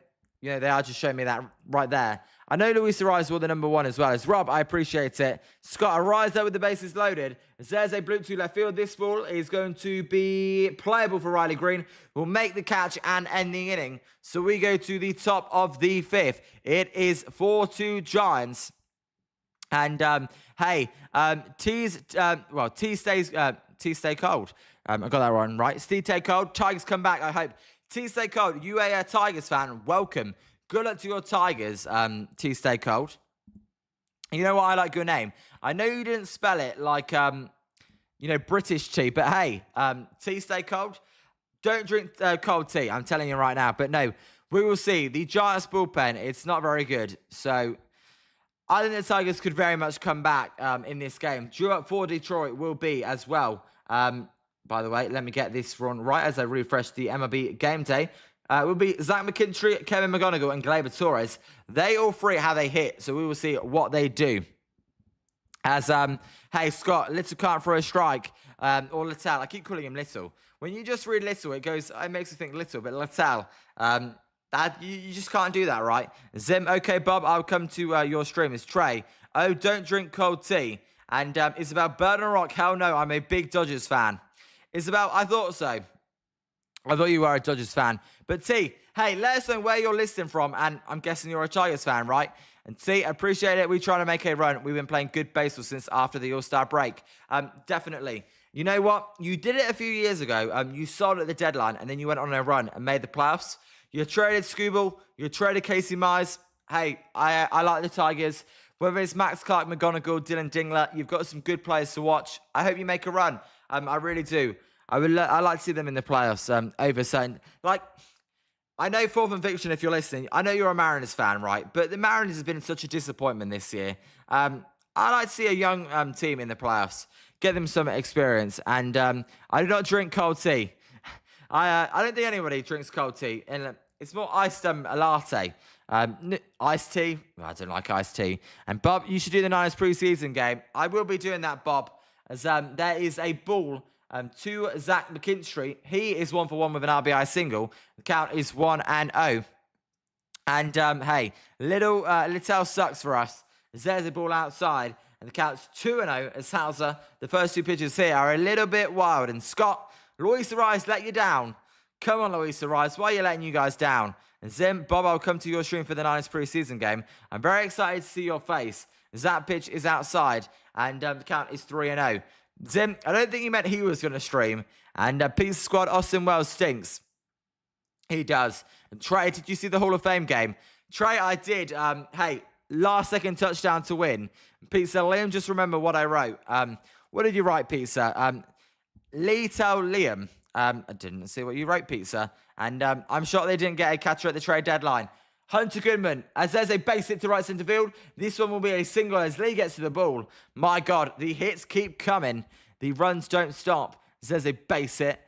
S2: You know, they are just showing me that right there. I know Luis Ariz will the number 1 as well as Rob. I appreciate it. Scott Ariz there with the bases loaded. There's a bloop to left field. This ball is going to be playable for Riley Green. Will make the catch and end the inning. So we go to the top of the 5th. It is 4-2 Giants. And hey, T stay cold. I got that one right. Steve stay cold. Tigers come back. I hope. T stay cold. You a Tigers fan? Welcome. Good luck to your Tigers. T stay cold. You know what? I like your name. I know you didn't spell it like you know, British tea, but hey, T stay cold. Don't drink cold tea. I'm telling you right now. But no, we will see. The Giants bullpen. It's not very good. So I think the Tigers could very much come back in this game. Due up for Detroit will be as well. By the way, let me get this run right as I refresh the MLB game day. Will be Zach McKinstry, Kevin McGonigal, and Gleyber Torres. They all 3 how they hit, so we will see what they do. As, hey, Scott, Little can't throw a strike. Or Littell, I keep calling him Little. When you just read Little, it makes you think Little, but Littell, you just can't do that, right? Zim, okay, Bob, I'll come to your stream. It's Trey. Oh, don't drink cold tea. And Isabel, Burden Rock, hell no, I'm a big Dodgers fan. Isabel, I thought so. I thought you were a Dodgers fan. But T, hey, let us know where you're listening from. And I'm guessing you're a Tigers fan, right? And T, appreciate it. We're trying to make a run. We've been playing good baseball since after the All-Star break. Definitely. You know what? You did it a few years ago. You sold at the deadline, and then you went on a run and made the playoffs. You traded Scooble. You traded Casey Mize. Hey, I like the Tigers. Whether it's Max Clark, McGonigal, Dylan Dingler, you've got some good players to watch. I hope you make a run. I really do. I like to see them in the playoffs over certain... Like, I know Fourth and Fiction, if you're listening, I know you're a Mariners fan, right? But the Mariners have been such a disappointment this year. I like to see a young team in the playoffs. Get them some experience. And I do not drink cold tea. I don't think anybody drinks cold tea. And it's more iced a latte. Iced tea. Well, I don't like iced tea. And Bob, you should do the Niners preseason game. I will be doing that, Bob. As there is a ball to Zach McKinstry. He is 1 for 1 with an RBI single. The count is 1-0. And hey, Littell sucks for us. As there's a ball outside. And the count's 2-0 as Hauser. The first 2 pitches here are a little bit wild. And Scott, Luis Ariz let you down. Come on, Luis Ariz. Why are you letting you guys down? And Zim, Bob, I'll come to your stream for the Niners preseason game. I'm very excited to see your face. As that pitch is outside. And the count is 3-0. Zim, I don't think he meant he was going to stream. And Pete's squad, Austin Wells stinks. He does. And Trey, did you see the Hall of Fame game? Trey, I did. Hey, last second touchdown to win. Pizza, Liam, just remember what I wrote. What did you write, Pizza? Lee tell Liam. I didn't see what you wrote, Pizza. And I'm shocked they didn't get a catcher at the trade deadline. Hunter Goodman, as there's a base hit to right center field. This one will be a single as Lee gets to the ball. My God, the hits keep coming. The runs don't stop. As there's a base hit.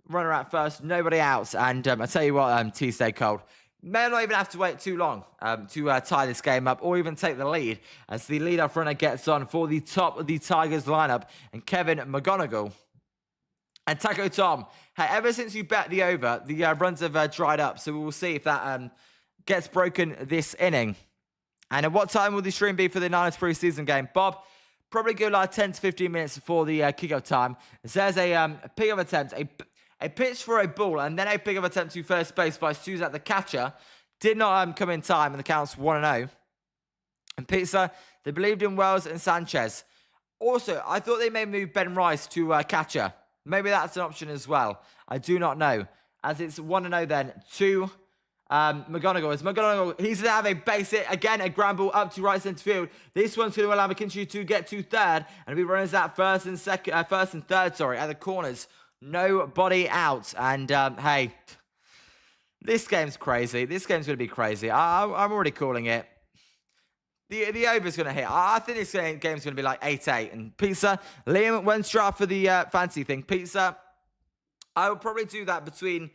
S2: Runner at first, nobody out. And I tell you what, T stay cold. May not even have to wait too long to tie this game up or even take the lead as the leadoff runner gets on for the top of the Tigers lineup and Kevin McGonigal. And Taco Tom, hey, ever since you bet the over, the runs have dried up. So we will see if that gets broken this inning. And at what time will the stream be for the Niners preseason game? Bob, probably go like 10 to 15 minutes before the kickoff time. There's a pick-up attempt, a pitch for a ball, and then a pick-up attempt to first base by Suzak, the catcher. Did not come in time, and the count's 1-0. And Pizza, they believed in Wells and Sanchez. Also, I thought they may move Ben Rice to catcher. Maybe that's an option as well. I do not know. As it's 1-0 then to McGonigal. As McGonigal, he's going to have a base hit. Again, a ground ball up to right centre field. This one's going to allow McKinstry to get to third. And he runs that first and third, at the corners. Nobody out. And, hey, this game's crazy. This game's going to be crazy. I'm already calling it. The over's going to hit. I think this game's going to be like 8-8. And Pizza, Liam went straight for the fancy thing. Pizza, I would probably do that between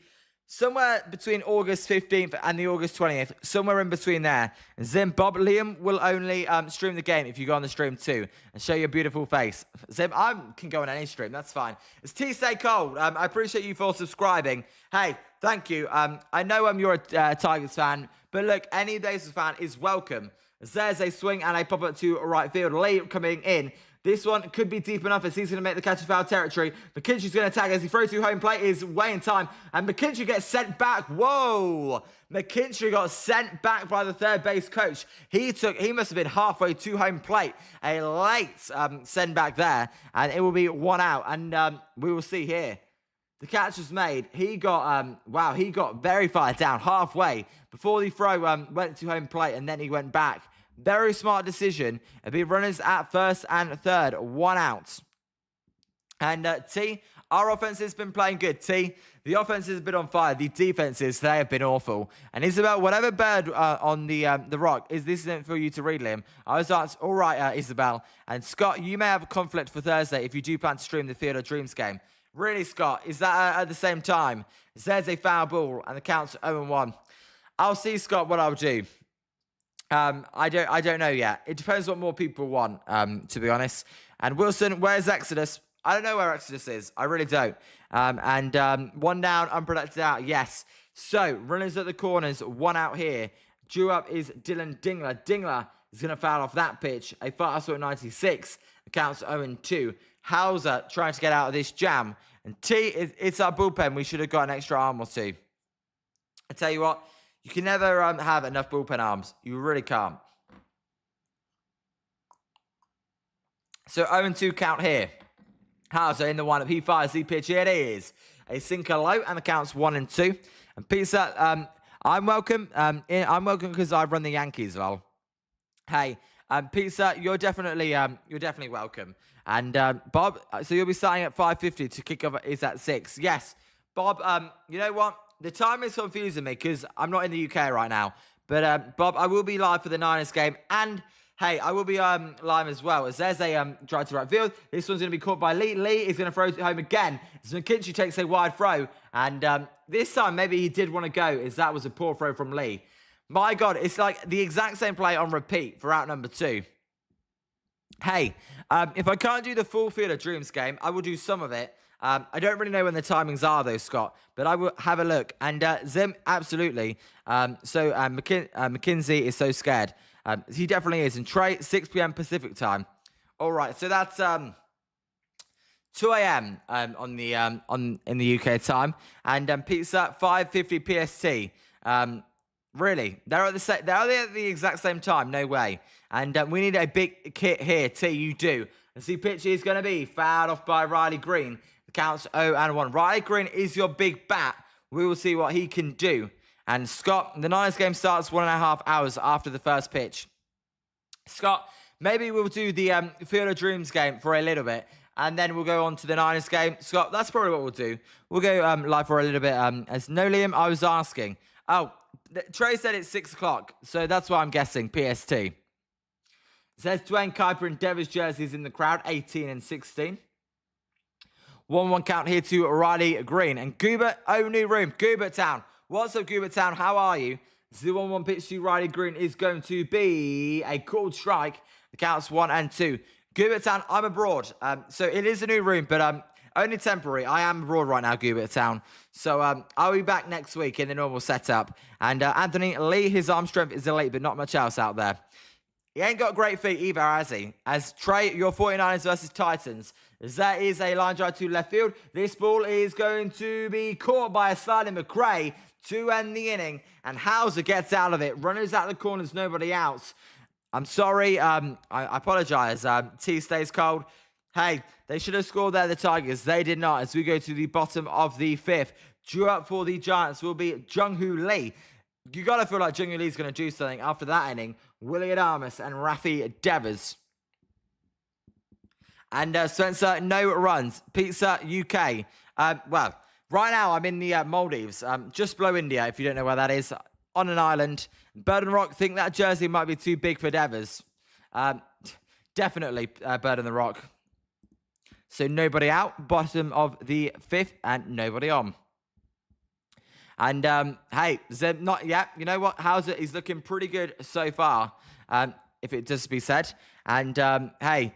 S2: somewhere between August 15th and the August 20th, somewhere in between there. Zim, Bob, Liam will only stream the game if you go on the stream too and show your beautiful face. Zim, I can go on any stream, that's fine. It's T Stay Cold. I appreciate you for subscribing. Hey, thank you. I know you're a Tigers fan, but look, any Blazers fan is welcome. There's a swing and a pop-up to right field. Lee coming in. This one could be deep enough as he's going to make the catch of foul territory. MacKenzie's going to attack as he throws to home plate. Is way in time. And MacKenzie gets sent back. Whoa! MacKenzie got sent back by the third base coach. He must have been halfway to home plate. A late send back there. And it will be 1 out. And we will see here. The catch was made. He got, wow, he got very far down, halfway, before the throw went to home plate, and then he went back. Very smart decision. It'll be runners at first and third, 1 out. And T, our offense has been playing good. T, the offense has been on fire. The defenses, they have been awful. And Isabel, whatever bird on the rock, this isn't for you to read, Liam. I was asked, all right, Isabel. And Scott, you may have a conflict for Thursday if you do plan to stream the Field of Dreams game. Really, Scott? Is that at the same time? There's a foul ball, and the count's 0-1. I'll see, Scott, what I'll do. I don't know yet. It depends what more people want, to be honest. And Wilson, where's Exodus? I don't know where Exodus is. I really don't. And 1 down, unprotected out. Yes. So, runners at the corners, 1 out here. Due up is Dylan Dingler. Dingler is going to foul off that pitch. A fastball at 96. The count's 0-2. Hauser trying to get out of this jam. And T, it's our bullpen. We should have got an extra arm or two. I tell you what, you can never have enough bullpen arms. You really can't. So 0-2 count here. Hauser in the one-up. He fires the pitch. Here it is. A sinker low, and the count's 1-2. And Pizza, I'm welcome. I'm welcome because I run the Yankees well. Hey, Pizza, you're definitely welcome. And Bob, so you'll be starting at 5:50 to kick off is at 6. Yes, Bob. You know what? The time is confusing me because I'm not in the UK right now. But Bob, I will be live for the Niners game, and hey, I will be live as well. As there's a drive to right field. This one's going to be caught by Lee. Lee is going to throw it home again. As MacKenzie takes a wide throw, and this time maybe he did want to go, as that was a poor throw from Lee. My God, it's like the exact same play on repeat for out number 2. Hey, if I can't do the full Field of Dreams game, I will do some of it. I don't really know when the timings are, though, Scott, but I will have a look. And Zim, absolutely. MacKenzie is so scared. He definitely is. And Trey, 6 p.m. Pacific time. All right, so that's 2 a.m. In the UK time, and Pizza 5:50 PST. Really, they're at the exact same time. No way. And we need a big hit here. T, you do. And see, pitch is going to be fouled off by Riley Green. The count's 0-1. Riley Green is your big bat. We will see what he can do. And Scott, the Niners game starts 1.5 hours after the first pitch. Scott, maybe we'll do the Field of Dreams game for a little bit, and then we'll go on to the Niners game. Scott, that's probably what we'll do. We'll go live for a little bit. As no, Liam, I was asking. Oh, Trey said it's 6 o'clock, so that's what I'm guessing, PST. It says Dwayne Kuiper in Devers jerseys in the crowd, 18 and 16. 1-1 count here to Riley Green. And Goobert, new room. Goobert Town. What's up, Goobert Town? How are you? The 1-1 pitch to Riley Green is going to be a called strike. The count's 1-2. Goobert Town, I'm abroad. So it is a new room, but only temporary. I am abroad right now, Goobert Town. So I'll be back next week in the normal setup. And Anthony Lee, his arm strength is elite, but not much else out there. He ain't got great feet either, has he? As Trey, your 49ers versus Titans. As that is a line drive to left field. This ball is going to be caught by a sliding McRae to end the inning. And Hauser gets out of it. Runners out the corners, nobody out. I'm sorry. I apologize. T stays cold. Hey, they should have scored there, the Tigers. They did not. As we go to the bottom of the 5th. Due up for the Giants will be Jung-Hoo Lee. You got to feel like Jung-Hoo Lee's going to do something after that inning. Willie Adames and Rafi Devers. And Spencer, no runs. Pizza, UK. Well, right now I'm in the Maldives, just below India, if you don't know where that is, on an island. Bird and Rock think that jersey might be too big for Devers. Definitely Bird and the Rock. So nobody out. Bottom of the 5th and nobody on. And hey, Zim, not yet. You know what? How's it? He's looking pretty good so far, if it does be said. And hey,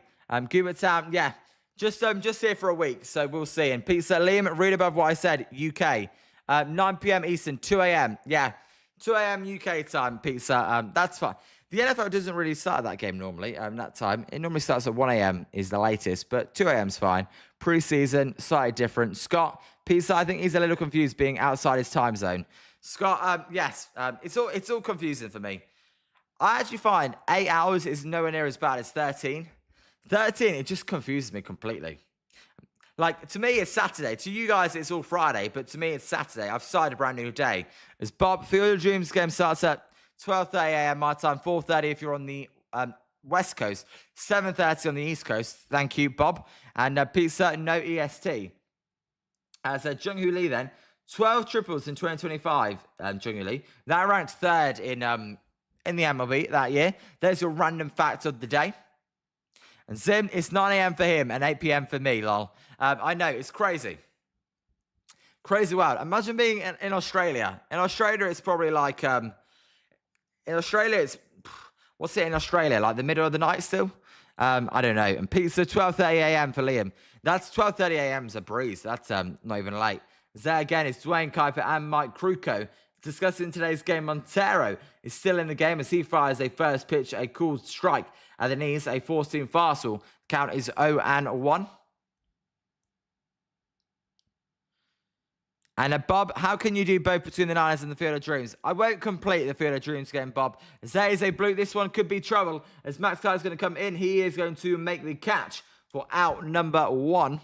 S2: Cuba Town, yeah, just here for a week, so we'll see. And Pizza Liam, read above what I said. UK, 9 p.m. Eastern, 2 a.m. Yeah, 2 a.m. UK time. Pizza. That's fine. The NFL doesn't really start that game normally. That time it normally starts at 1 a.m. is the latest, but 2 a.m. is fine. Preseason, slightly different. Scott, Pizza, I think he's a little confused being outside his time zone. Scott, yes, it's all confusing for me. I actually find 8 hours is nowhere near as bad as 13. 13, it just confuses me completely. Like, to me, it's Saturday. To you guys, it's all Friday, but to me, it's Saturday. I've started a brand new day. As Bob, Field of Dreams game starts at 12:30 a.m. my time, 4:30 if you're on the West Coast, 7:30 on the East Coast. Thank you, Bob. And Pizza, no EST. As Jung-Hoo Lee then, 12 triples in 2025, Jung-Hoo Lee. That ranked third in the MLB that year. There's your random fact of the day. And Zim, it's 9 a.m. for him and 8 p.m. for me, lol. I know, it's crazy. Crazy wild. Imagine being in Australia. In Australia, it's probably like... in Australia, it's... What's it in Australia? Like the middle of the night still? I don't know. And pizza, 12:30 a.m. for Liam. That's 12:30 a.m. is a breeze. That's not even late. There again is Dwayne Kuiper and Mike Kruko. Discussing today's game, Montero is still in the game as he fires a first pitch, a cool strike at the knees, a 4-seam fastball. Count is 0-1. And Bob, how can you do both between the Niners and the Field of Dreams? I won't complete the Field of Dreams game, Bob. As there is a blue. This one could be trouble. As Max Kyle is going to come in, he is going to make the catch for out number 1.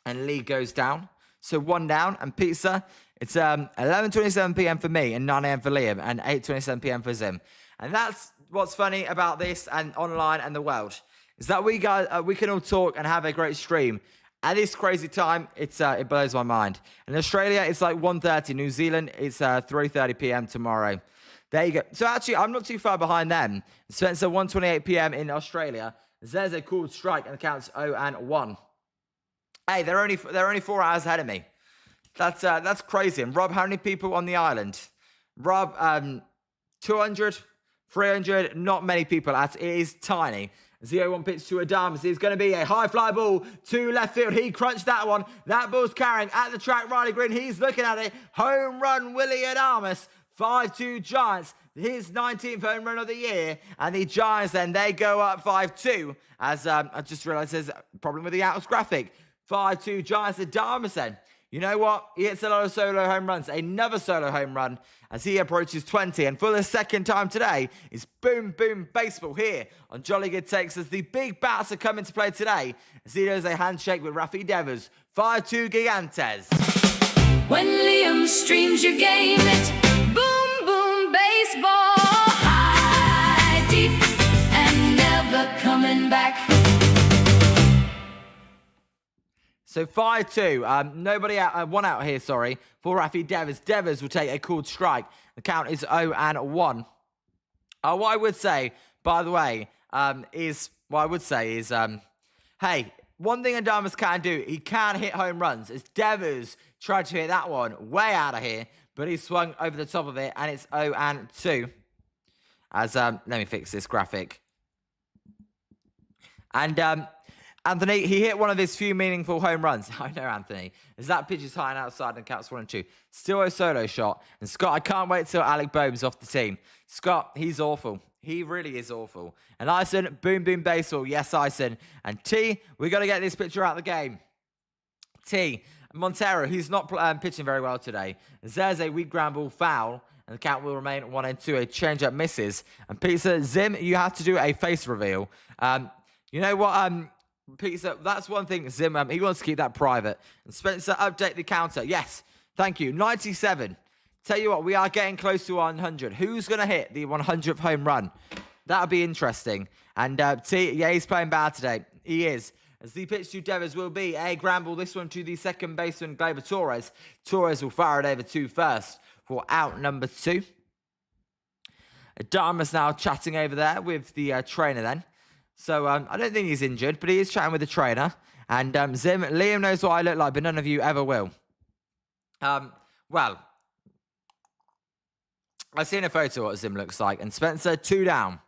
S2: And Lee goes down. So 1 down. And Pizza, it's 11:27 p.m. for me and 9 a.m. for Liam and 8:27 p.m. for Zim. And that's what's funny about this and online and the world. Is that we can all talk and have a great stream. At this crazy time, it blows my mind. In Australia, it's like 1:30. New Zealand, it's 3:30 p.m. tomorrow. There you go. So actually, I'm not too far behind them. Spencer, 1:28 p.m. in Australia. There's a cool strike and the count's 0-1. Hey, they're only 4 hours ahead of me. That's crazy. And Rob, how many people on the island? Rob, 200, 300, not many people. It is tiny. 0-1 pitch to Adames. It's going to be a high fly ball to left field. He crunched that one. That ball's carrying at the track. Riley Green, he's looking at it. Home run, Willie Adames. 5-2 Giants. His 19th home run of the year. And the Giants then, they go up 5-2. As I just realized there's a problem with the Outlook graphic. 5-2 Giants. Adames then. You know what? He hits a lot of solo home runs. Another solo home run as he approaches 20. And for the second time today, it's boom, boom, baseball here on Jolly Good Takes as the big bats are coming to play today. As he does a handshake with Rafi Devers. 5-2 Gigantes.
S3: When Liam streams your game, it's boom, boom, baseball. High, deep, and never coming back.
S2: So 5-2. Nobody out, 1 out here, sorry, for Rafi Devers. Devers will take a called strike. The count is 0-1. What I would say, by the way, is hey, one thing Adames can do, he can hit home runs. As Devers tried to hit that one way out of here, but he swung over the top of it, and it's 0-2. As let me fix this graphic. And Anthony, he hit one of his few meaningful home runs. I know, Anthony. As that pitch is high and outside and counts 1-2. Still a solo shot. And Scott, I can't wait till Alec Boehm's off the team. Scott, he's awful. He really is awful. And Ison, boom, boom, baseball. Yes, Ison. And T, we got to get this pitcher out of the game. T, Montero, he's not pitching very well today. As there's a weak ground ball foul. And the count will remain 1-2. A change-up misses. And Pizza, Zim, you have to do a face reveal. You know what? Pizza, that's one thing. Zim, he wants to keep that private. And Spencer, update the counter. Yes, thank you. 97. Tell you what, we are getting close to 100. Who's going to hit the 100th home run? That'll be interesting. And T, yeah, he's playing bad today. He is. As the pitch to Devers will be a ground ball. This one to the second baseman, Gleyber Torres. Torres will fire it over to first for out number 2. Adames now chatting over there with the trainer then. So I don't think he's injured, but he is chatting with the trainer. And Zim, Liam knows what I look like, but none of you ever will. What Well, I've seen a photo of what Zim looks like, and Spencer 2 down.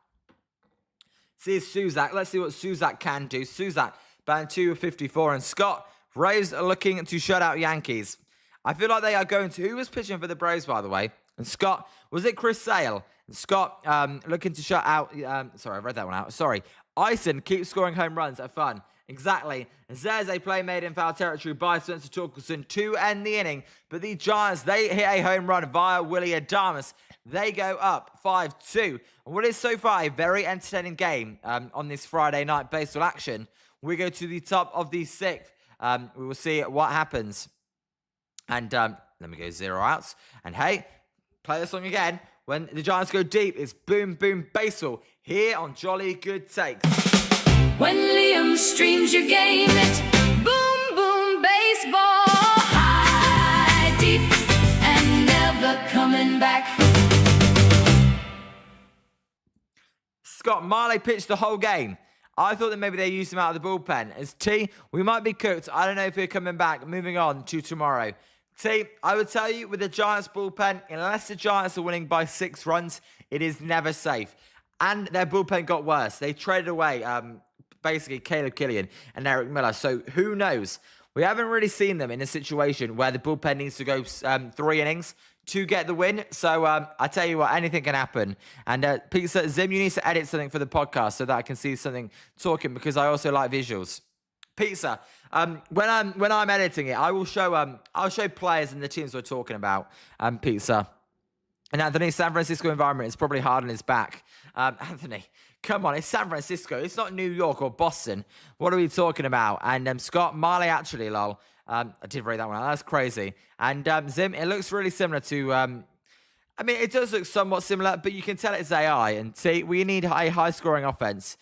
S2: See Suzak. Let's see what Suzak can do. Suzak batting 254, and Scott Braves are looking to shut out Yankees. I feel like they are going to. Who was pitching for the Braves, by the way? And Scott, was it Chris Sale? And Scott looking to shut out. Sorry, I read that one out. Sorry. Ison keeps scoring home runs. Are fun. Exactly. And there's a play made in foul territory by Spencer Torkelson to end the inning. But the Giants, they hit a home run via Willie Adames. They go up 5-2. And what is so far a very entertaining game on this Friday night baseball action. We go to the top of the 6th. We will see what happens. And let me go 0 outs. And hey, play the song again. When the Giants go deep, it's Boom Boom Baseball here on Jolly Good Takes.
S3: When Liam streams, you gain it. Boom, boom, baseball. High, deep, and never coming back.
S2: Scott Marley pitched the whole game. I thought that maybe they used him out of the bullpen. As T, we might be cooked. I don't know if we're coming back. Moving on to tomorrow. T, I would tell you with the Giants bullpen, unless the Giants are winning by 6 runs, it is never safe. And their bullpen got worse. They traded away basically Caleb Killian and Eric Miller. So who knows? We haven't really seen them in a situation where the bullpen needs to go 3 innings to get the win. So I tell you what, anything can happen. And Pizza, Zim, you need to edit something for the podcast so that I can see something talking, because I also like visuals. Pizza, when I'm editing it, I will show I'll show players and the teams we're talking about. Pizza. And Anthony, San Francisco environment is probably hard on his back. Anthony, come on, it's San Francisco. It's not New York or Boston. What are we talking about? And Scott Marley, actually, lol. I did read that one out. That's crazy. And Zim, it looks really similar to... I mean, it does look somewhat similar, but you can tell it's AI. And T, we need a high-scoring offense.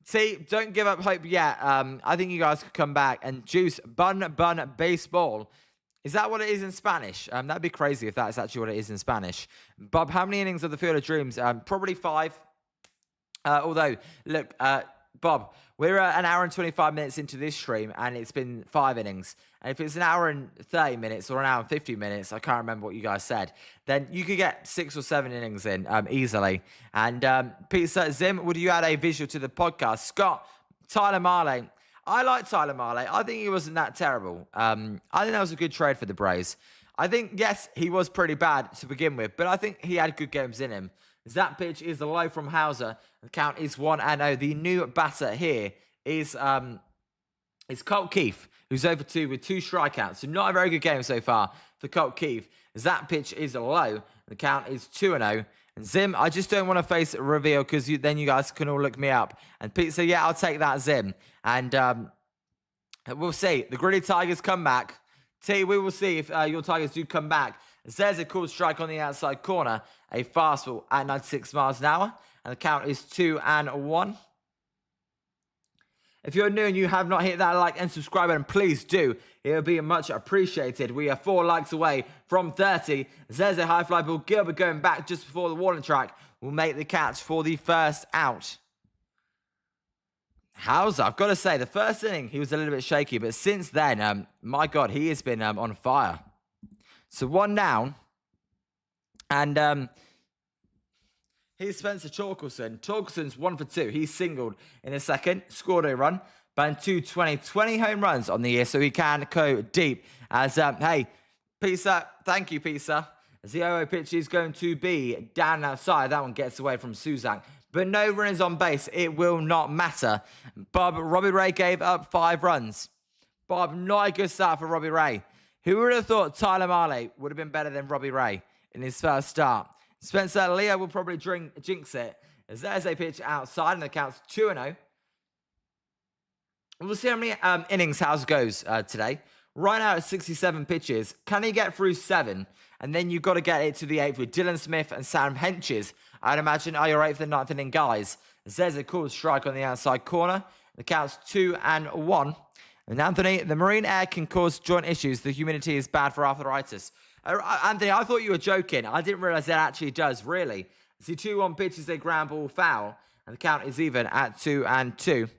S2: T, don't give up hope yet. I think you guys could come back. And Juice, bun baseball. Is that what it is in Spanish? That'd be crazy if that's actually what it is in Spanish. Bob, how many innings of the Field of Dreams? Probably 5. Although, look, Bob, we're an hour and 25 minutes into this stream, and it's been 5 innings. And if it's an hour and 30 minutes or an hour and 50 minutes, I can't remember what you guys said, then you could get 6 or 7 innings in easily. And Peter Zim, would you add a visual to the podcast? Scott, Tyler Marley. I like Tyler Marley. I think he wasn't that terrible. I think that was a good trade for the Braves. I think, yes, he was pretty bad to begin with, but I think he had good games in him. That pitch is the low from Hauser. The count is 1-0. The new batter here is Colt Keith, who's over 2 with 2 strikeouts. So not a very good game so far for Colt Keith. That pitch is low. The count is 2-0. And Zim, I just don't want to face a reveal, because then you guys can all look me up. And Pete said, yeah, I'll take that, Zim. And we'll see. The Gritty Tigers come back. T, we will see if your Tigers do come back. There's a cool strike on the outside corner. A fastball at 96 miles an hour. And the count is 2-1. If you're new and you have not hit that like and subscribe button, please do. It would be much appreciated. We are 4 likes away from 30. There's a high fly ball. Gilbert going back just before the warning track will make the catch for the first out. Hauser, I've got to say, the first inning, he was a little bit shaky. But since then, my God, he has been on fire. So 1 down. And here's Spencer Torkelson. Torkelson's 1 for 2. He singled in a second, scored a run, batting 220, 20 home runs on the year, so he can go deep. As hey, Pizza, thank you, Pizza. As the 0 pitch is going to be down outside. That one gets away from Suzak, but no runners on base. It will not matter. Robbie Ray gave up 5 runs. Bob, not a good start for Robbie Ray. Who would have thought Tyler Marley would have been better than Robbie Ray in his first start? Spencer Leo will probably jinx it, as there's a pitch outside, and the count's 2-0. We'll see how many innings Hauser goes today. Right now at 67 pitches. Can he get through 7? And then you've got to get it to the 8th with Dylan Smith and Sam Henches. I'd imagine are your 8th and 9th inning guys. There's a cool strike on the outside corner. The count's 2-1. And Anthony, the marine air can cause joint issues. The humidity is bad for arthritis. Anthony, I thought you were joking. I didn't realize that actually does, really. See, 2-1 pitch is a ground ball foul, and the count is even at 2-2.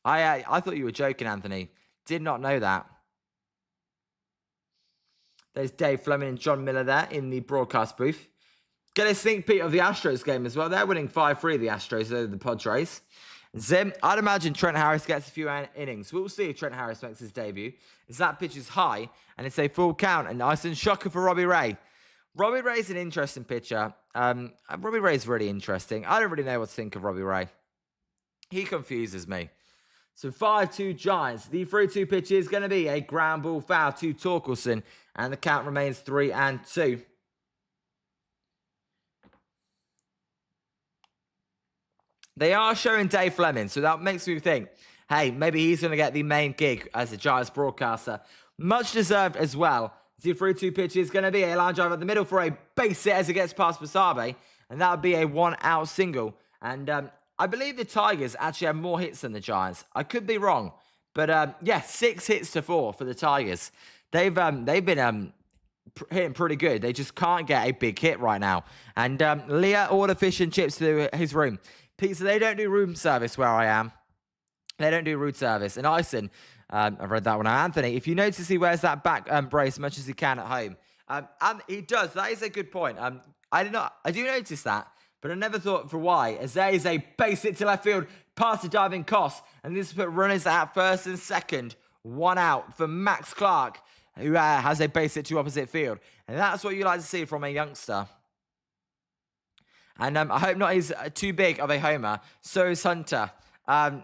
S2: I thought you were joking, Anthony. Did not know that. There's Dave Fleming and John Miller there in the broadcast booth. Get a sneak peek of the Astros game as well. They're winning 5-3, the Astros, over the Padres. Zim, I'd imagine Trent Harris gets a few innings. We'll see if Trent Harris makes his debut. As that pitch is high, and it's a full count. A nice and shocker for Robbie Ray. Robbie Ray's an interesting pitcher. Robbie Ray's really interesting. I don't really know what to think of Robbie Ray. He confuses me. So 5-2 Giants. The 3-2 pitch is going to be a ground ball foul to Torkelson. And the count remains 3-2. They are showing Dave Fleming, so that makes me think, hey, maybe he's going to get the main gig as a Giants broadcaster. Much deserved as well. The 3-2 pitch is going to be a line drive at the middle for a base hit as it gets past Basabe. And that would be a 1-out single. And I believe the Tigers actually have more hits than the Giants. I could be wrong. But, 6 hits to 4 for the Tigers. They've been hitting pretty good. They just can't get a big hit right now. And Leah ordered fish and chips to his room. Pizza, they don't do room service where I am. They don't do room service. And Ison, I've read that one out. Anthony, if you notice he wears that back brace as much as he can at home. And he does. That is a good point. I do notice that, but I never thought for why. As there is a base hit to left field, past the diving Koss. And this put runners at first and second. 1 out for Max Clark, who has a base hit to opposite field. And that's what you like to see from a youngster. And I hope not he's too big of a homer. So is Hunter. I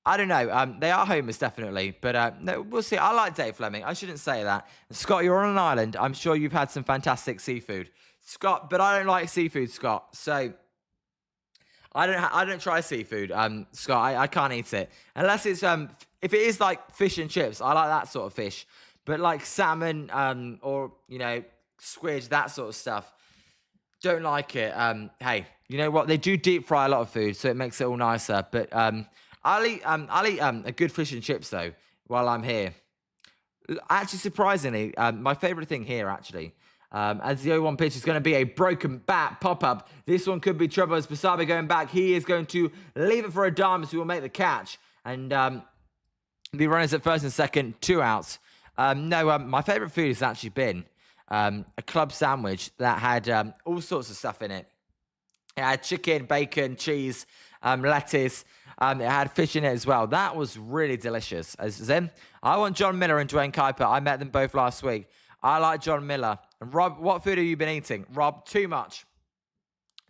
S2: don't know. They are homers, definitely. But no, we'll see. I like Dave Fleming. I shouldn't say that. Scott, you're on an island. I'm sure you've had some fantastic seafood. Scott, but I don't like seafood, Scott. So I don't try seafood, Scott. I can't eat it. Unless it's, if it is like fish and chips, I like that sort of fish. But like salmon or, squid, that sort of stuff. Don't like it. Hey, you know what? They do deep fry a lot of food, so it makes it all nicer. But I'll eat a good fish and chips though while I'm here. Actually, surprisingly, my favorite thing here actually, as the 0-1 pitch is going to be a broken bat pop up. This one could be trouble as Basabe going back. He is going to leave it for Adames, who will make the catch and the runners at first and second, 2 outs. My favorite food has actually been a club sandwich that had all sorts of stuff in it. It had chicken, bacon, cheese, lettuce. It had fish in it as well. That was really delicious. I want John Miller and Dwayne Kuiper. I met them both last week. I like John Miller. And Rob, what food have you been eating? Rob, too much.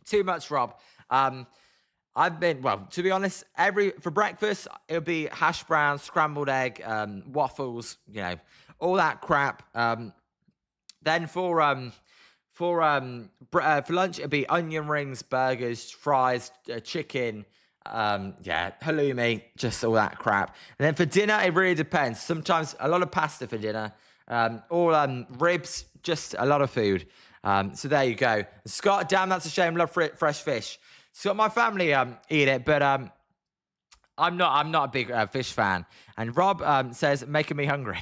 S2: Too much, Rob. I've been, to be honest, for breakfast, it'll be hash browns, scrambled egg, waffles, all that crap. Then for lunch, it'd be onion rings, burgers, fries, chicken, halloumi, just all that crap. And then for dinner, it really depends. Sometimes a lot of pasta for dinner, ribs, just a lot of food. So there you go. Scott, damn, that's a shame. Love fresh fish. So my family eat it, but I'm not a big fish fan. And Rob says, making me hungry.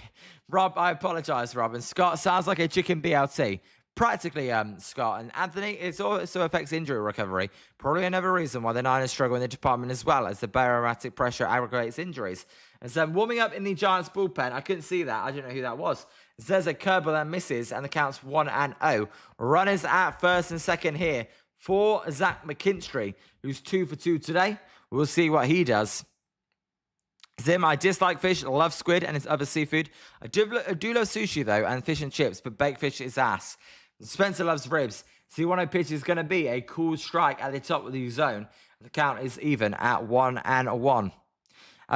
S2: Rob, I apologize, Rob. And Scott, sounds like a chicken BLT. Practically, Scott. And Anthony, it also affects injury recovery. Probably another reason why the Niners struggle in the department as well, as the barometric pressure aggravates injuries. And so warming up in the Giants bullpen, I couldn't see that. I don't know who that was. It says a curveball that misses, and the count's 1-0. Runners at first and second here for Zach McKinstry, who's 2 for 2 today. We'll see what he does. Zim, I dislike fish, love squid and its other seafood. I do love sushi, though, and fish and chips, but baked fish is ass. Spencer loves ribs. C1 pitch is going to be a cool strike at the top of the zone. The count is even at 1-1.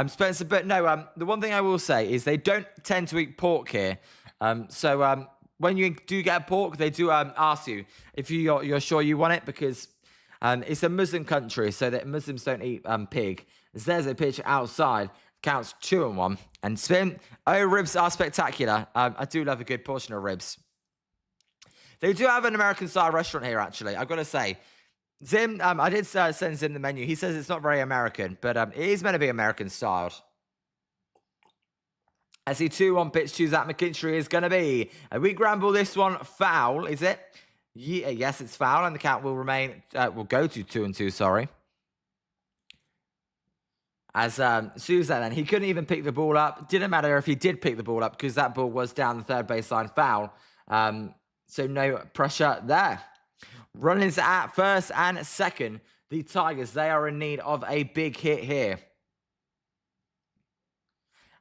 S2: Spencer, but no, the one thing I will say is they don't tend to eat pork here. So when you do get pork, they do ask you if you're sure you want it, because it's a Muslim country, so that Muslims don't eat pig. As there's a pitch outside, counts 2-1. And spin, ribs are spectacular. I do love a good portion of ribs. They do have an American-style restaurant here, actually. I've got to say. Zim, I did send Zim the menu. He says it's not very American, but it is meant to be American-styled. As the 2-1 pitch to Zach McKinstry is going to be a weak ramble. This one foul, is it? Yeah, yes, it's foul, and the count will remain. Will go to 2-2. Sorry. as Suzanne, and he couldn't even pick the ball up. Didn't matter if he did pick the ball up because that ball was down the third baseline foul. So no pressure there. Runners at first and second. The Tigers, they are in need of a big hit here.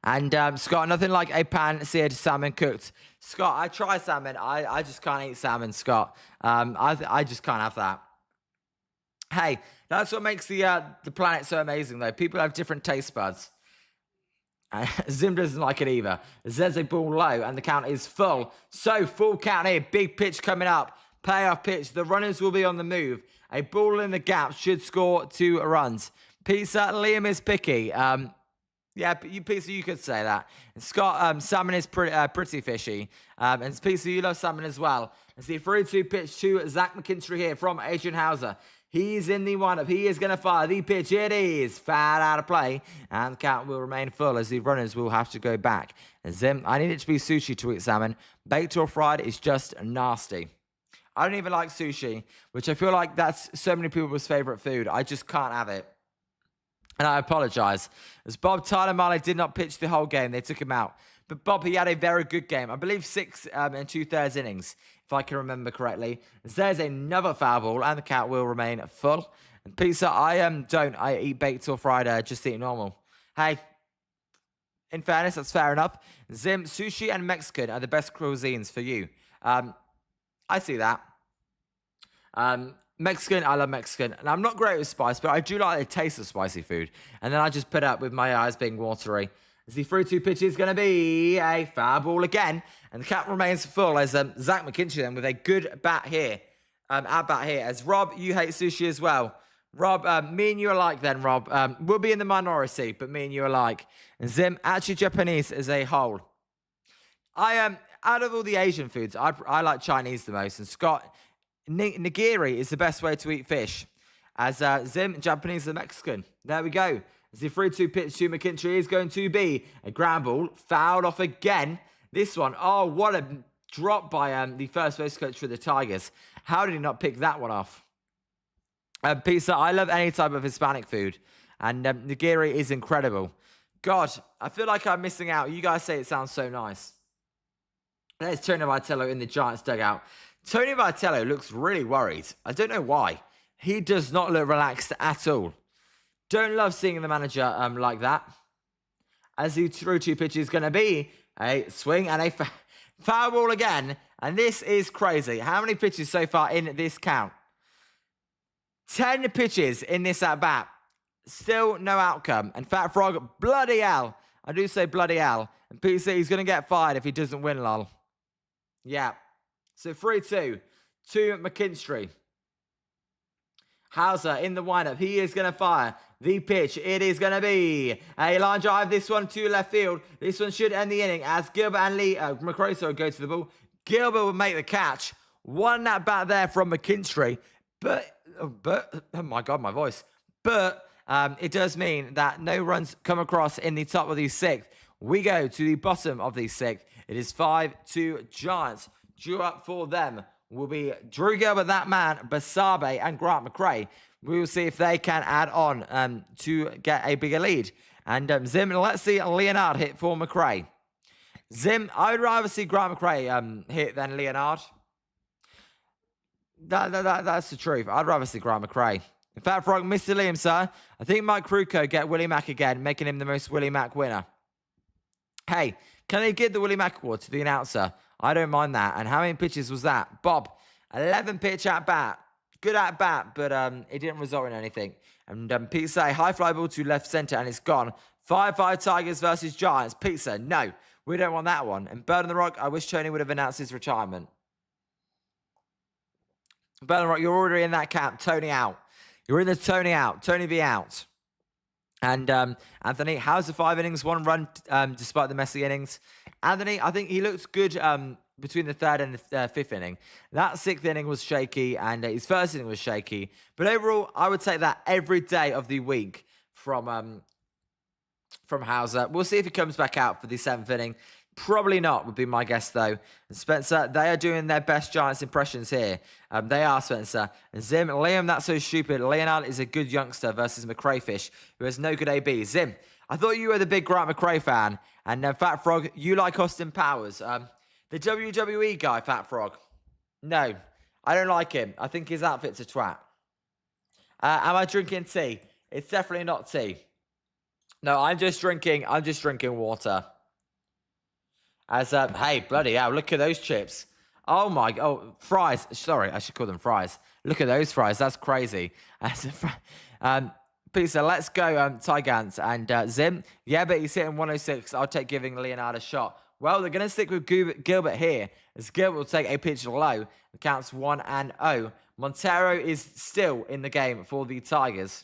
S2: And Scott, nothing like a pan-seared salmon cooked. Scott, I try salmon. I just can't eat salmon, Scott. I just can't have that. Hey, that's what makes the planet so amazing, though. People have different taste buds. Zim doesn't like it either. There's a ball low, and the count is full. So, full count here. Big pitch coming up. Payoff pitch. The runners will be on the move. A ball in the gap should score 2 runs. Pizza, Liam is picky. Yeah, Pizza, you could say that. And Scott, salmon is pretty fishy. And Pizza, you love salmon as well. It's the 3-2 pitch to Zach McKinstry here from Adrian Hauser. He's in the windup. He is going to fire the pitch. It is foul out of play. And the count will remain full as the runners will have to go back. And Zim, I need it to be sushi to eat salmon. Baked or fried is just nasty. I don't even like sushi, which I feel like that's so many people's favorite food. I just can't have it. And I apologize. As Bob Tyler Marley did not pitch the whole game, they took him out. But Bob, he had a very good game. I believe 6 and 2/3 innings, if I can remember correctly. As there's another foul ball, and the count will remain full. And Pizza, I eat baked or fried, just eat normal. Hey, in fairness, that's fair enough. Zim, sushi and Mexican are the best cuisines for you. I see that. Mexican, I love Mexican. And I'm not great with spice, but I do like the taste of spicy food. And then I just put up with my eyes being watery. As the 3-2 pitch is going to be a foul ball again. And the count remains full as Zach McKinstry then with a good bat here. At bat here. As Rob, you hate sushi as well. Rob, me and you alike then, Rob. We'll be in the minority, but me and you alike. And Zim, actually Japanese as a whole. Out of all the Asian foods, I like Chinese the most. And Scott, nigiri is the best way to eat fish. As Zim, Japanese and Mexican. There we go. As the 3-2 pitch to McKinstry is going to be a ground ball. Fouled off again. This one, oh, what a drop by the first base coach for the Tigers. How did he not pick that one off? Pizza, I love any type of Hispanic food. And nigiri is incredible. God, I feel like I'm missing out. You guys say it sounds so nice. There's Tony Vitello in the Giants dugout. Tony Vitello looks really worried. I don't know why. He does not look relaxed at all. Don't love seeing the manager like that. As the 3-2 pitch is going to be a swing and a foul ball again. And this is crazy. How many pitches so far in this count? 10 pitches in this at-bat. Still no outcome. And Fat Frog, bloody hell. I do say bloody hell. And PC, he's going to get fired if he doesn't win, lol. Yeah. So 3-2 to McKinstry. Hauser in the windup. He is going to fire the pitch. It is going to be a line drive. This one to left field. This one should end the inning as Gilbert and McCrory go to the ball. Gilbert will make the catch. One at bat there from McKinstry. But, oh my God, my voice. But it does mean that no runs come across in the top of the 6th. We go to the bottom of the 6th. It is 5-2 Giants. Due up for them will be Drew Gilbert, that man, Basabe, and Grant McRae. We will see if they can add on to get a bigger lead. And Zim, let's see Leonard hit for McRae. Zim, I would rather see Grant McRae hit than Leonard. That's the truth. I'd rather see Grant McRae. In fact, Frog, Mr. Liam, sir, I think Mike Kruko get Willie Mack again, making him the most Willie Mack winner. Hey, can they give the Willie Mack award to the announcer? I don't mind that. And how many pitches was that? Bob, 11 pitch at bat. Good at bat, but it didn't result in anything. And Pizza, high fly ball to left center, and it's gone. 5-5 Tigers versus Giants. Pizza, no, we don't want that one. And Bird on the Rock, I wish Tony would have announced his retirement. Bird on the Rock, you're already in that camp. Tony out. You're in the Tony out. Tony be out. And Anthony, how's the 5 innings, 1 run despite the messy innings? Anthony, I think he looked good between the 3rd and the 5th inning. That 6th inning was shaky, and his 1st inning was shaky. But overall, I would take that every day of the week from Hauser. We'll see if he comes back out for the 7th inning. Probably not, would be my guess, though. And Spencer, they are doing their best Giants impressions here. They are, Spencer. And Zim, Liam, that's so stupid. Leonard is a good youngster versus McCrayfish, who has no good AB. Zim, I thought you were the big Grant McCray fan. And Fat Frog, you like Austin Powers. The WWE guy, Fat Frog. No, I don't like him. I think his outfit's a twat. Am I drinking tea? It's definitely not tea. No, I'm just drinking water. Hey, bloody hell, look at those chips. Fries. Sorry, I should call them fries. Look at those fries. That's crazy. Pizza, let's go, Tygant. And Zim, yeah, but he's hitting 106. I'll take giving Leonard a shot. Well, they're going to stick with Gilbert here, as Gilbert will take a pitch low. The count's 1-0. Montero is still in the game for the Tigers.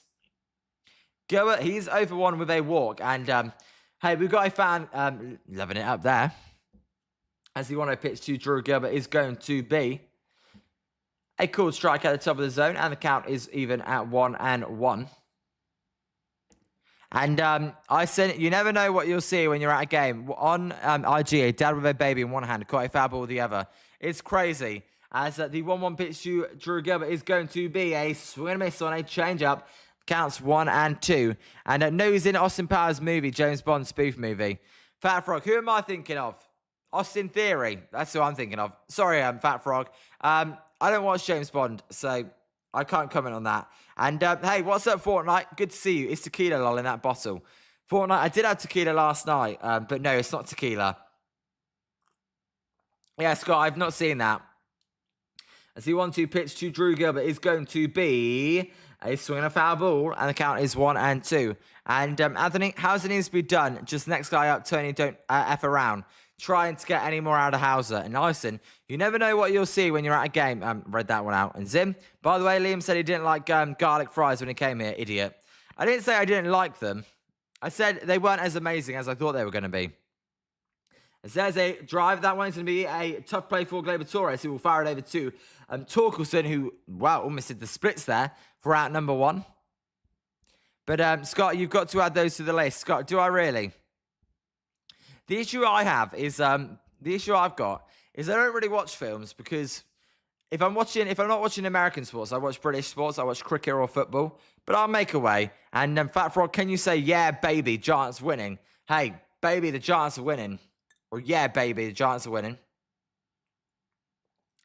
S2: Gilbert, he's over one with a walk. And, hey, we've got a fan loving it up there. As the 1-0 pitch to Drew Gilbert is going to be a called strike at the top of the zone. And the count is even at 1-1. And I said, you never know what you'll see when you're at a game. On IG, a dad with a baby in one hand, caught a foul ball with the other. It's crazy. As the 1-1 pitch to Drew Gilbert is going to be a swing and miss on a change-up. Counts 1-2. And no, he's in Austin Powers movie, James Bond spoof movie. Fat Frog, who am I thinking of? Austin Theory. That's who I'm thinking of. Sorry, Fat Frog. I don't watch James Bond, so I can't comment on that. And, hey, what's up, Fortnite? Good to see you. It's tequila, lol, in that bottle. Fortnite, I did have tequila last night, but no, it's not tequila. Yeah, Scott, I've not seen that. As the 1-2 pitch to Drew Gilbert is going to be a swing and a foul ball, and the count is 1-2. And, Anthony, how's it needs to be done? Just next guy up, Tony, don't F around. Trying to get any more out of Hauser. And Ison, you never know what you'll see when you're at a game. Read that one out. And Zim, by the way, Liam said he didn't like garlic fries when he came here. Idiot. I didn't say I didn't like them. I said they weren't as amazing as I thought they were going to be. As there's a drive, that one's going to be a tough play for Gleyber Torres, who will fire it over to Torkelson, who, wow, almost did the splits there for out number 1. But, Scott, you've got to add those to the list. Scott, do I really? The issue I have is, the issue I've got is I don't really watch films because if I'm not watching American sports, I watch British sports, I watch cricket or football, but I'll make a way. And Fat Frog, can you say, yeah, baby, Giants winning? Hey, baby, the Giants are winning. Or, yeah, baby, the Giants are winning.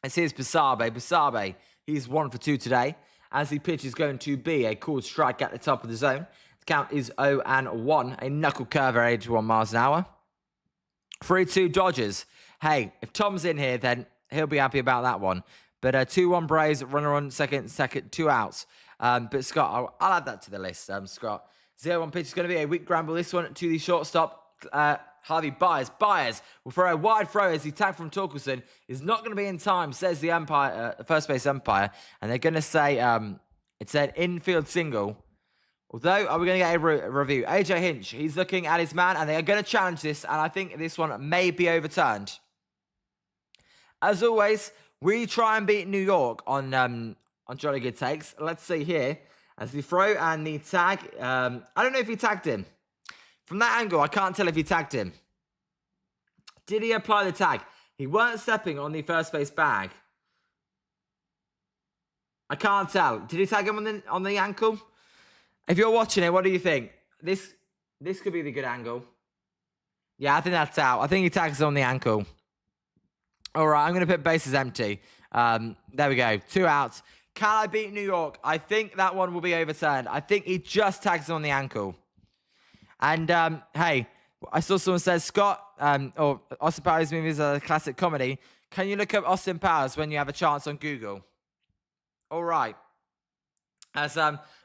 S2: As here's Basabe. Basabe, he's 1 for 2 today. As the pitch is going to be a called strike at the top of the zone. The count is 0-1. A knuckle curve at 81 miles an hour. 3-2 Dodgers. Hey, if Tom's in here, then he'll be happy about that one. But 2-1 Braves, runner on second, 2 outs. But Scott, I'll add that to the list, Scott. 0-1 pitch is going to be a weak scramble. This one to the shortstop, Harvey Byers. Byers will throw a wide throw as the tag from Torkelson is not going to be in time, says the umpire, first base umpire. And they're going to say it's an infield single. Although, are we going to get a review? AJ Hinch, he's looking at his man, and they are going to challenge this, and I think this one may be overturned. As always, we try and beat New York on Jolly Good Takes. Let's see here. As the throw and the tag, I don't know if he tagged him. From that angle, I can't tell if he tagged him. Did he apply the tag? He weren't stepping on the first base bag. I can't tell. Did he tag him on the ankle? If you're watching it, what do you think? This could be the good angle. Yeah, I think that's out. I think he tags on the ankle. All right, I'm going to put bases empty. There we go. 2 outs. Can I beat New York? I think that one will be overturned. I think he just tags on the ankle. And, hey, I saw someone says, Scott, or Austin Powers movies are a classic comedy. Can you look up Austin Powers when you have a chance on Google? All right. As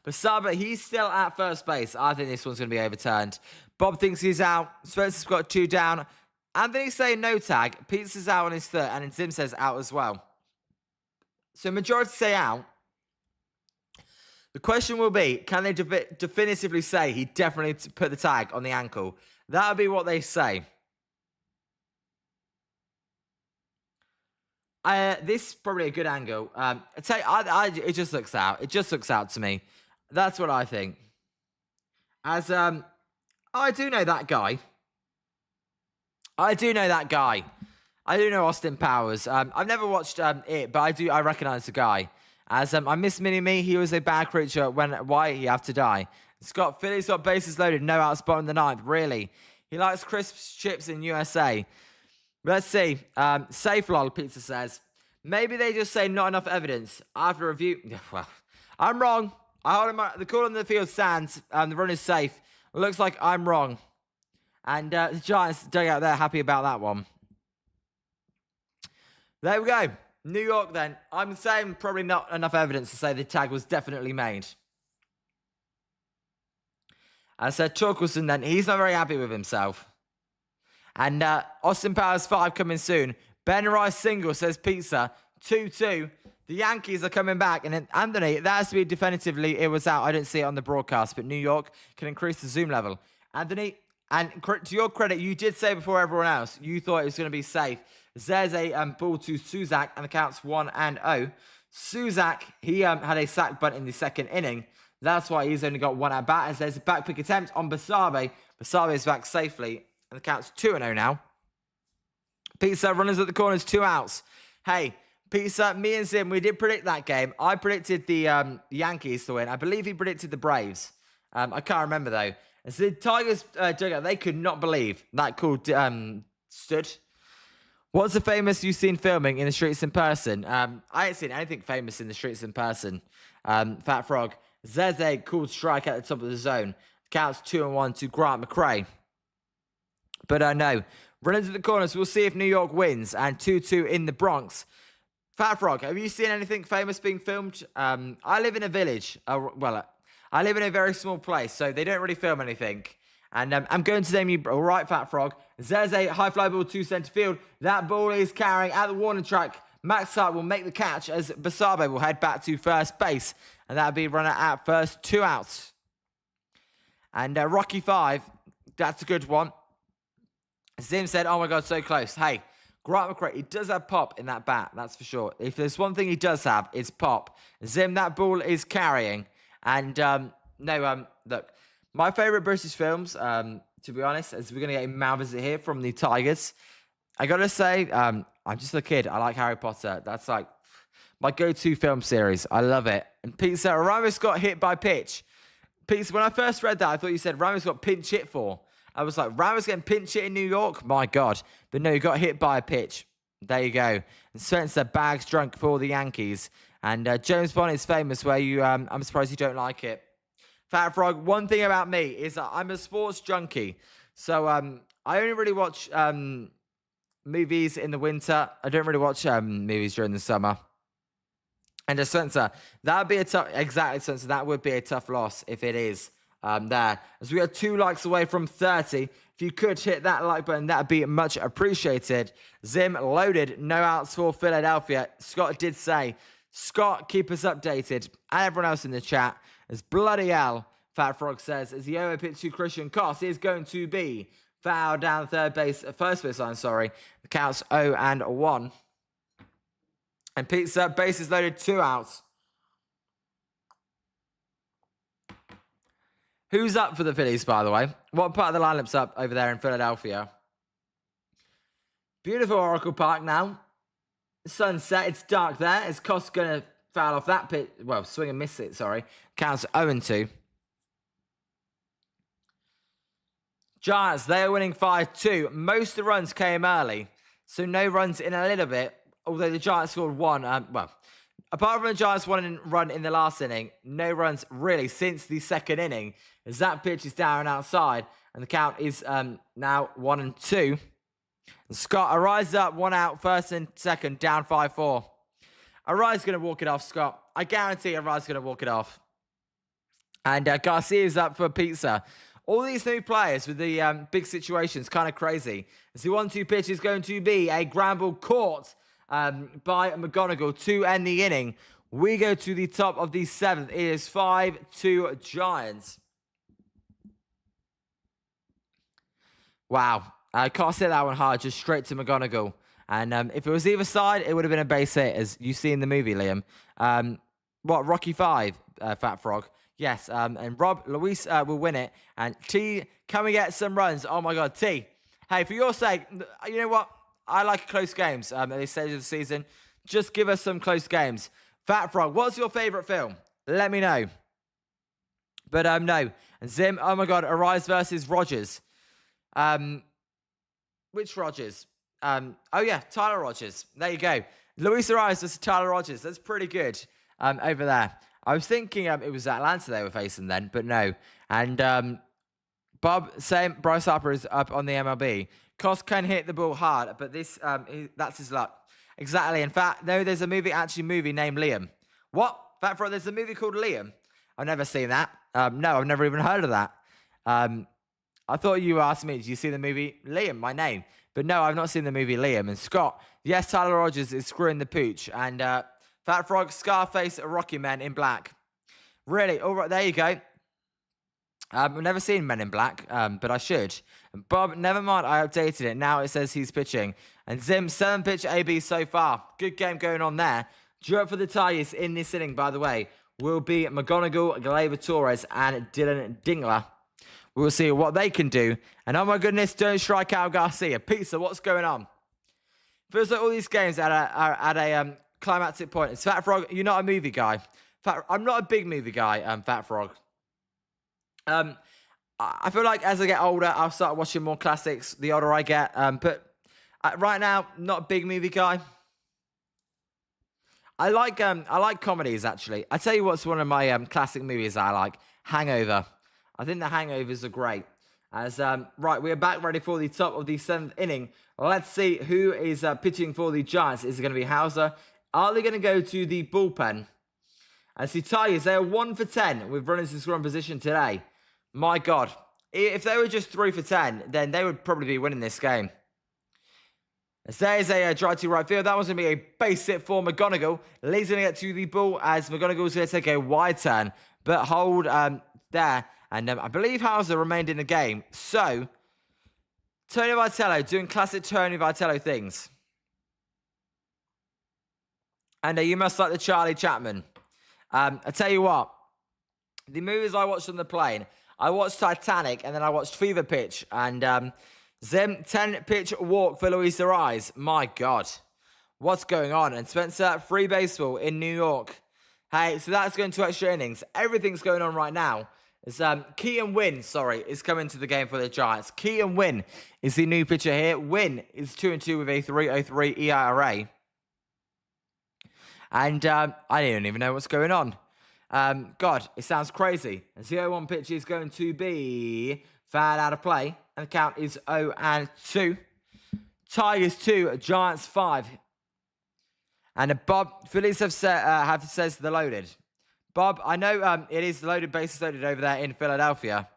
S2: Basaba, he's still at first base. I think this one's going to be overturned. Bob thinks he's out. Spencer's got 2 down. Anthony's saying no tag. Peterson's out on his 3rd. And Zim says out as well. So majority say out. The question will be, can they definitively say he definitely put the tag on the ankle? That would be what they say. This is probably a good angle. It just looks out. It just looks out to me. That's what I think. As I do know that guy. I do know that guy. I do know Austin Powers. I've never watched it, but I recognize the guy. As I miss Mini-Me, he was a bad creature. Why he have to die? Scott, Philly's got bases loaded, no outs, bottom of the ninth. Really? He likes crisp chips in USA. Let's see. Safe lol, Pizza says. Maybe they just say not enough evidence. After review, well, I'm wrong. I hold him. The call on the field stands. The run is safe. Looks like I'm wrong. And the Giants dug out there happy about that one. There we go. New York then. I'm saying probably not enough evidence to say the tag was definitely made. I said Torkelson then. He's not very happy with himself. And Austin Powers 5 coming soon. Ben Rice single, says Pizza. 2-2. The Yankees are coming back. And then Anthony, that has to be definitively, it was out. I didn't see it on the broadcast. But New York can increase the zoom level. Anthony, and to your credit, you did say before everyone else, you thought it was going to be safe. There's a ball to Suzak, and the count's 1-0. Suzak, he had a sack bunt in the second inning. That's why he's only got one at bat. As there's a back pick attempt on Basabe. Basabe is back safely, and the count's 2-0 now. Pizza, runners at the corners, 2 outs. Hey, Pizza, me and Zim, we did predict that game. I predicted the Yankees to win. I believe he predicted the Braves. I can't remember, though. As the Tigers dugout, they could not believe that call stood. What's the famous you've seen filming in the streets in person? I ain't seen anything famous in the streets in person. Fat Frog. Zeze called strike at the top of the zone. Counts 2-1 to Grant McRae. But no. Run into the corners. We'll see if New York wins. And 2-2 in the Bronx. Fat Frog, have you seen anything famous being filmed? I live in a village. I live in a very small place, so they don't really film anything. And I'm going to name you, all right, Fat Frog. Zeze, high fly ball to centre field. That ball is carrying at the warning track. Max Hart will make the catch as Basabe will head back to first base. And that'll be runner at first, 2 outs. And Rocky 5, that's a good one. Zim said, oh my God, so close. Hey, Grant McRae, he does have pop in that bat, that's for sure. If there's one thing he does have, it's pop. Zim, that ball is carrying. And look, my favourite British films, to be honest, as we're going to get a mal visit here from the Tigers. I got to say, I'm just a kid. I like Harry Potter. That's like my go-to film series. I love it. And Pete said, Ramos got hit by pitch. Pete, when I first read that, I thought you said Ramos got pinch hit for. I was like, Ramos getting pinch hit in New York? My God. But no, he got hit by a pitch. There you go. And Spencer bags drunk for the Yankees. And James Bond is famous where you, I'm surprised you don't like it. Fat Frog, one thing about me is that I'm a sports junkie. So I only really watch movies in the winter. I don't really watch movies during the summer. And Spencer, that would be a tough, exactly, Spencer, that would be a tough loss if it is there. As we are 2 likes away from 30. If you could hit that like button, that would be much appreciated. Zim loaded, no outs for Philadelphia. Scott did say, Scott, keep us updated. And everyone else in the chat. As bloody hell, Fat Frog says, as the over pitch to Christian Koss is going to be foul down first base line, sorry. The count's 0-1. And Pizza, bases loaded, 2 outs. Who's up for the Phillies, by the way? What part of the lineup's up over there in Philadelphia? Beautiful Oracle Park now. Sunset, it's dark there. Is Koss going to foul off that pitch? Well, swing and miss it, sorry. Counts 0-2. Giants, they are winning 5-2. Most of the runs came early, so no runs in a little bit. Although the Giants scored 1. Apart from the Giants run in the last inning, no runs really since the second inning. As that pitch is down and outside, and the count is now 1-2. And Scott arises up, 1 out, first and second, down 5-4. Arai's going to walk it off, Scott. I guarantee Arai's going to walk it off. And Garcia's up for pizza. All these new players with the big situations, kind of crazy. As the 1-2 pitch is going to be a ground ball caught by McGonigal to end the inning. We go to the top of the 7th. It is 5-2 Giants. Wow. I can't say that one hard, just straight to McGonigal. And if it was either side, it would have been a base hit, as you see in the movie, Liam. Rocky 5, Fat Frog. Yes, and Luis will win it. And T, can we get some runs? Oh, my God, T. Hey, for your sake, you know what? I like close games at this stage of the season. Just give us some close games. Fat Frog, what's your favourite film? Let me know. But no. And Zim, oh my god, Arise versus Rogers. Which Rogers? Oh yeah, Tyler Rogers. There you go. Luis Arise versus Tyler Rogers. That's pretty good. Over there. I was thinking it was Atlanta they were facing then, but no. And Bob, same. Bryce Harper is up on the MLB. Cos can hit the ball hard, but this that's his luck. Exactly. In fact, no, there's a movie named Liam. What? Fat Frog, there's a movie called Liam. I've never seen that. No, I've never even heard of that. I thought you asked me, did you see the movie Liam, my name? But no, I've not seen the movie Liam. And Scott, yes, Tyler Rogers is screwing the pooch. And Fat Frog, Scarface, Rocky Men in Black. Really? All right, there you go. I've never seen Men in Black, but I should. And Bob, never mind, I updated it. Now it says he's pitching. And Zim, 7-pitch AB so far. Good game going on there. Drew up for the Tigers in this inning, by the way, will be McGonigal, Gleyber Torres, and Dylan Dingler. We will see what they can do. And oh my goodness, don't strike out Garcia. Pizza, what's going on? Feels like all these games are at a climactic point. It's Fat Frog, you're not a movie guy. I'm not a big movie guy, Fat Frog. I feel like as I get older, I'll start watching more classics the older I get. But right now, not a big movie guy. I like comedies, actually. I tell you what's one of my classic movies I like. Hangover. I think the Hangovers are great. Right, we are back ready for the top of the 7th inning. Let's see who is pitching for the Giants. Is it going to be Hauser? Are they going to go to the bullpen? And see, Tigers, they are 1 for 10 with runners in scoring position today. My God. If they were just 3 for 10, then they would probably be winning this game. As there is a drive to right field. That was going to be a base hit for McGonigal. Lee's going to get to the ball as McGonigal's going to take a wide turn. But hold there. And I believe Hauser remained in the game. So, Tony Vitello doing classic Tony Vitello things. And you must like the Charlie Chapman. I tell you what. The movies I watched on the plane. I watched Titanic and then I watched Fever Pitch. And Zim, 10-pitch walk for Luis Arise. My God. What's going on? And Spencer, free baseball in New York. Hey, so that's going to extra innings. Everything's going on right now. As Keaton Wynn, is coming to the game for the Giants. Keaton Wynn is the new pitcher here. Wynn is 2-2 with a 3.03 ERA. And I don't even know what's going on. God, it sounds crazy. And the 0-1 pitch is going to be fouled out of play. And the count is 0-2. Tigers 2, Giants 5. And Bob, Phillies have says they're loaded. Bob, I know it is loaded, bases loaded over there in Philadelphia.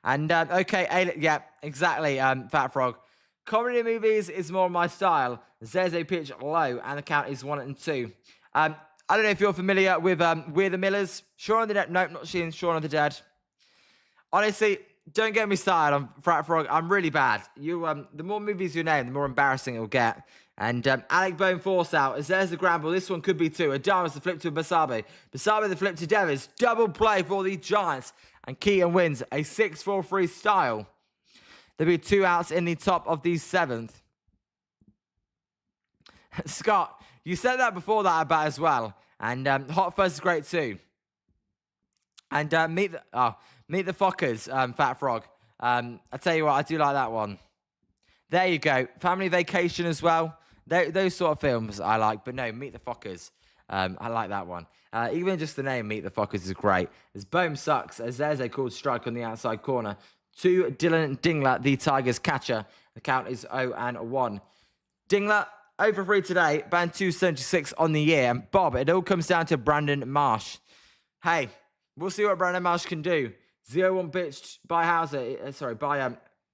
S2: And, okay, yeah, exactly, Fat Frog. Comedy movies is more my style. There's a pitch low, and the count is 1-2. I don't know if you're familiar with We're the Millers. Shaun of the Dead. Nope, not seeing Shaun of the Dead. Honestly, don't get me started on Fat Frog. I'm really bad. The more movies you name, the more embarrassing it'll get. And Alec Bone force out. As there's the ground ball. This one could be 2. Adamas the flip to Basabe. Basabe the flip to Devers. Double play for the Giants. And Keaton wins a 6-4-3 style. There'll be 2 outs in the top of the 7th. Scott, you said that before that about as well. And Hot Fuzz is great too. And Meet the Fockers, Fat Frog. I tell you what, I do like that one. There you go. Family Vacation as well. Those sort of films I like. But no, Meet the Fockers. I like that one. Even just the name Meet the Fockers is great. As Bohm sucks, as there's a called strike on the outside corner. To Dylan Dingler, the Tigers catcher. The count is 0-1. Dingler, 0-3 today. Banned 276 on the year. And Bob, it all comes down to Brandon Marsh. Hey, we'll see what Brandon Marsh can do. 0-1 pitched by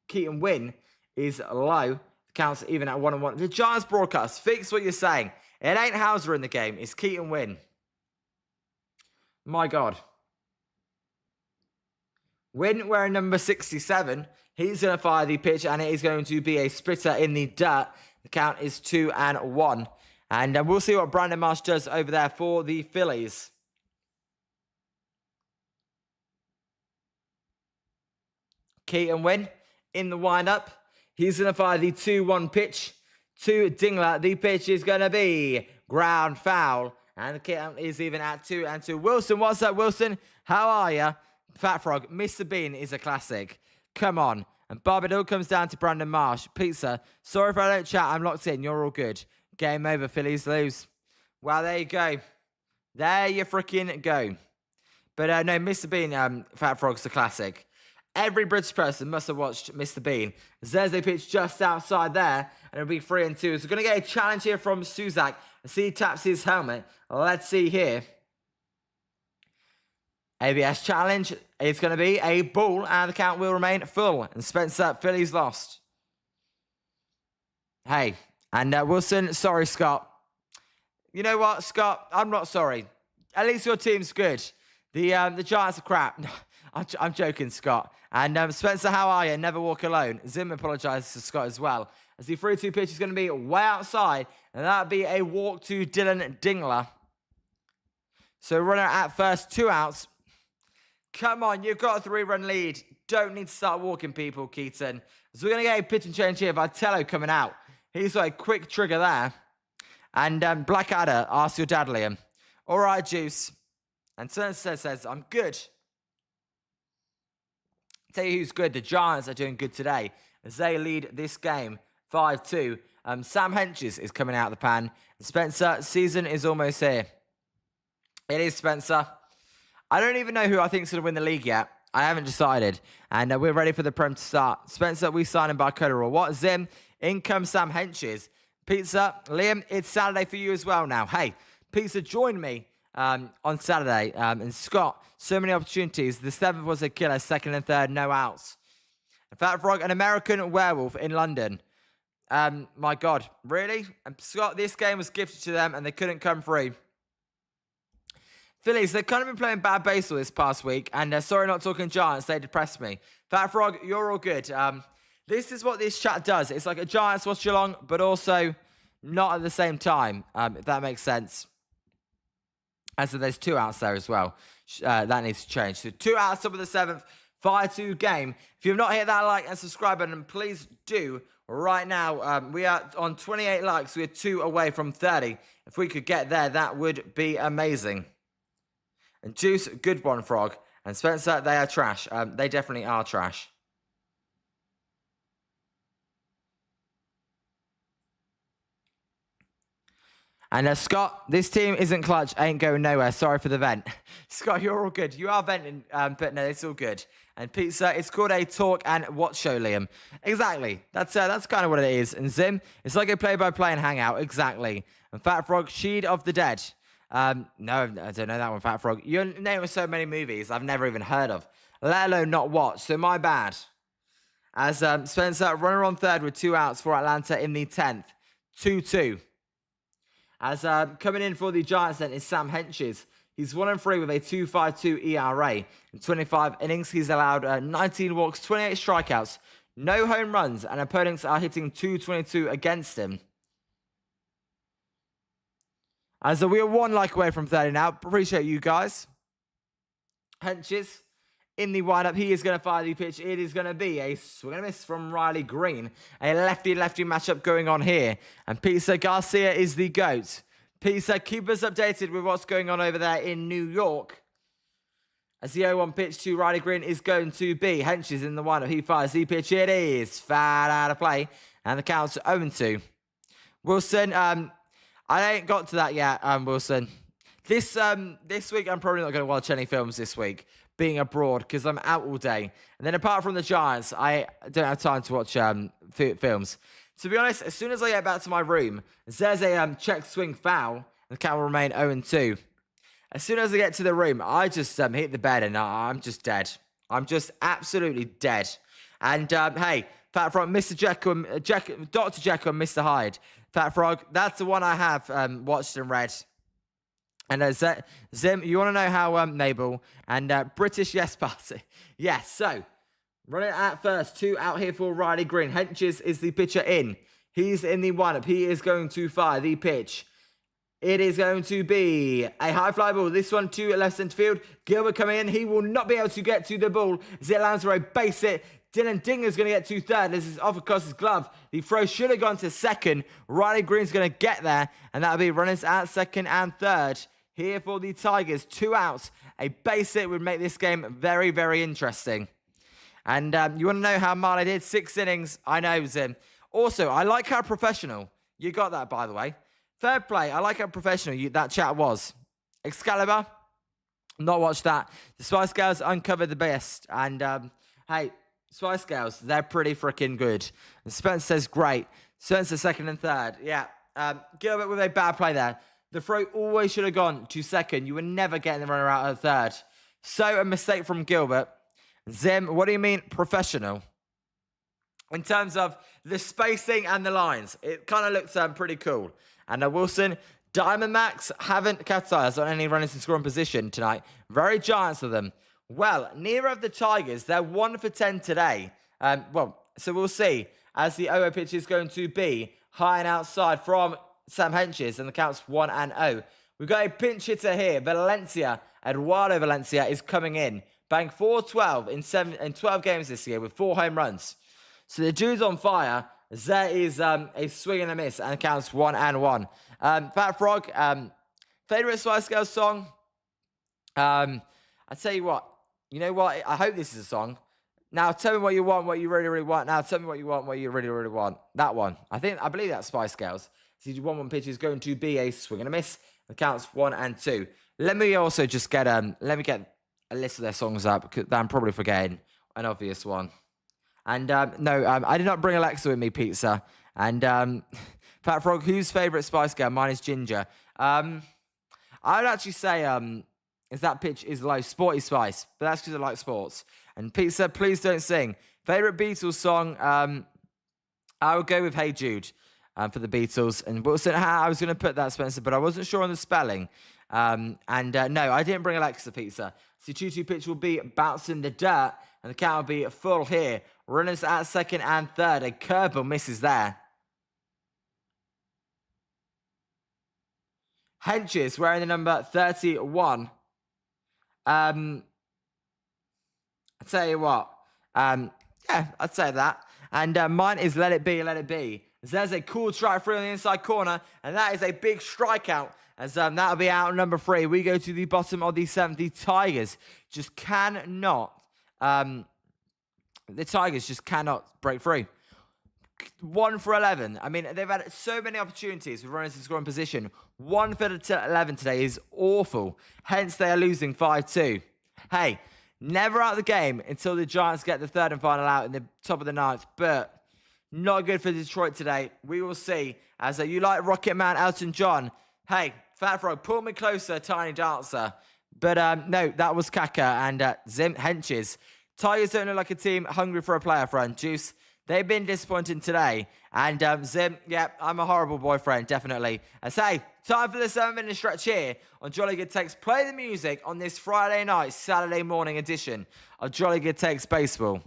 S2: Keaton Wynn is low. Counts even at 1-1. The Giants broadcast, fix what you're saying. It ain't Hauser in the game. It's Keaton Wynn. My God. Wynn wearing number 67. He's going to fire the pitch, and it is going to be a splitter in the dirt. The count is 2-1. And we'll see what Brandon Marsh does over there for the Phillies. Keaton Wynn in the windup. He's going to fire the 2-1 pitch to Dingler. The pitch is going to be ground foul. And the count is even at 2-2. Wilson, what's up, Wilson? How are you? Fat Frog, Mr. Bean is a classic. Come on. And Bob, it all comes down to Brandon Marsh. Pizza, sorry if I don't chat. I'm locked in. You're all good. Game over. Phillies lose. Well, there you go. There you freaking go. But no, Mr. Bean, Fat Frog's a classic. Every British person must have watched Mr. Bean. There's a pitch just outside there, and it'll be 3-2. So we're going to get a challenge here from Suzak. As he taps his helmet. Let's see here. ABS challenge. It's going to be a ball, and the count will remain full. And Spencer, Phillies lost. Hey, and Wilson, sorry, Scott. You know what, Scott? I'm not sorry. At least your team's good. The Giants are crap. I'm joking, Scott. And Spencer, how are you? Never walk alone. Zim apologises to Scott as well. As the 3-2 pitch is going to be way outside. And that'll be a walk to Dylan Dingler. So runner at first, 2 outs. Come on, you've got a 3-run lead. Don't need to start walking, people, Keaton. So we're going to get a pitch and change here. Vitello coming out. He's got a quick trigger there. And Blackadder asks your dad, Liam. All right, Juice. And Spencer says, I'm good. Tell you who's good. The Giants are doing good today as they lead this game 5-2. Sam Henches is coming out of the pan. Spencer, season is almost here. It is, Spencer. I don't even know who I think is going to win the league yet. I haven't decided. And we're ready for the Prem to start. Spencer, we sign him by Coderall. What? Zim, in comes Sam Henches. Pizza, Liam, it's Saturday for you as well now. Hey, Pizza, join me on Saturday. And Scott, so many opportunities. The 7th was a killer. 2nd and 3rd, no outs. Fat Frog, an American werewolf in London. My God, really? And Scott, this game was gifted to them and they couldn't come free. Phillies, they've kind of been playing bad baseball this past week. And sorry not talking Giants, they depressed me. Fat Frog, you're all good. This is what this chat does. It's like a Giants watch along, but also not at the same time, if that makes sense. And so there's 2 outs there as well. That needs to change. So 2 outs, top of the 7th, 5-2 game. If you've not hit that like and subscribe button, please do right now. We are on 28 likes. We're 2 away from 30. If we could get there, that would be amazing. And Juice, good one, Frog. And Spencer, they are trash. They definitely are trash. And Scott, this team isn't clutch, ain't going nowhere. Sorry for the vent. Scott, you're all good. You are venting, but no, it's all good. And Pizza, it's called a talk and watch show, Liam. Exactly. That's kind of what it is. And Zim, it's like a play-by-play and hangout. Exactly. And Fat Frog, Sheed of the Dead. No, I don't know that one, Fat Frog. You're naming so many movies I've never even heard of, let alone not watched. So my bad. As Spencer, runner on 3rd with 2 outs for Atlanta in the 10th. 2-2. As coming in for the Giants then is Sam Henches. He's 1-3 with a 2.52 ERA. In 25 innings, he's allowed 19 walks, 28 strikeouts, no home runs, and opponents are hitting 222 against him. As we are 1 like away from 30 now. Appreciate you guys. Henches in the windup. He is going to fire the pitch. It is going to be a swing and a miss from Riley Green. A lefty-lefty matchup going on here. And Pizza Garcia is the GOAT. Pizza, keep us updated with what's going on over there in New York. As the 0-1 pitch to Riley Green is going to be Henches in the windup. He fires the pitch. It is foul out of play. And the count's 0-2. Wilson, I ain't got to that yet, Wilson. This week, I'm probably not going to watch any films this week, being abroad, because I'm out all day. And then apart from the Giants, I don't have time to watch films. To be honest, as soon as I get back to my room, there's a check swing foul, and the count will remain 0-2. As soon as I get to the room, I just hit the bed, and I'm just dead. I'm just absolutely dead. And hey, Fat Frog, Mr. Jekyll, Dr. Jekyll and Mr. Hyde. Fat Frog, that's the one I have watched and read. And Zim, you want to know how Mabel and British Yes Party? Yes, so run it at first. 2 out here for Riley Green. Henches is the pitcher in. He's in the windup. He is going to fire the pitch. It is going to be a high fly ball. This one to left centre field. Gilbert coming in. He will not be able to get to the ball as it lands for a base hit Dylan Dinger's going to get to third. This is off across his glove. The throw should have gone to second. Riley Green's going to get there, and that'll be runners at second and third. Here for the Tigers, 2 outs. A base hit would make this game very, very interesting. And you want to know how Marley did? 6 innings. I know, Zim. Also, I like how professional. You got that, by the way. Third play, I like how professional that chat was. Excalibur, not watched that. The Spice Girls uncovered the best. And, hey, Spice Girls, they're pretty freaking good. And Spencer says, great. Spencer second and third. Yeah. Gilbert with a bad play there. The throw always should have gone to second. You were never getting the runner out at third. So a mistake from Gilbert. Zim, what do you mean professional? In terms of the spacing and the lines, it kind of looks pretty cool. And Wilson, Diamondbacks haven't capitalized on any runners in scoring position tonight. Very Giants of them. Well, neither of the Tigers, they're 1 for 10 today. So we'll see. As the 0 pitch is going to be high and outside from Sam Henches, and the count's 1-0. We've got a pinch hitter here. Valencia, Eduardo Valencia, is coming in. Banked 412 in 12 games this year with 4 home runs. So the dude's on fire. There is a swing and a miss, and the count's 1-1. Fat Frog, favorite Spice Girls song? I tell you what. You know what? I hope this is a song. Now tell me what you want, what you really, really want. Now tell me what you want, what you really, really want. That one. I believe that's Spice Girls. So 1-1 pitch is going to be a swing and a miss. The count's 1-2. Let me also just get a list of their songs up, because I'm probably forgetting an obvious one. And no, I did not bring Alexa with me, pizza. And Fat Frog, whose favorite Spice Girl? Mine is Ginger. I would actually say is that pitch is low, Sporty Spice, but that's because I like sports. And pizza, please don't sing. Favorite Beatles song? I would go with Hey Jude for the Beatles. And Wilson, I was going to put that, Spencer, but I wasn't sure on the spelling. No, I didn't bring Alexa pizza. So 2-2 pitch will be bouncing the dirt, and the count will be full here. Runners at second and third. A curveball misses there. Henches wearing the number 31. I tell you what. Yeah, I'd say that. And mine is Let It Be, Let It Be. There's a cool strike through on the inside corner, and that is a big strikeout. As that'll be out number 3. We go to the bottom of the 7th. The Tigers just cannot. The Tigers just cannot break through. 1 for 11. I mean, they've had so many opportunities with runners in scoring position. 1 for 11 today is awful. Hence, they are losing 5-2. Hey, never out of the game until the Giants get the third and final out in the top of the 9th. But not good for Detroit today. We will see. As you like Rocket Man, Elton John. Hey, Fat Frog, pull me closer, Tiny Dancer. But no, that was Kaka and Zim Henches. Tigers don't look like a team hungry for a playoff run. Juice, they've been disappointing today. And Zim, yeah, I'm a horrible boyfriend, definitely. And say, time for the 7-minute stretch here on Jolly Good Takes. Play the music on this Friday night, Saturday morning edition of Jolly Good Takes Baseball.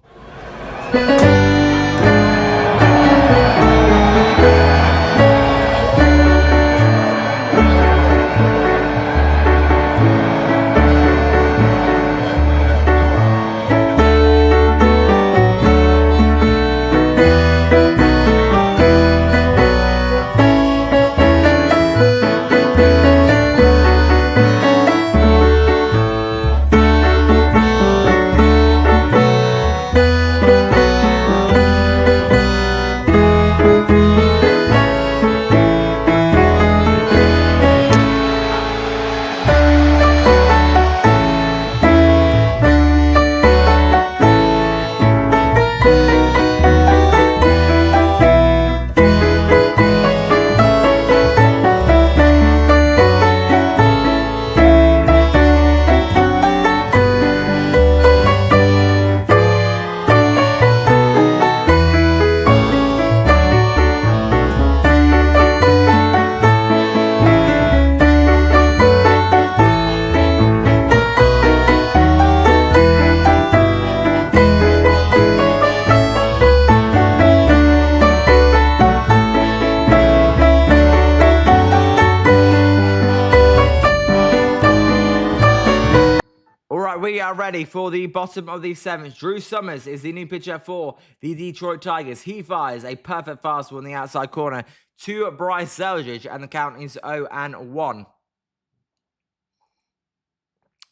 S2: are ready for the bottom of the 7th. Drew Summers is the new pitcher for the Detroit Tigers. He fires a perfect fastball in the outside corner to Bryce Eldridge, and the count is 0-1.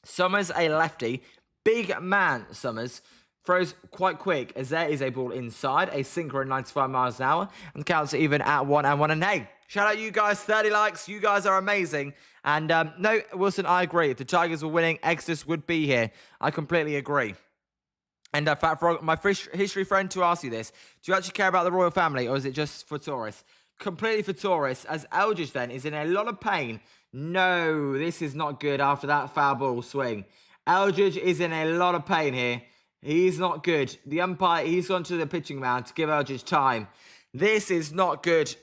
S2: Summers, a lefty. Big man, Summers. Throws quite quick as there is a ball inside. A sinker at 95 miles an hour. And the count's even at 1-1. And hey, shout out you guys. 30 likes. You guys are amazing. And no, Wilson, I agree. If the Tigers were winning, Exodus would be here. I completely agree. And Fat Frog, my history friend, to ask you this. Do you actually care about the royal family, or is it just for tourists? Completely for tourists, as Eldridge then is in a lot of pain. No, this is not good after that foul ball swing. Eldridge is in a lot of pain here. He's not good. The umpire, he's gone to the pitching mound to give Eldridge time. This is not good.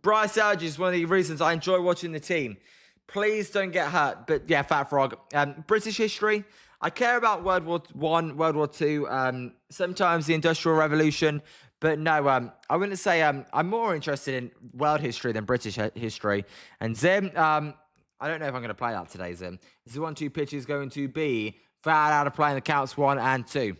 S2: Bryce Eldridge is one of the reasons I enjoy watching the team. Please don't get hurt. But yeah, Fat Frog. British history. I care about World War I, World War II, sometimes the Industrial Revolution. But no, I wouldn't say I'm more interested in world history than British history. And Zim, I don't know if I'm going to play that today, Zim. This 1-2 pitch is going to be foul out of play, and the counts 1-2.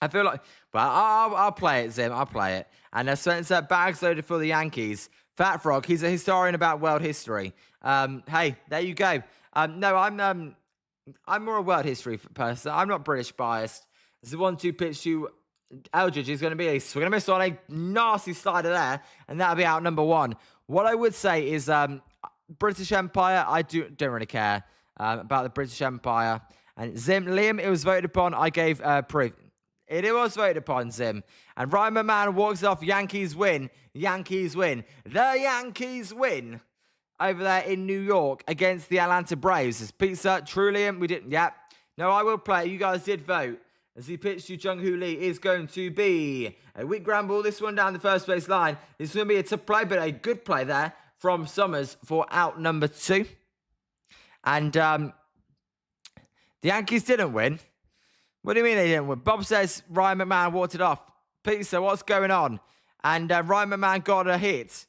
S2: I feel like, well, I'll play it, Zim. I'll play it. And Spencer, bags loaded for the Yankees. Fat Frog, he's a historian about world history. Hey, there you go. No, I'm more a world history person. I'm not British biased. It's a 1-2 pitch to Eldridge. Is going to be a swing and a miss on a nasty slider there, and that'll be out number 1. What I would say is British Empire, I don't really care about the British Empire. And Zim, Liam, it was voted upon. I gave proof. It was voted upon, Zim. And Ryan McMahon walks off. Yankees win. Yankees win. The Yankees win over there in New York against the Atlanta Braves. It's pizza. True, Liam. We didn't. Yeah. No, I will play. You guys did vote. As he pitched to Jung-Hoo Lee is going to be a weak ground ball. This one down the first base line. This is going to be a tough play, but a good play there from Summers for out number 2. And the Yankees didn't win. What do you mean they didn't win? Bob says Ryan McMahon walked it off. Pizza, what's going on? And Ryan McMahon got a hit.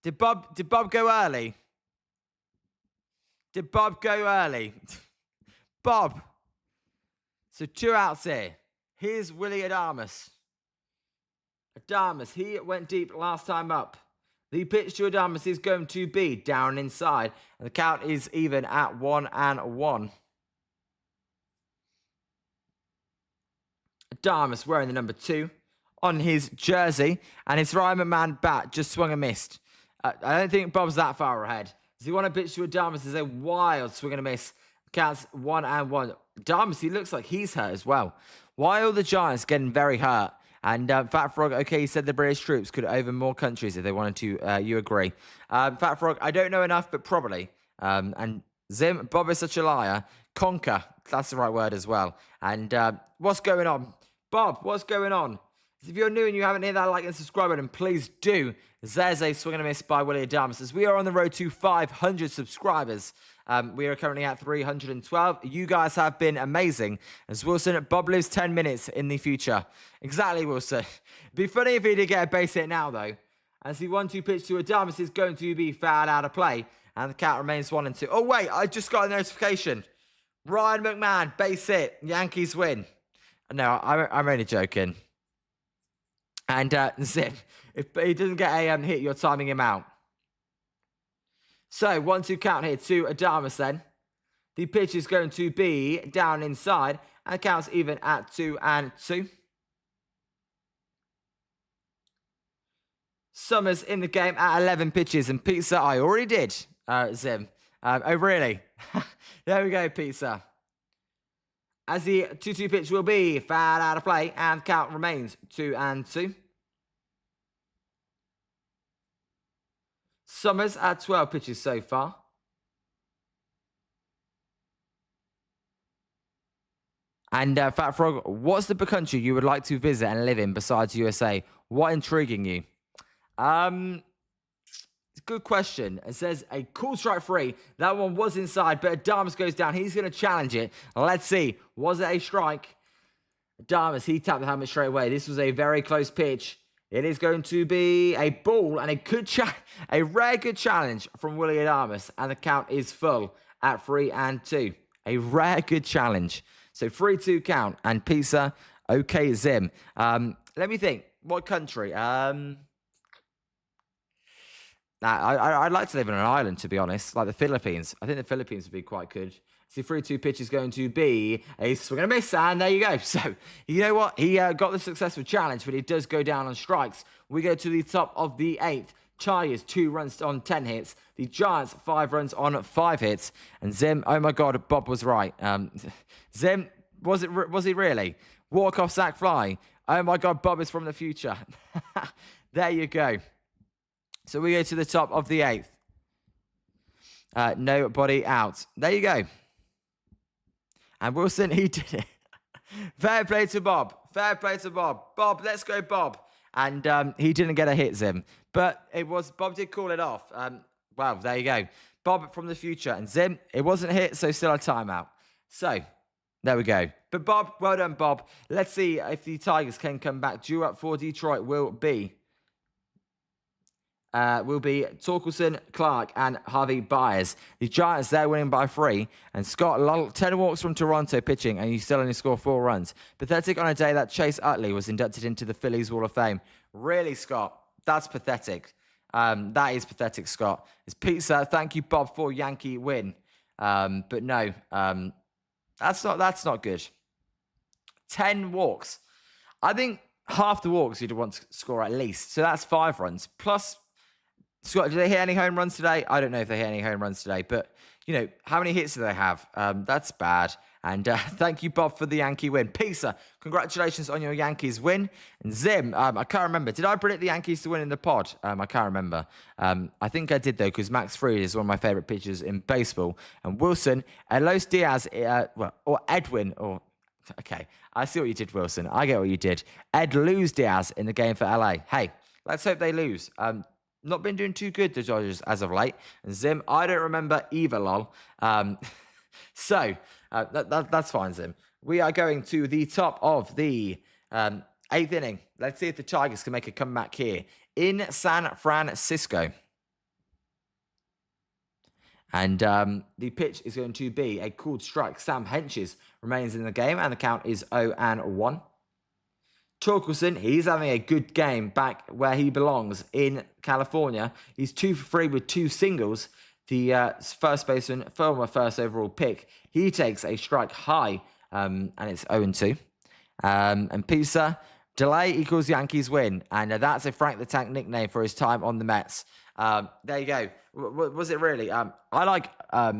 S2: Did Bob go early? Did Bob go early? Bob. So 2 outs here. Here's Willie Adames. Adames, he went deep last time up. The pitch to Adames is going to be down inside. And the count is even at 1-1. Adames wearing the number 2 on his jersey. And his Ryan McMahon bat just swung and missed. I don't think Bob's that far ahead. Does he want to pitch to Adames? There's a wild swing and a miss. Counts 1-1. Adames, he looks like he's hurt as well. Why are the Giants getting very hurt? And Fat Frog, okay, he said the British troops could over more countries if they wanted to. You agree. Fat Frog, I don't know enough, but probably. And Zim, Bob is such a liar. Conquer, that's the right word as well. And what's going on? Bob, what's going on? If you're new and you haven't hit that like and subscribe button, please do. There's a swing and a miss by Willie Adames. As we are on the road to 500 subscribers. We are currently at 312. You guys have been amazing. As Wilson, Bob lives 10 minutes in the future. Exactly, Wilson. It'd be funny if he did get a base hit now, though. As the 1-2 pitch to Adames is going to be fouled out of play. And the count remains 1-2. Oh, wait, I just got a notification. Ryan McMahon, base hit. Yankees win. No, I'm only joking. And Zip, if he doesn't get a hit, you're timing him out. So, 1-2 count here to Adames then. The pitch is going to be down inside. And the count's even at 2-2. Summers in the game at 11 pitches. And Pizza, I already did, Zim. Oh, really? There we go, Pizza. As the 2-2 pitch will be fouled out of play. And the count remains 2-2. Summers at 12 pitches so far. And Fat Frog, what's the country you would like to visit and live in besides USA? What intriguing you? It's a good question. It says a cool strike 3. That one was inside, but Adames goes down. He's going to challenge it. Let's see. Was it a strike? Adames, he tapped the helmet straight away. This was a very close pitch. It is going to be a ball and a rare good challenge from Willie Adames. And the count is full at 3-2. A rare good challenge. So 3-2 count and pizza. Okay, Zim. Let me think. What country? I'd like to live on an island, to be honest, like the Philippines. I think the Philippines would be quite good. So 3-2 pitch is going to be a swing and a miss, and there you go. So, you know what? He got the successful challenge, but he does go down on strikes. We go to the top of the 8th. Tigers, 2 runs on 10 hits. The Giants, 5 runs on 5 hits. And Zim, oh my God, Bob was right. Zim, was he really? Walk-off sack fly. Oh my God, Bob is from the future. There you go. So we go to the top of the 8th. Nobody out. There you go. And Wilson, he did it. Fair play to Bob. Fair play to Bob. Bob, let's go, Bob. And he didn't get a hit, Zim. But Bob did call it off. Wow, there you go. Bob from the future. And Zim, it wasn't a hit, so still a timeout. So, there we go. But Bob, well done, Bob. Let's see if the Tigers can come back. Due up for Detroit will be Torkelson, Clark, and Harvey Byers. The Giants, they're winning by 3. And Scott Lull, 10 walks from Toronto pitching, and you still only score 4 runs. Pathetic on a day that Chase Utley was inducted into the Phillies Hall of Fame. Really, Scott? That's pathetic. That is pathetic, Scott. It's pizza. Thank you, Bob, for Yankee win. But no, that's not good. 10 walks. I think half the walks you'd want to score at least. So that's 5 runs. Plus, Scott, did they hit any home runs today? I don't know if they hit any home runs today, but, you know, how many hits do they have? That's bad. And thank you, Bob, for the Yankee win. Pizza, congratulations on your Yankees win. And Zim, I can't remember. Did I predict the Yankees to win in the pod? I can't remember. I think I did, though, because Max Fried is one of my favorite pitchers in baseball. And Wilson, Elos Diaz, or Edwin, or... Okay, I see what you did, Wilson. I get what you did. Ed lose Diaz in the game for LA. Hey, let's hope they lose. Not been doing too good, the Dodgers, as of late. And Zim, I don't remember either, lol. So, that's fine, Zim. We are going to the top of the 8th inning. Let's see if the Tigers can make a comeback here in San Francisco. And the pitch is going to be a called strike. Sam Henches remains in the game, and the count is 0-1. Torkelson, he's having a good game back where he belongs in California. He's 2 for 3 with 2 singles. The first baseman, former first overall pick, he takes a strike high, and it's 0-2. And Pisa, delay equals Yankees win. And that's a Frank the Tank nickname for his time on the Mets. There you go. Was it really? I like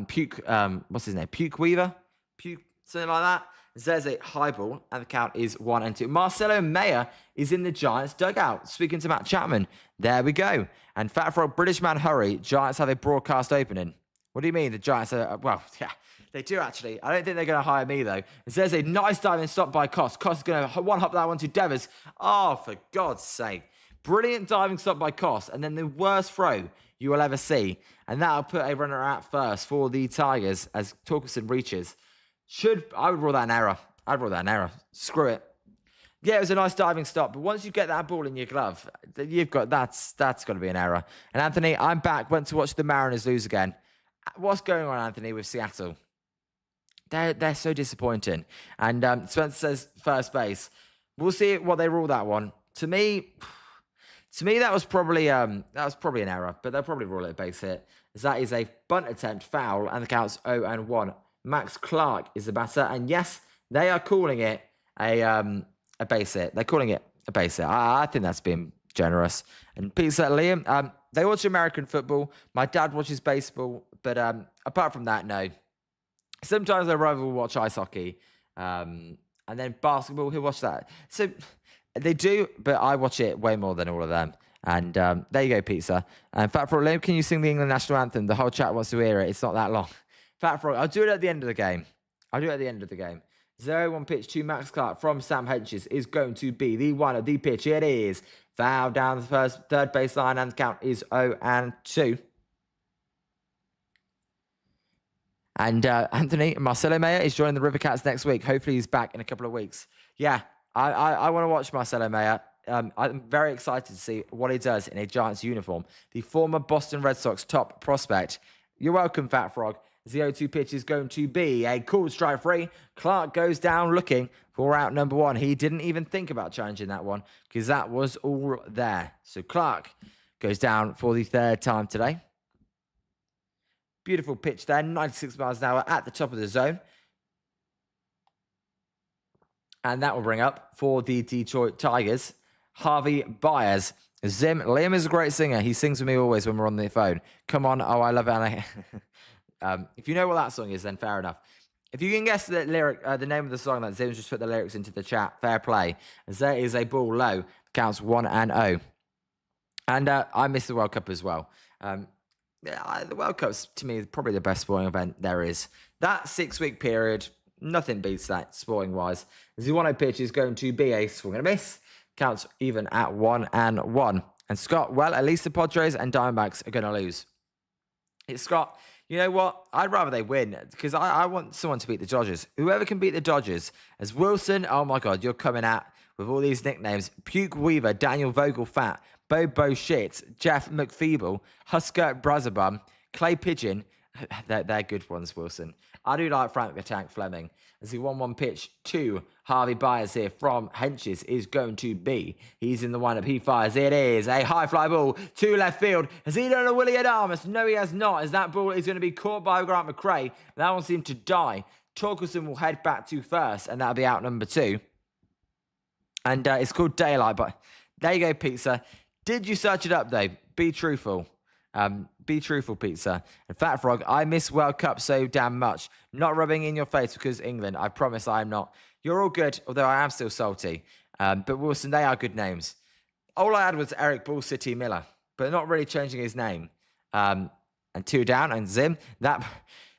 S2: Puke, what's his name? Puke Weaver? Puke, something like that. There's a high ball, and the count is 1-2. Marcelo Mayer is in the Giants dugout, speaking to Matt Chapman. There we go. And Fat Frog, British man, hurry. Giants have a broadcast opening. What do you mean? The Giants are, well, yeah, they do actually. I don't think they're going to hire me, though. There's a nice diving stop by Koss. Koss is going to one-hop that one to Devers. Oh, for God's sake. Brilliant diving stop by Koss, and then the worst throw you will ever see. And that'll put a runner at first for the Tigers as Torkelson reaches. I would rule that an error. I'd rule that an error. Screw it. Yeah, it was a nice diving stop, but once you get that ball in your glove, that's got to be an error. And Anthony, I'm back. Went to watch the Mariners lose again. What's going on, Anthony, with Seattle? They're so disappointing. And Spencer says first base. We'll see what they rule that one. To me, that was probably an error, but they'll probably rule it a base hit. As that is a bunt attempt foul, and the count's 0-1. Max Clark is the batter, and yes, they are calling it a base hit. They're calling it a base hit. I think that's being generous. And Peter said, Liam, they watch American football. My dad watches baseball, but apart from that, no. Sometimes I rather watch ice hockey, and then basketball. Who watch that? So they do, but I watch it way more than all of them. And there you go, Pizza. And Fat Frog, Liam, can you sing the England national anthem? The whole chat wants to hear it. It's not that long. Fat Frog, I'll do it at the end of the game. 0-1 pitch to Max Clark from Sam Henches is going to be the one of the pitch. It is foul down the third baseline, and the count is 0-2. And Anthony, Marcelo Mayer is joining the River Cats next week. Hopefully he's back in a couple of weeks. Yeah, I want to watch Marcelo Mayer. I'm very excited to see what he does in a Giants uniform. The former Boston Red Sox top prospect. You're welcome, Fat Frog. As the 0-2 pitch is going to be a cool strike three. Clark goes down looking for out number one. He didn't even think about challenging that one because that was all there. So Clark goes down for the third time today. Beautiful pitch there, 96 miles an hour at the top of the zone. And that will bring up for the Detroit Tigers, Harvey Byers. Zim, Liam is a great singer. He sings with me always when we're on the phone. Come on, oh, I love it. If you know what that song is, then fair enough. If you can guess the lyric, the name of the song that Zim's just put the lyrics into the chat, fair play. As there is a ball low, counts 1-0. And I miss the World Cup as well. The World Cup's, to me, probably the best sporting event there is. That 6-week period, nothing beats that sporting-wise. As the 1-0 pitch is going to be a swing and a miss. Counts even at 1-1. And Scott, well, at least the Padres and Diamondbacks are going to lose. It's Scott, you know what? I'd rather they win because I want someone to beat the Dodgers. Whoever can beat the Dodgers. As Wilson, oh my God, you're coming out with all these nicknames. Puke Weaver, Daniel Vogel Fat, Bobo Shit, Jeff McFeeble, Husker Brazzabum, Clay Pigeon. They're good ones, Wilson. I do like Frank the Tank Fleming. As the 1-1 pitch to Harvey Byers here from Henches is going to be. He's in the windup. He fires. It is a high fly ball to left field. Has he done a Willie Adamas? No, he has not. As that ball is going to be caught by Grant McRae. That one seemed to die. Torkelson will head back to first, and that'll be out number 2. And it's called Daylight, but there you go, Pizza. Did you search it up, though? Be truthful. Be truthful, Pizza. And Fat Frog, I miss World Cup so damn much. Not rubbing in your face because England. I promise I am not. You're all good, although I am still salty. But Wilson, they are good names. All I had was Eric Bull City Miller, but not really changing his name. And 2 down, and Zim,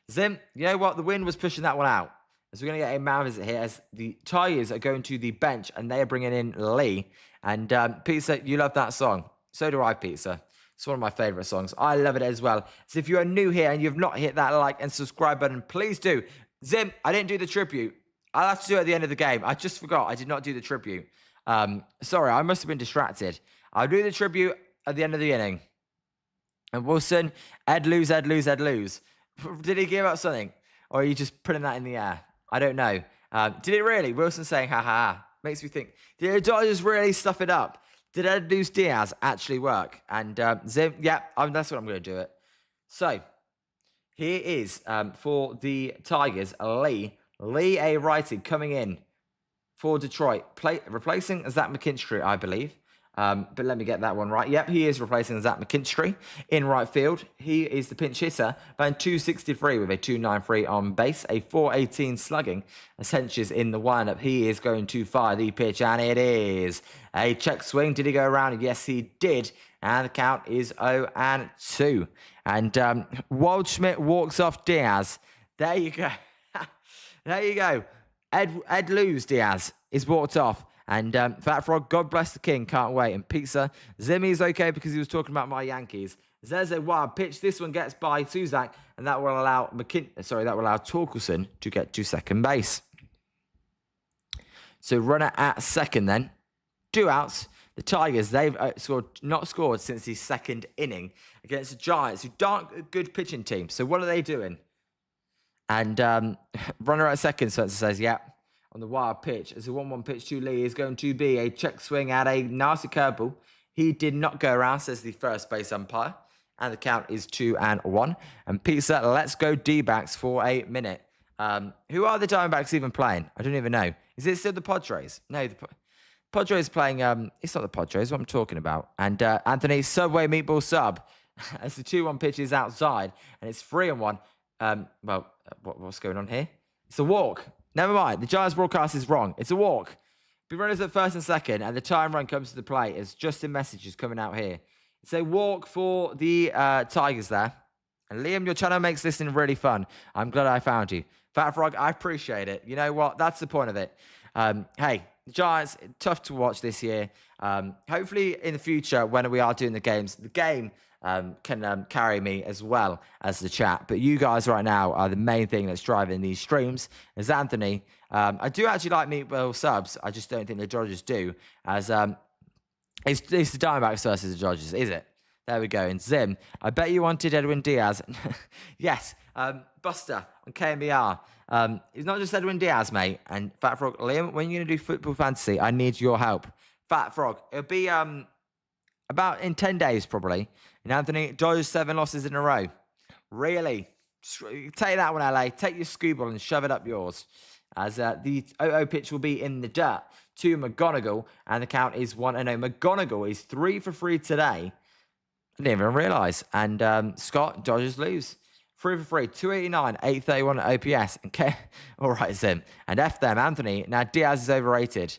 S2: you know what? The wind was pushing that one out. As we're going to get a man visit here, as the Tigers are going to the bench, and they are bringing in Lee. And Pizza, you love that song. So do I, Pizza. It's one of my favourite songs. I love it as well. So if you are new here and you've not hit that like and subscribe button, please do. Zim, I didn't do the tribute. I'll have to do it at the end of the game. I just forgot. I did not do the tribute. Sorry, I must have been distracted. I'll do the tribute at the end of the inning. And Wilson, Ed lose, Ed lose, Ed lose. Did he give up something? Or are you just putting that in the air? I don't know. Did it really? Wilson saying, ha ha ha. Makes me think, did the Dodgers really stuff it up? Did Ed lose Diaz actually work? And Zim, yeah, that's what I'm going to do it. So, here is for the Tigers, Lee a righty coming in for Detroit, replacing Zach McKinstry, I believe. But let me get that one right. Yep, he is replacing Zach McKinstry in right field. He is the pinch hitter, batting .263 with a .293 on base, a .418 slugging. As Hench is in the windup, he is going to fire the pitch, and it is a check swing. Did he go around? Yes, he did. And the count is 0-2. And Waldschmidt walks off Diaz. There you go. There you go. Ed lose Diaz is walked off. And Fat Frog, God bless the king, can't wait. And Pizza, Zimmy's okay because he was talking about my Yankees. There's a wild pitch. This one gets by Suzak, and that will allow Torkelson to get to second base. So runner at second then. 2 outs. The Tigers, they've not scored since the second inning against the Giants, who aren't a good pitching team. So what are they doing? And runner at second, Spencer says, yeah. On the wild pitch, as a 1-1 pitch to Lee is going to be a check swing at a nasty curveball. He did not go around, says the first base umpire. And the count is 2-1. And Pizza, let's go D-backs for a minute. Who are the Diamondbacks even playing? I don't even know. Is it still the Padres? No, the Padres playing, it's not the Padres, what I'm talking about. And Anthony, Subway Meatball Sub, as the 2-1 pitch is outside, and it's 3-1. What's going on here? It's a walk. Never mind. The Giants broadcast is wrong. It's a walk. Be runners at first and second, and the time run comes to the plate as Justin Message is coming out here. It's a walk for the Tigers there. And Liam, your channel makes listening really fun. I'm glad I found you. Fat Frog, I appreciate it. You know what? That's the point of it. Hey, the Giants, tough to watch this year. Hopefully in the future, when we are doing the games, the game can carry me as well as the chat. But you guys right now are the main thing that's driving these streams. As Anthony, I do actually like Meatball Subs. I just don't think the Dodgers do. As it's the Diamondbacks versus the Dodgers, is it? There we go. And Zim, I bet you wanted Edwin Diaz. Yes, Buster on KMBR. It's not just Edwin Diaz, mate. And Fat Frog, Liam, when you're going to do football fantasy, I need your help. Fat Frog, it'll be about in 10 days, probably. And Anthony, Dodgers 7 losses in a row. Really? Take that one, LA. Take your scuba and shove it up yours. As the 0-0 pitch will be in the dirt to McGonigal. And the count is 1-0. McGonigal is 3 for 3 today. I didn't even realise. And Scott, Dodgers lose. 3 for 3, 289, 831 OPS. Okay. All right, Zim. And F them, Anthony. Now, Diaz is overrated.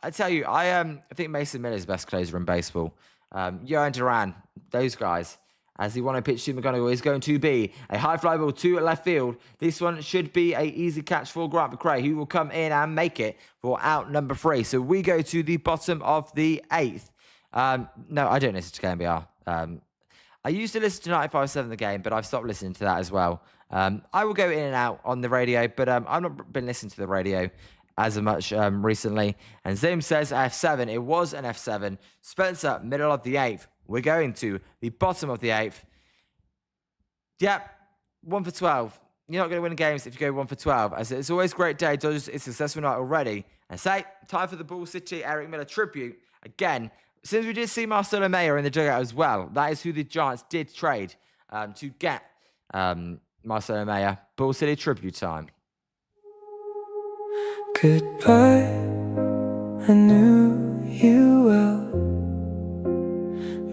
S2: I tell you, I think Mason Miller is the best closer in baseball. Yohan Duran, those guys. As the 1-0 pitch to McGonigal is going to be a high fly ball to left field. This one should be an easy catch for Grant McRae, who will come in and make it for out number 3. So we go to the bottom of the 8th. No, I don't listen to KMBR. I used to listen to 95.7 The Game, but I've stopped listening to that as well. I will go in and out on the radio, but I've not been listening to the radio as much recently. And Zim says F7. It was an F7. Spencer, middle of the 8th. We're going to the bottom of the 8th. Yep, 1 for 12. You're not going to win games if you go 1 for 12. As it's always a great day. Dodgers is a successful night already. And say, time for the Ball City Eric Miller tribute. Again, since we did see Marcelo Mayer in the dugout as well, that is who the Giants did trade to get Marcelo Mayer. Ball City tribute time.
S4: Goodbye, I knew you well,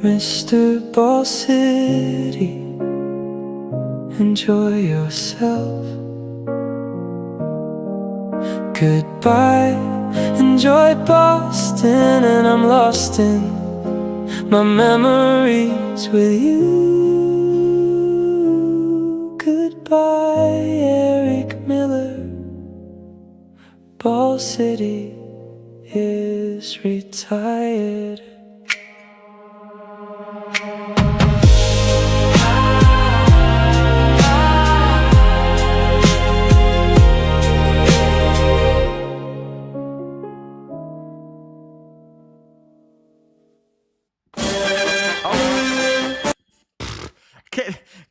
S4: Mr. Ball City. Enjoy yourself. Goodbye, enjoy Boston, and I'm lost in my memories with you. Goodbye, Eric Miller. Ball City is retired.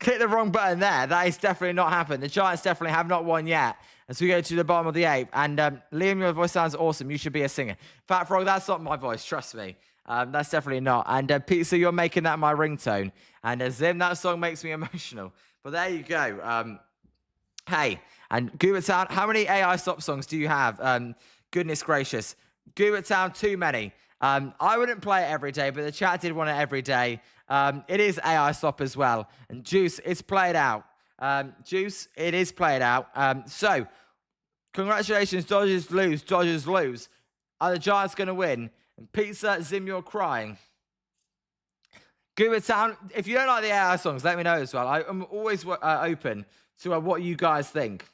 S2: Click the wrong button there. That is definitely not happened. The Giants definitely have not won yet. As we go to the bottom of the 8th. And Liam, your voice sounds awesome. You should be a singer. Fat Frog, that's not my voice. Trust me. That's definitely not. And Pizza, you're making that my ringtone. And Zim, that song makes me emotional. But there you go. Hey, and Goober Town, how many AI stop songs do you have? Goodness gracious. Goober Town, too many. I wouldn't play it every day, but the chat did want it every day. It is AI stop as well. And Juice, it's played out. Juice, it is played out. So, congratulations, Dodgers lose. Dodgers lose. Are the Giants going to win? And Pizza, Zim, you're crying. Goober Town, if you don't like the AI songs, let me know as well. I'm always open to what you guys think.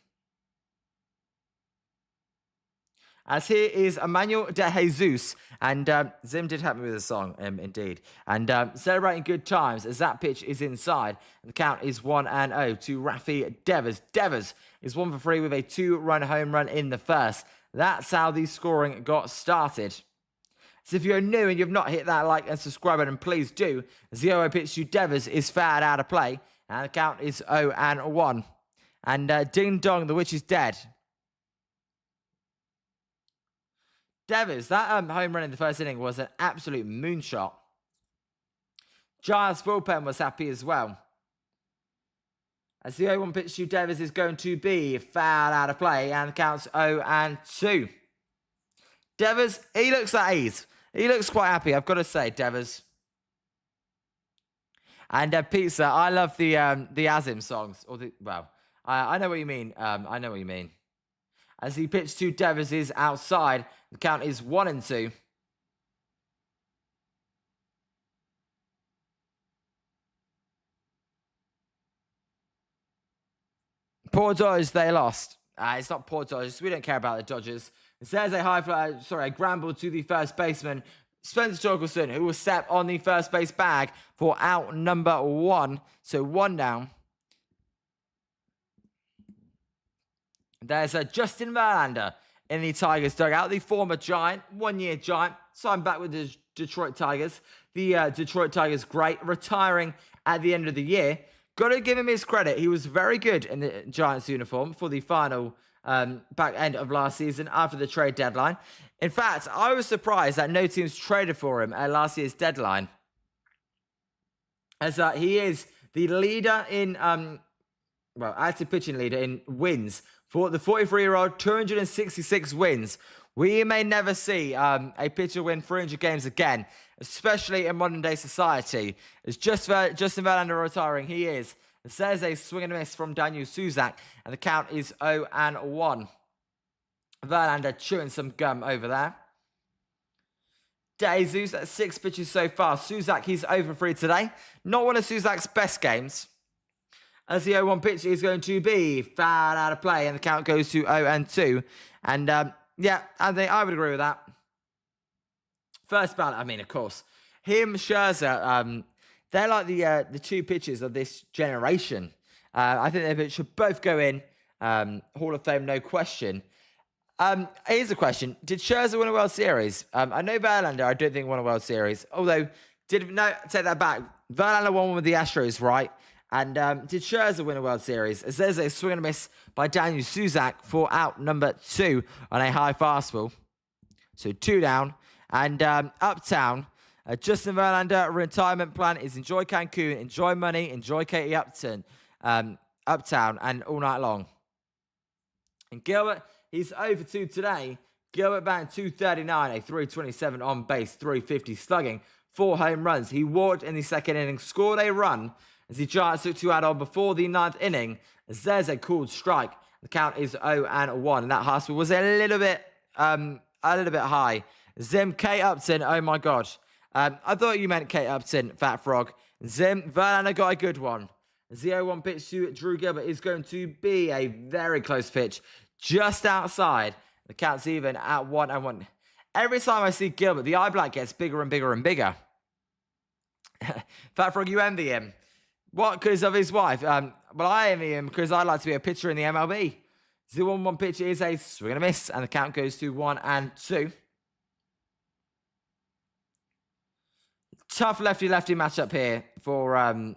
S2: As here is Emmanuel De Jesus. And Zim did help me with a song, indeed. And celebrating good times as that pitch is inside. And the count is 1-0 to Rafi Devers. Devers is 1 for 3 with a 2-run home run in the first. That's how the scoring got started. So if you're new and you've not hit that like and subscribe button, please do. As the 0-0 pitch to Devers is fouled out of play. And the count is 0-1. And Ding Dong, the witch is dead. Devers, that home run in the first inning was an absolute moonshot. Giants bullpen was happy as well. As the 0-1 pitch to Devers is going to be fouled out of play and counts 0-2. Devers, he looks at ease. He looks quite happy, I've got to say, Devers. And Pizza, I love the Azim songs. Or I know what you mean. I know what you mean. As the pitch to Devers is outside, the count is 1-2. Poor Dodgers, they lost. It's not poor Dodgers. We don't care about the Dodgers. There's a ground ball to the first baseman, Spencer Torkelson, who will step on the first base bag for out number 1. So 1 down. There's Justin Verlander in the Tigers dugout. The former Giant, 1-year Giant, signed back with the Detroit Tigers. The Detroit Tigers, great, retiring at the end of the year. Got to give him his credit. He was very good in the Giants uniform for the final back end of last season after the trade deadline. In fact, I was surprised that no teams traded for him at last year's deadline, as he is the leader in, active pitching leader in wins for the 43-year-old, 266 wins. We may never see a pitcher win 300 games again, especially in modern-day society. As Justin Verlander retiring, he is. There's a swing and a miss from Daniel Suzak, and the count is 0-1. Verlander chewing some gum over there. Jesus, that's 6 pitches so far. Suzak, he's over 3 today. Not one of Suzak's best games. As the 0-1 pitch is going to be foul out of play, and the count goes to 0-2. And, yeah, Anthony, I would agree with that. First ballot, I mean, of course. Him, Scherzer, they're like the 2 pitchers of this generation. I think they should both go in. Hall of Fame, no question. Here's a question. Did Scherzer win a World Series? I know Verlander, I don't think won a World Series. Although, take that back. Verlander won one with the Astros, right? And did Scherzer win a World Series? As there's a swing and a miss by Daniel Suzak for out number 2 on a high fastball. So 2 down. And Uptown, Justin Verlander retirement plan is enjoy Cancun, enjoy money, enjoy Katie Upton, Uptown, and all night long. And Gilbert, he's over 2 today. Gilbert batting 239, a 327 on base, 350 slugging, 4 home runs. He walked in the second inning, scored a run as the Giants took 2 out on before the 9th inning. As there's a called strike. The count is 0-1, and that hospital was a little bit high. Zim, Kate Upton, oh my God. I thought you meant Kate Upton, Fat Frog. Zim, Verlander got a good one. The 0-1 pitch to Drew Gilbert is going to be a very close pitch, just outside. The count's even at 1-1. Every time I see Gilbert, the eye black gets bigger and bigger and bigger. Fat Frog, you envy him. What? Because of his wife? Well, I envy him because I'd like to be a pitcher in the MLB. 0-1 pitch is a swing and a miss, and the count goes to 1-2. Tough lefty-lefty matchup here for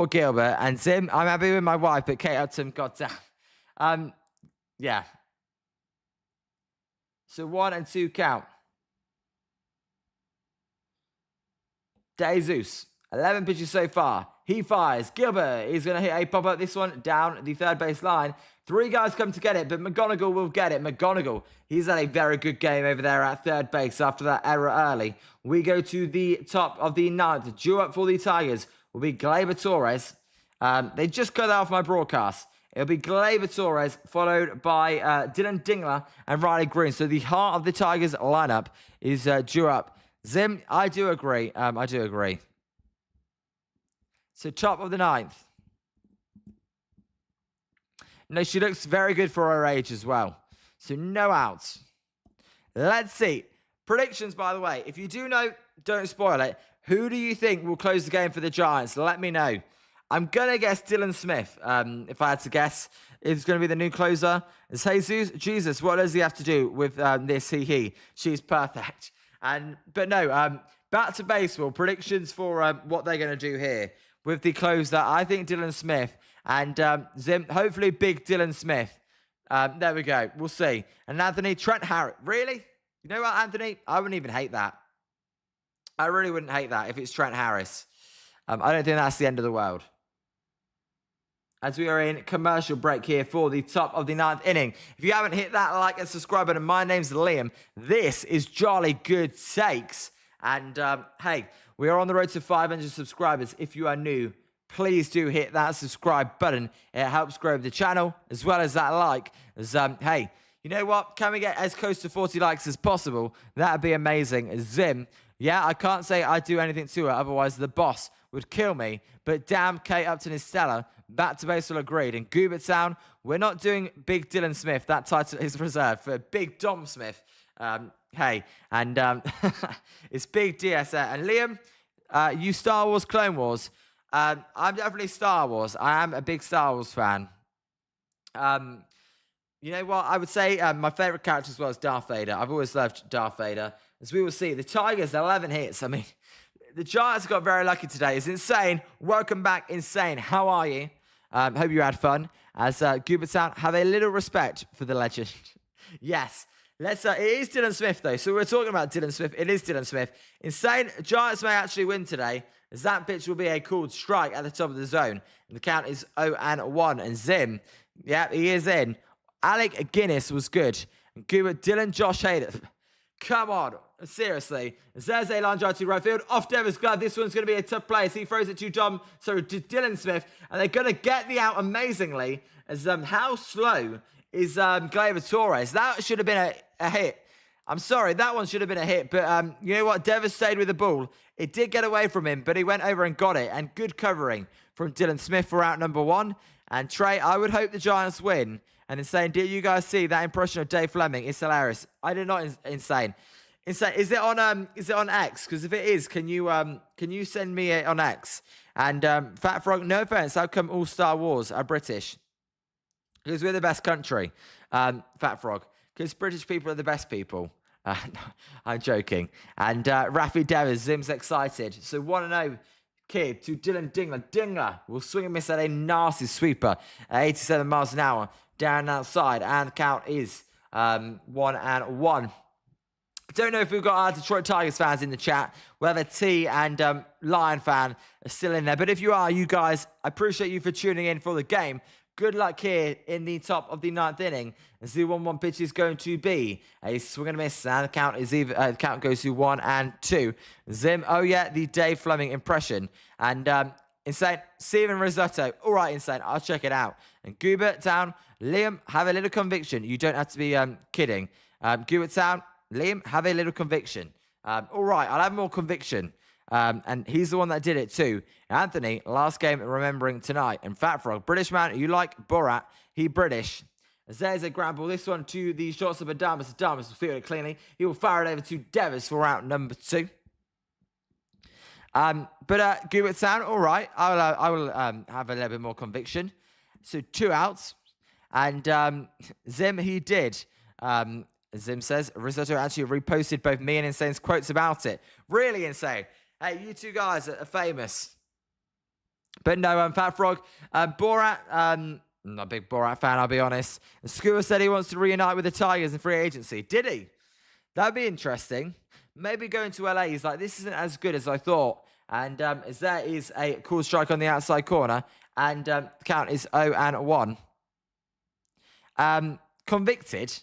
S2: Gilbert and Zim. I'm happy with my wife, but Kate Upton, goddamn. Yeah. So 1-2 count. Jesus, 11 pitches so far. He fires. Gilbert is going to hit a pop-up. This one down the third base line. 3 guys come to get it, but McGonigal will get it. McGonigal, he's had a very good game over there at third base after that error early. We go to the top of the 9th. Due up for the Tigers will be Gleyber Torres. They just cut that off my broadcast. It'll be Gleyber Torres, followed by Dylan Dingler and Riley Green. So the heart of the Tigers lineup is due up. Zim, I do agree. I do agree. So top of the 9th. No, she looks very good for her age as well. So no outs. Let's see. Predictions, by the way. If you do know, don't spoil it. Who do you think will close the game for the Giants? Let me know. I'm going to guess Dylan Smith. If I had to guess, it's going to be the new closer. It's Jesus, what does he have to do with this he? She's perfect. But no, back to baseball. Predictions for what they're going to do here. With the closer, I think Dylan Smith. And Zim, hopefully big Dylan Smith. There we go. We'll see. And Anthony, Trent Harris. Really? You know what, Anthony? I wouldn't even hate that. I really wouldn't hate that if it's Trent Harris. I don't think that's the end of the world. As we are in commercial break here for the top of the 9th inning. If you haven't hit that like and subscribe button, my name's Liam. This is Jolly Good Takes. And hey, we are on the road to 500 subscribers. If you are new, please do hit that subscribe button. It helps grow the channel as well as that like. As, hey, you know what? Can we get as close to 40 likes as possible? That'd be amazing. Zim, yeah, I can't say I do anything to her. Otherwise, the boss would kill me. But damn, Kate Upton is stellar. Back to baseball agreed. In Goober Town, we're not doing Big Dylan Smith. That title is reserved for Big Dom Smith. Hey, and it's Big DSA. And Liam, you Star Wars Clone Wars. I'm definitely Star Wars. I am a big Star Wars fan. You know what? I would say my favorite character as well is Darth Vader. I've always loved Darth Vader. As we will see, the Tigers, 11 hits. I mean, the Giants got very lucky today. It's insane. Welcome back, Insane. How are you? Hope you had fun. As Goobertown, have a little respect for the legend. Yes. Let's. It is Dylan Smith, though. So we're talking about Dylan Smith. It is Dylan Smith. Insane. Giants may actually win today, as that pitch will be a called strike at the top of the zone. And the count is 0-1. And Zim, yeah, he is in. Alec Guinness was good. And Dylan Josh Hayden. Come on. Seriously. There's a line drive to right field. Off Devin's glove. This one's going to be a tough play as he throws it to Dylan Smith. And they're going to get the out amazingly. As how slow is Gleyber Torres? That should have been a hit. I'm sorry, that one should have been a hit. But you know what? Devis stayed with the ball. It did get away from him, but he went over and got it. And good covering from Dylan Smith for out number 1. And Trey, I would hope the Giants win. And Insane, did you guys see that impression of Dave Fleming? It's hilarious. I did not. Insane. Insane. Is it on X? Because if it is, can you send me it on X? And Fat Frog, no offense, how come all Star Wars are British? Because we're the best country. Fat Frog. Because British people are the best people. No, I'm joking. And Rafi Devers, Zim's excited. So 1-0 kid to Dylan Dingler. Dingler will swing and miss at a nasty sweeper at 87 miles an hour down outside. And the count is 1-1. I don't know if we've got our Detroit Tigers fans in the chat, whether T and Lion fan are still in there. But if you are, you guys, I appreciate you for tuning in for the game. Good luck here in the top of the 9th inning. As the 1-1 pitch is going to be a swing and a miss. And the count is the count goes to 1-2. Zim, oh yeah, the Dave Fleming impression. And Insane, Steven Risotto. All right, Insane, I'll check it out. And Goobert Town, Liam, have a little conviction. You don't have to be kidding. Goobert Town, Liam, have a little conviction. All right, I'll have more conviction. And he's the one that did it too. Anthony, last game remembering tonight. And Fat Frog, British man, you like Borat, he British. As there's a grab ball, this one to the shortstop of Adamas. Adamas will field it cleanly. He will fire it over to Devers for out number 2. But Gubert Town, all right. I will have a little bit more conviction. So 2 outs. And Zim, he did. Zim says, Risotto actually reposted both me and Insane's quotes about it. Really Insane. Hey, you two guys are famous. But no, Fat Frog. Borat, I'm not a big Borat fan, I'll be honest. Skua said he wants to reunite with the Tigers in free agency. Did he? That'd be interesting. Maybe going to LA, he's like, this isn't as good as I thought. And as there is a cool strike on the outside corner. And the count is 0-1. Convicted.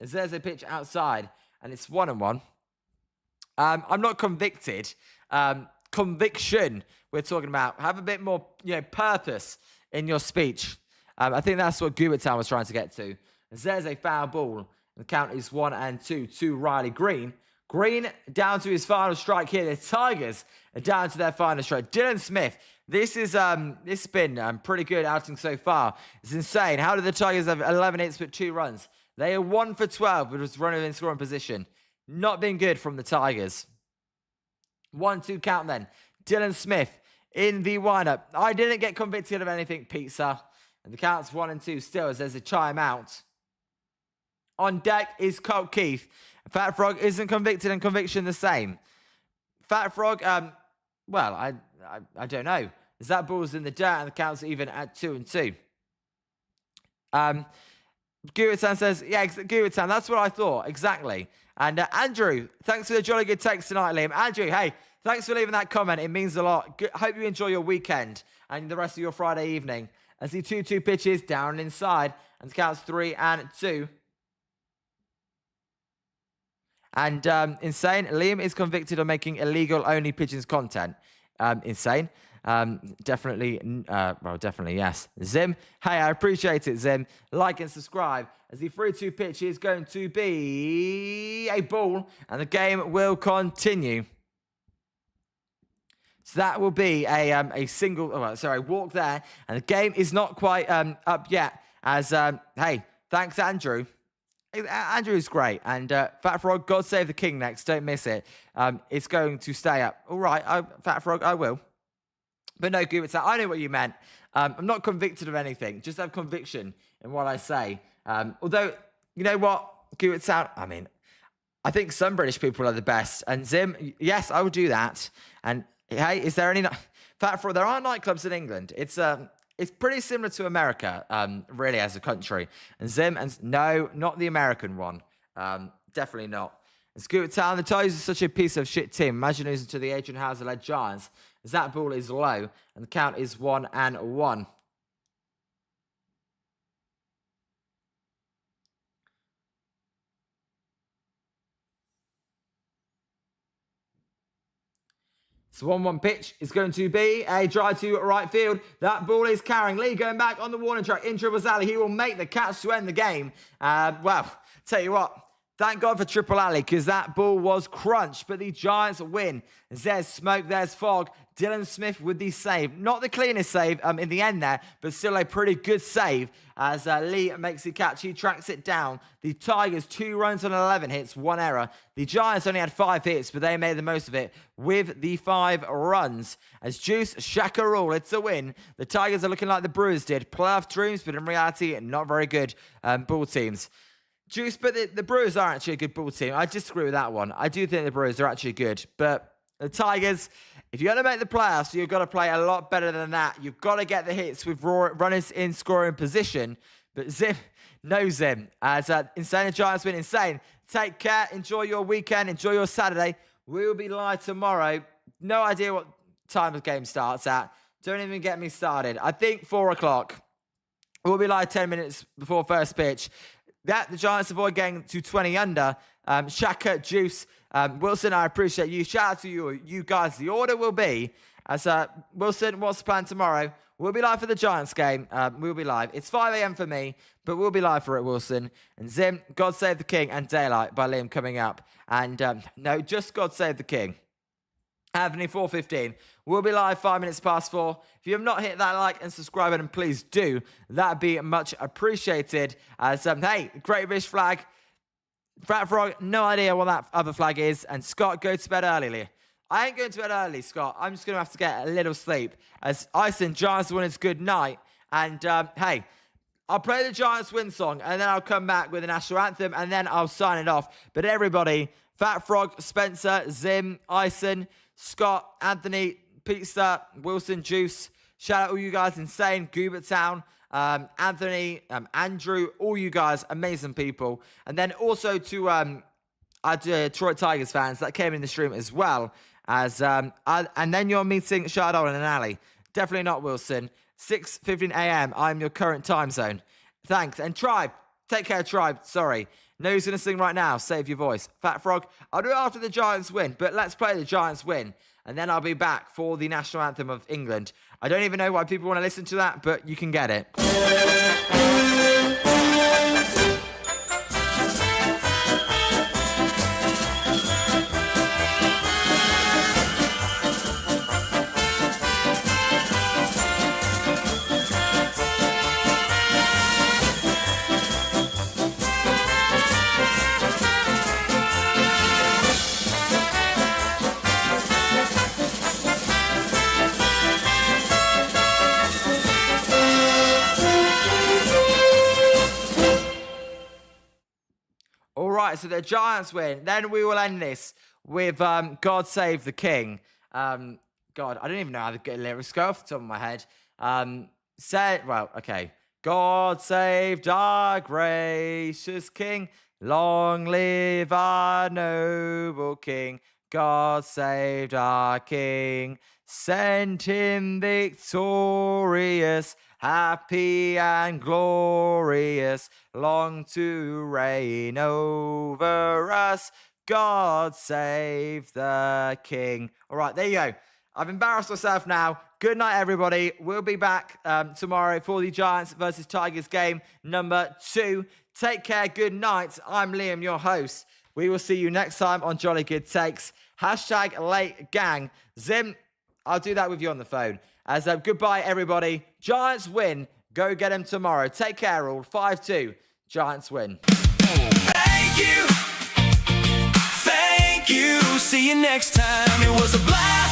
S2: As there's a pitch outside. And it's 1-1. I'm not convicted. Conviction we're talking about. Have a bit more, purpose in your speech. I think that's what Goobertown was trying to get to. As there's a foul ball. The count is 1-2 to Riley Green. Green down to his final strike here. The Tigers are down to their final strike. Dylan Smith. This has been pretty good outing so far. It's insane. How did the Tigers have 11 hits but 2 runs? They are 1 for 12 with runner in scoring position. Not been good from the Tigers. 1-2 count then. Dylan Smith in the windup. I didn't get convicted of anything, pizza. And the count's 1-2 still as there's a chime out. On deck is Colt Keith. Fat Frog isn't convicted and conviction the same. Fat Frog, well, I don't know. As that ball's in the dirt and the count's even at 2-2. Guertan says, yeah, Guertan, that's what I thought. Exactly. And Andrew, thanks for the jolly good text tonight, Liam. Andrew, hey, thanks for leaving that comment. It means a lot. Hope you enjoy your weekend and the rest of your Friday evening. As the 2-2 pitch is down inside and the count's 3-2. And Insane, Liam is convicted of making illegal only pigeons content. Insane. Definitely, definitely, yes. Zim, hey, I appreciate it, Zim. Like and subscribe as the 3-2 pitch is going to be a ball and the game will continue. So that will be a single, walk there. And the game is not quite up yet as, hey, thanks, Andrew. Andrew's great. And Fat Frog, God Save the King next. Don't miss it. It's going to stay up. All right, Fat Frog, I will. But no, Goobertown, I know what you meant. I'm not convicted of anything. Just have conviction in what I say. Although, you know what? Give it sound. I mean, I think some British people are the best. And Zim, yes, I would do that. And hey, is there any... Fact for there are nightclubs in England. It's pretty similar to America, really, as a country. And Zim, and no, not the American one. Definitely not. It's good at town. The Tigers are such a piece of shit team. Imagine losing to the Adrian Hauser-led Giants, as that ball is low, and the count is 1-1. So 1-1 pitch is going to be a drive to right field. That ball is carrying. Lee going back on the warning track. In dribbles Ali. He will make the catch to end the game. Well, tell you what. Thank God for Triple Ali, because that ball was crunched. But the Giants win. There's smoke, there's fog. Dylan Smith with the save. Not the cleanest save in the end there, but still a pretty good save as Lee makes the catch. He tracks it down. The Tigers, 2 runs on 11 hits, 1 error. The Giants only had 5 hits, but they made the most of it with the 5 runs. As Juice, Shaka rule, it's a win. The Tigers are looking like the Brewers did. Playoff dreams, but in reality, not very good ball teams. Juice, but the Brewers are actually a good ball team. I disagree with that one. I do think the Brewers are actually good. But the Tigers, if you're going to make the playoffs, you've got to play a lot better than that. You've got to get the hits with runners in scoring position. But Zim, no Zim. As Insane Giants win insane. Take care. Enjoy your weekend. Enjoy your Saturday. We'll be live tomorrow. No idea what time the game starts at. Don't even get me started. I think 4 o'clock. We'll be live 10 minutes before first pitch. The Giants avoid getting to 20 under. Shaka, Juice, Wilson, I appreciate you. Shout out to you guys. The order will be, as Wilson, what's the plan tomorrow? We'll be live for the Giants game. We'll be live. It's 5 a.m. for me, but we'll be live for it, Wilson. And Zim, God Save the King, and Daylight by Liam coming up. And no, just God Save the King. Anthony 4:15. We'll be live 5 minutes past 4. If you have not hit that like and subscribe button, please do. That'd be much appreciated. As hey, Great British flag. Fat Frog, no idea what that other flag is. And Scott, go to bed early. I ain't going to bed early, Scott. I'm just going to have to get a little sleep. As Ison, Giants win, it's good night. And hey, I'll play the Giants win song, and then I'll come back with the national anthem, and then I'll sign it off. But everybody, Fat Frog, Spencer, Zim, Ison, Scott, Anthony, Pizza, Wilson, Juice. Shout out all you guys, Insane, Goober Town, Anthony, Andrew, all you guys, amazing people. And then also to our Detroit Tigers fans that came in the stream as well. As and then you're meeting Shardol and Ali. Definitely not Wilson. 6:15 a.m. I'm your current time zone. Thanks. And Tribe, take care, Tribe. Sorry. No, who's going to sing right now? Save your voice. Fat Frog, I'll do it after the Giants win, but let's play the Giants win. And then I'll be back for the national anthem of England. I don't even know why people want to listen to that, but you can get it. So the Giants win. Then we will end this with God Save the King. God, I don't even know how the lyrics go off the top of my head. Okay. God save our gracious King. Long live our noble King. God saved our King. Send him victorious, happy and glorious, long to reign over us. God save the King. All right, there you go. I've embarrassed myself now. Good night, everybody. We'll be back tomorrow for the Giants versus Tigers game number 2. Take care. Good night. I'm Liam, your host. We will see you next time on Jolly Good Takes. Hashtag late gang. Zim, I'll do that with you on the phone. As goodbye, everybody. Giants win. Go get them tomorrow. Take care, all. 5-2. Giants win.
S1: Thank you. Thank you. See you next time. It was a blast.